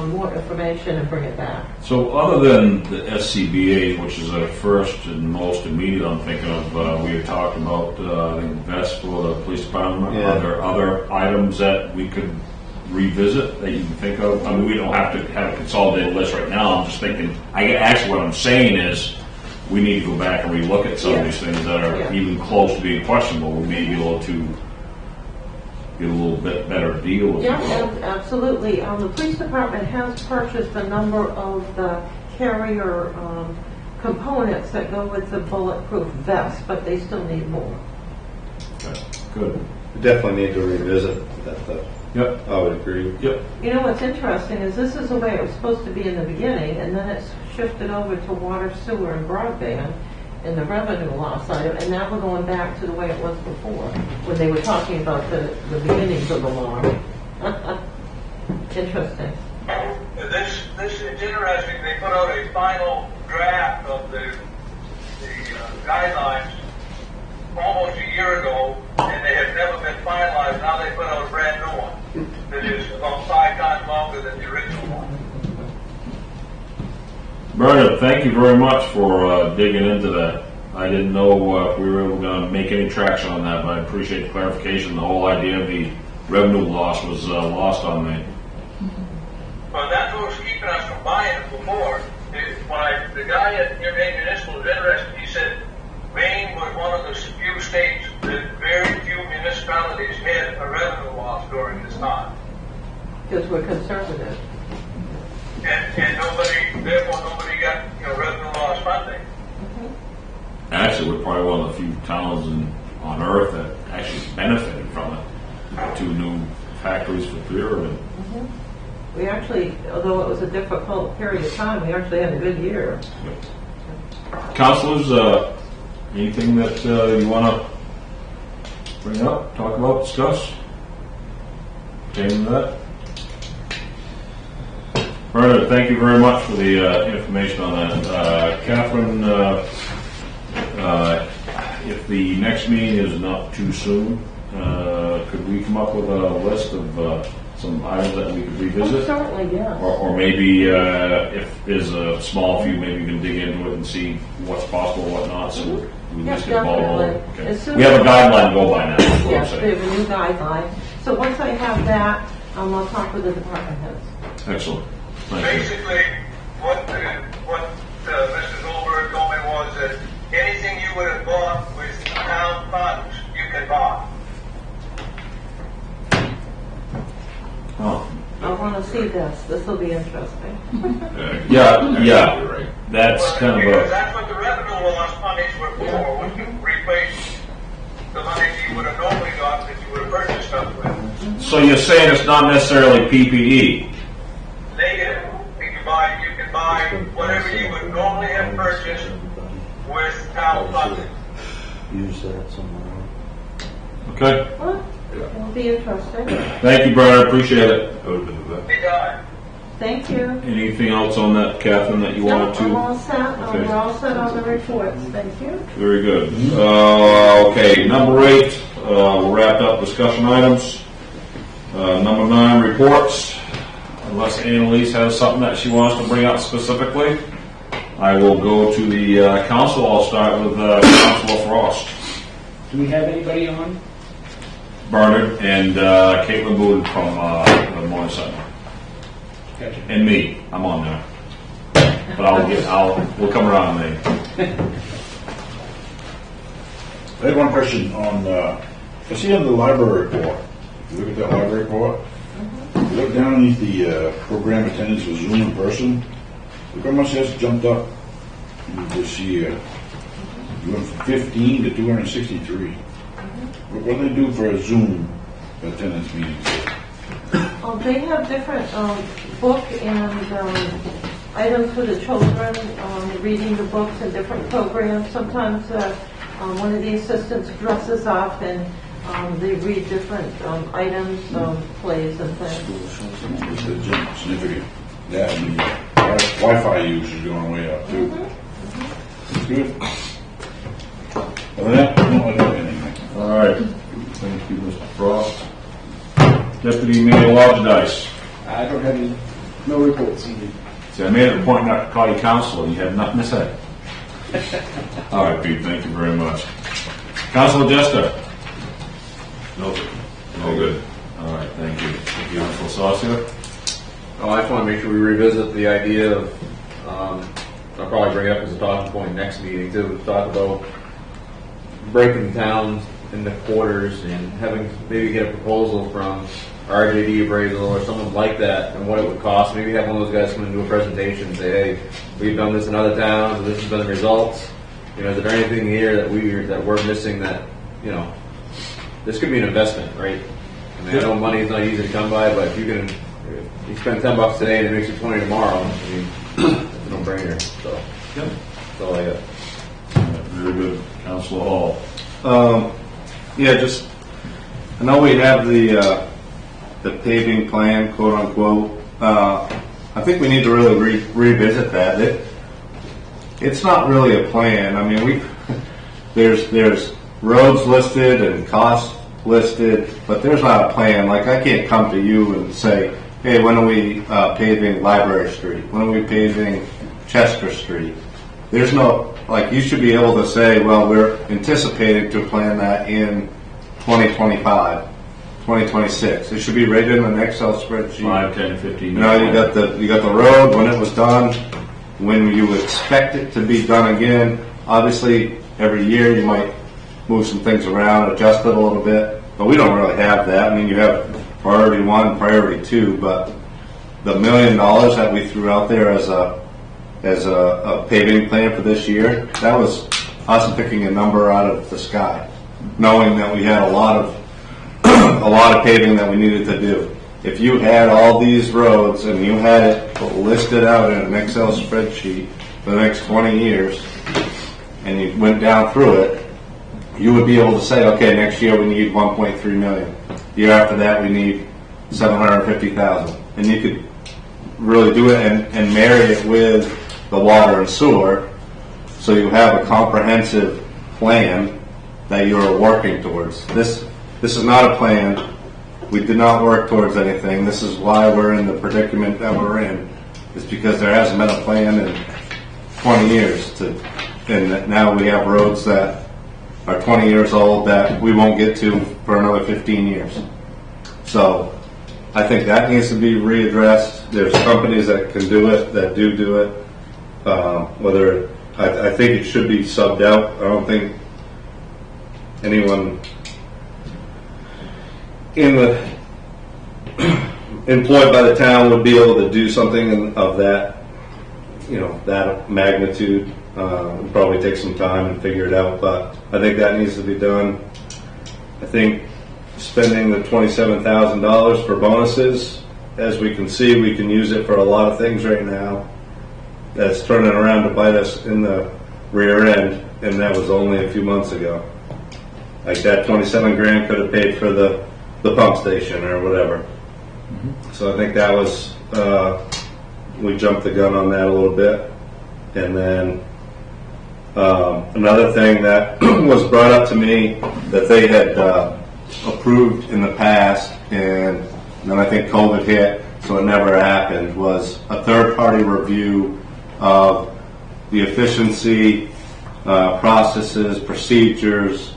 more information and bring it back. So other than the SCBA, which is the first and most immediate I'm thinking of, we had talked about the vest for the police department. Yeah. Are there other items that we could revisit that you can think of? I mean, we don't have to have a consolidated list right now. I'm just thinking, actually what I'm saying is we need to go back and relook at some of these things that are even close to being questionable. We may be able to get a little bit better deal. If Yeah, you will. absolutely. The police department has purchased a number of the carrier components that go with the bulletproof vest, but they still need more. Okay, good. We definitely need to revisit that stuff. Yep. I would agree. Yep. You know what's interesting is this is the way it was supposed to be in the beginning, and then it's shifted over to water, sewer, and broadband in the revenue loss item, and now we're going back to the way it was before, when they were talking about the beginnings of the law. Interesting. This is interesting. They put out a final draft of the guidelines almost a year ago, and they have never been finalized. Now they put out a brand new one that is about 5 times longer than the original one. Bernard, thank you very much for digging into that. I didn't know if we were going to make any traction on that, but I appreciate the clarification. The whole idea of the revenue loss was lost on me. Well, that's what was keeping us from buying it before. The guy at your Maine Municipal was interested. He said Maine was one of the few states that very few municipalities had a revenue loss during this time. Because we're conservative. And therefore nobody got, revenue loss funding. Actually, we're probably one of the few towns on earth that actually benefited from it. 2 new factories for Pyramid. We actually, although it was a difficult period of time, we actually had a good year. Councilors, anything that you want to bring up, talk about, discuss? Pertaining to that? Bernard, thank you very much for the information on that. Catherine, if the next meeting is not too soon, could we come up with a list of some items that we could revisit? Certainly, yes. Or maybe if there's a small few, maybe we can dig into it and see what's possible and whatnot, so we Yes, just get the ball rolling. definitely. Okay. As soon We have a as- guideline to go by now, is what I'm Yes, we saying. have a new guideline. So once I have that, I'll talk with the department heads. Excellent. Thank you. Basically, what Mr. Goldberg told me was that anything you would have bought with town funds, you can buy. Oh. I want to see this. This will be interesting. Yeah, You're right. that's kind of Because a, that's what the revenue loss monies were for, when you replace the money you would have normally got that you would have purchased stuff with. so you're saying it's not necessarily PPE? Negative. You can buy whatever you would normally have purchased with town funding. Use that somewhere. Okay. Well, it'll be interesting. Thank you, Bernard, appreciate it. They died. Thank you. Anything else on that, Catherine, that you wanted I'm to? all set. Okay. We're all set on the reports. Thank you. Very good. Okay, number 8, we're wrapped up discussion items. Number 9, reports. Unless Annalise has something that she wants to bring up specifically, I will go to the council. I'll start with Councilor Frost, Do we have anybody on? Bernard, and Caitlin Boone from the Morning Sun, Gotcha. and me. I'm on there, but we'll come around later. I had one question on, I see on the library report, if you look at that library report, you look down underneath the program attendance for Zoom in person, look how much that's jumped up this year. You went from 15 to 263. What do they do for a Zoom attendance meeting? They have different book and items for the children, reading the books and different programs. Sometimes one of the assistants dresses up and they read different items, plays and things. What's the jump significant? Yeah, I mean, Wi-Fi use is going way up too. That's good. Other than that, I don't have anything. All right. Thank you, Mr. Frost. Deputy Mayor Lodgedice. I don't have any, no reports needed. See, I made it a point not to call you council, and you had nothing to say. All right, Pete, thank you very much. Councilor Jester? No, no good. All right, thank you. Councilor Saucia? Oh, I just want to make sure we revisit the idea of, I'll probably bring it up as a talking point next meeting too, to talk about breaking towns into quarters and having, maybe get a proposal from RJD appraisal or someone like that and what it would cost. Maybe have one of those guys come and do a presentation and say, hey, we've done this in other towns, this has been the results. Is there anything here that we're missing that, this could be an investment, right? I mean, I know money is not easy to come by, but if you spend $10 today and it makes you 20 tomorrow, I mean, it's a no-brainer. So, that's all I got. Very good. Councilor Hall? I know we have the paving plan, quote unquote. I think we need to really revisit that. It's not really a plan. I mean, there's roads listed and costs listed, but there's not a plan. Like, I can't come to you and say, hey, when are we paving Library Street? When are we paving Chester Street? there's no, like, you should be able to say, well, we're anticipating to plan that in 2025, 2026. It should be right in an Excel spreadsheet. 5, 10, 15. You know, you got the road, when it was done, when you expect it to be done again. Obviously, every year you might move some things around, adjust it a little bit, but we don't really have that. I mean, you have priority 1, priority 2, but the $1 million that we threw out there as a paving plan for this year, that was us picking a number out of the sky, knowing that we had a lot of paving that we needed to do. If you had all these roads and you had it listed out in an Excel spreadsheet for the next 20 years, and you went down through it, you would be able to say, okay, next year we need 1.3 million. The year after that we need 750,000. And you could really do it and marry it with the water and sewer, so you have a comprehensive plan that you're working towards. This is not a plan. We did not work towards anything. This is why we're in the predicament that we're in. It's because there hasn't been a plan in 20 years and now we have roads that are 20 years old that we won't get to for another 15 years. So I think that needs to be readdressed. There's companies that can do it, that do it. I think it should be subbed out. I don't think anyone employed by the town would be able to do something of that, that magnitude. It'd probably take some time and figure it out, but I think that needs to be done. I think spending the $27,000 for bonuses, as we can see, we can use it for a lot of things right now. That's turning around to bite us in the rear end, and that was only a few months ago. Like that 27 grand could have paid for the pump station or whatever. So I think that was, we jumped the gun on that a little bit. And then another thing that was brought up to me that they had approved in the past, and then I think COVID hit, so it never happened, was a third-party review of the efficiency, processes, procedures,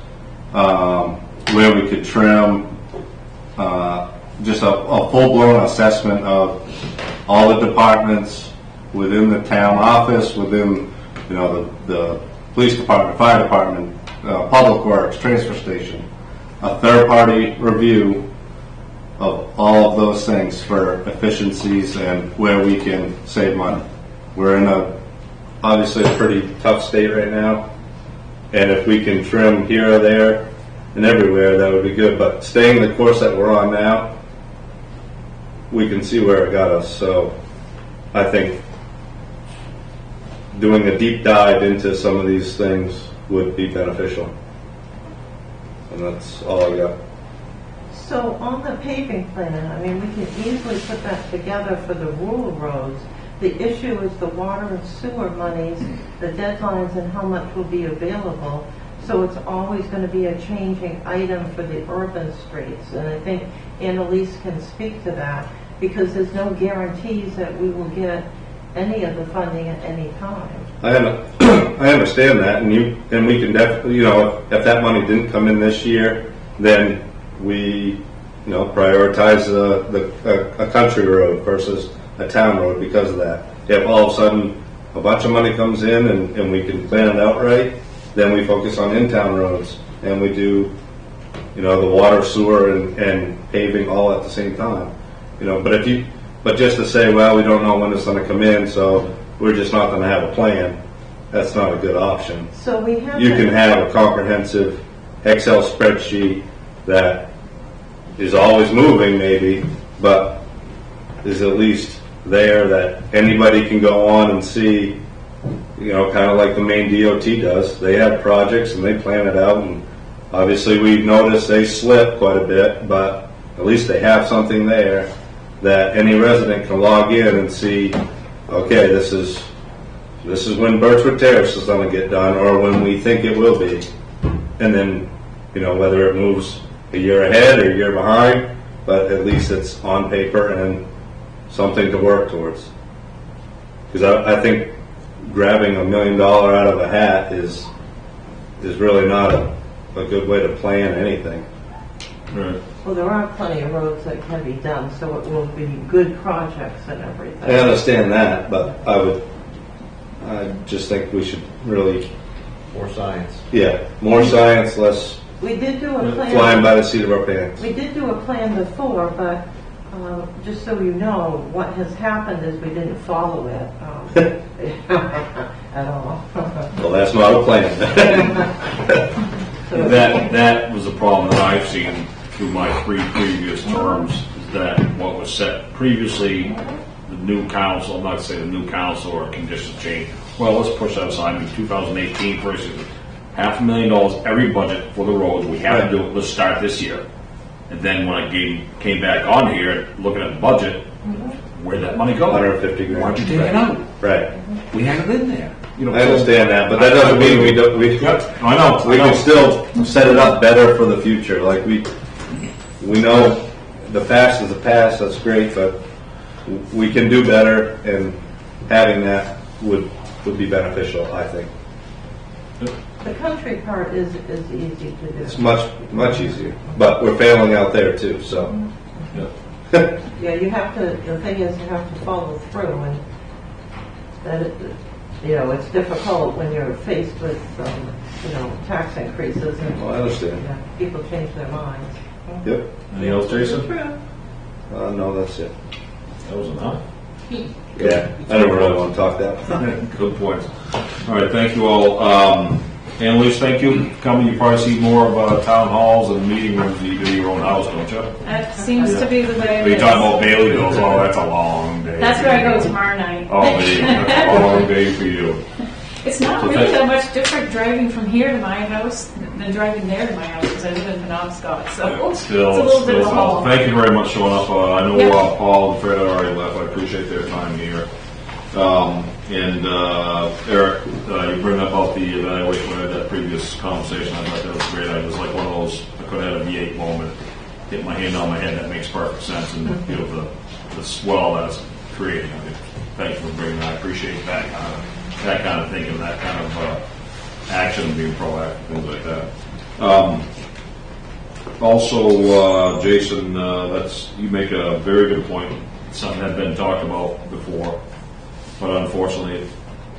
where we could trim, just a full-blown assessment of all the departments within the town office, within the police department, fire department, public works, transfer station. A third-party review of all of those things for efficiencies and where we can save money. We're in obviously a pretty tough state right now, and if we can trim here or there and everywhere, that would be good. But staying the course that we're on now, we can see where it got us. So I think doing a deep dive into some of these things would be beneficial. And that's all I got. So on the paving plan, I mean, we can easily put that together for the rural roads. The issue is the water and sewer monies, the deadlines, and how much will be available. So it's always going to be a changing item for the urban streets. And I think Annalise can speak to that, because there's no guarantees that we will get any of the funding at any time. I understand that, and we can definitely, if that money didn't come in this year, then we, prioritize a country road versus a town road because of that. If all of a sudden a bunch of money comes in and we can plan it out right, then we focus on in-town roads and we do, the water, sewer, and paving all at the same time. But just to say, well, we don't know when it's going to come in, so we're just not going to have a plan. That's not a good option. So we have You can have a comprehensive Excel spreadsheet that is always moving, maybe, but is at least there that anybody can go on and see, kind of like the Maine DOT does. They have projects and they plan it out, and obviously we've noticed they slip quite a bit, but at least they have something there that any resident can log in and see, okay, this is when Birchwood Terrace is going to get done, or when we think it will be. And then, whether it moves a year ahead or a year behind, but at least it's on paper and something to work towards. Because I think grabbing $1 million out of a hat is really not a good way to plan anything. Right. Well, there are plenty of roads that can be done, so it will be good projects and everything. I understand that, but I just think we should really, More science. more science, less We did do a plan. flying by the seat of our pants. We did do a plan before, but just so you know, what has happened is we didn't follow it at all. Well, that's not a plan. That was a problem that I've seen through my 3 previous terms, is that what was set previously, the new council, I'm not to say the new council or conditions change, well, let's push that aside, in 2018, for instance, $500,000 every budget for the roads, we have to do it, let's start this year. And then when I came back on here, looking at the budget, where'd that money go? 150 grand. Why'd you take it out? Right. We had it in there. You know, I understand that, but that doesn't mean we don't. We I know. can still set it up better for the future. Like we know the past is the past. That's great, but we can do better, and having that would be beneficial. I think The country part is easy to do. it's much easier, but we're failing out there too. So Yeah, you have to, the thing is, you have to follow through, and that, it's difficult when you're faced with, tax increases and, well, I understand. people change their minds. Yep. Anything else, Jason? No, that's it. That was enough. Yeah, I don't really want to talk that. Good points. All right, thank you all. Annalise, thank you for coming. You probably see more of town halls and meeting rooms than you do your own house, don't you? That seems to be the way Are it you is. talking about Bailey Hills? Oh, that's a long day. That's where I go tomorrow night. Oh, there you go. That's a long day for you. It's not So really thank- that much different driving from here to my house than driving there to my house, because I live in Penobscot, so it's a little bit of a haul. Thank you very much for showing up. I know Yep. Paul and Fred already left. I appreciate their time here. Eric, you bring up about the evaluation. We had that previous conversation. I thought that was great. I was like one of those, I could have had a V8 moment, hit my hand on my head. That makes perfect sense. And the swell that's creating. I mean, thank you for bringing that. I appreciate that kind of thinking, that kind of action, being proactive, things like that. Also, Jason, you make a very good point. Something had been talked about before, but unfortunately,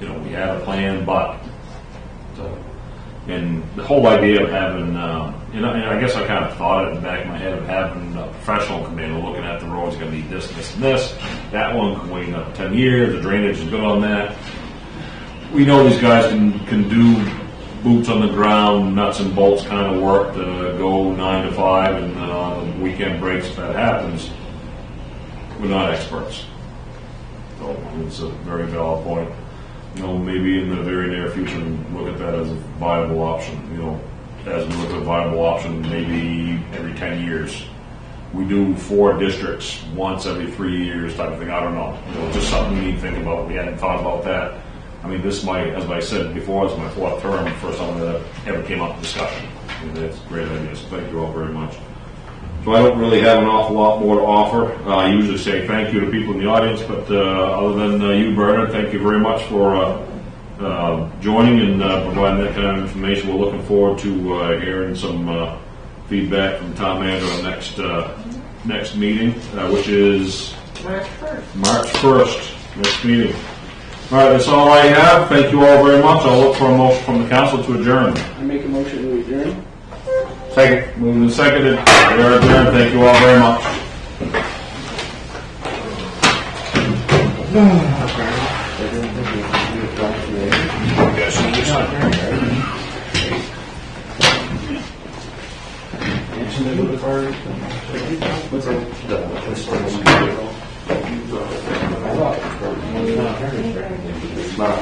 we had a plan, and the whole idea of having, and I guess I kind of thought it in the back of my head of having a professional come in and looking at the roads, going to need this, this, and this. That one can wait up 10 years. The drainage is good on that. We know these guys can do boots on the ground, nuts and bolts kind of work to go 9 to 5 and on weekend breaks if that happens. We're not experts. So it's a very valid point. Maybe in the very near future, look at that as a viable option. As we look at a viable option, maybe every 10 years. We do 4 districts once every 3 years type of thing. I don't know. Just something we need to think about. We hadn't thought about that. I mean, this might, as I said before, it's my 4th term for something that ever came up in discussion. That's a great idea. So thank you all very much. So I don't really have an awful lot more to offer. I usually say thank you to people in the audience, but other than you, Bernard, thank you very much for joining and providing that kind of information. We're looking forward to hearing some feedback from Tom Manager on next meeting, which is March 1st. March 1st, next meeting. All right, that's all I have. Thank you all very much. I'll look for a motion from the council to adjourn. I make a motion to adjourn. Second. Moved and seconded. We are adjourned. Thank you all very much. It's not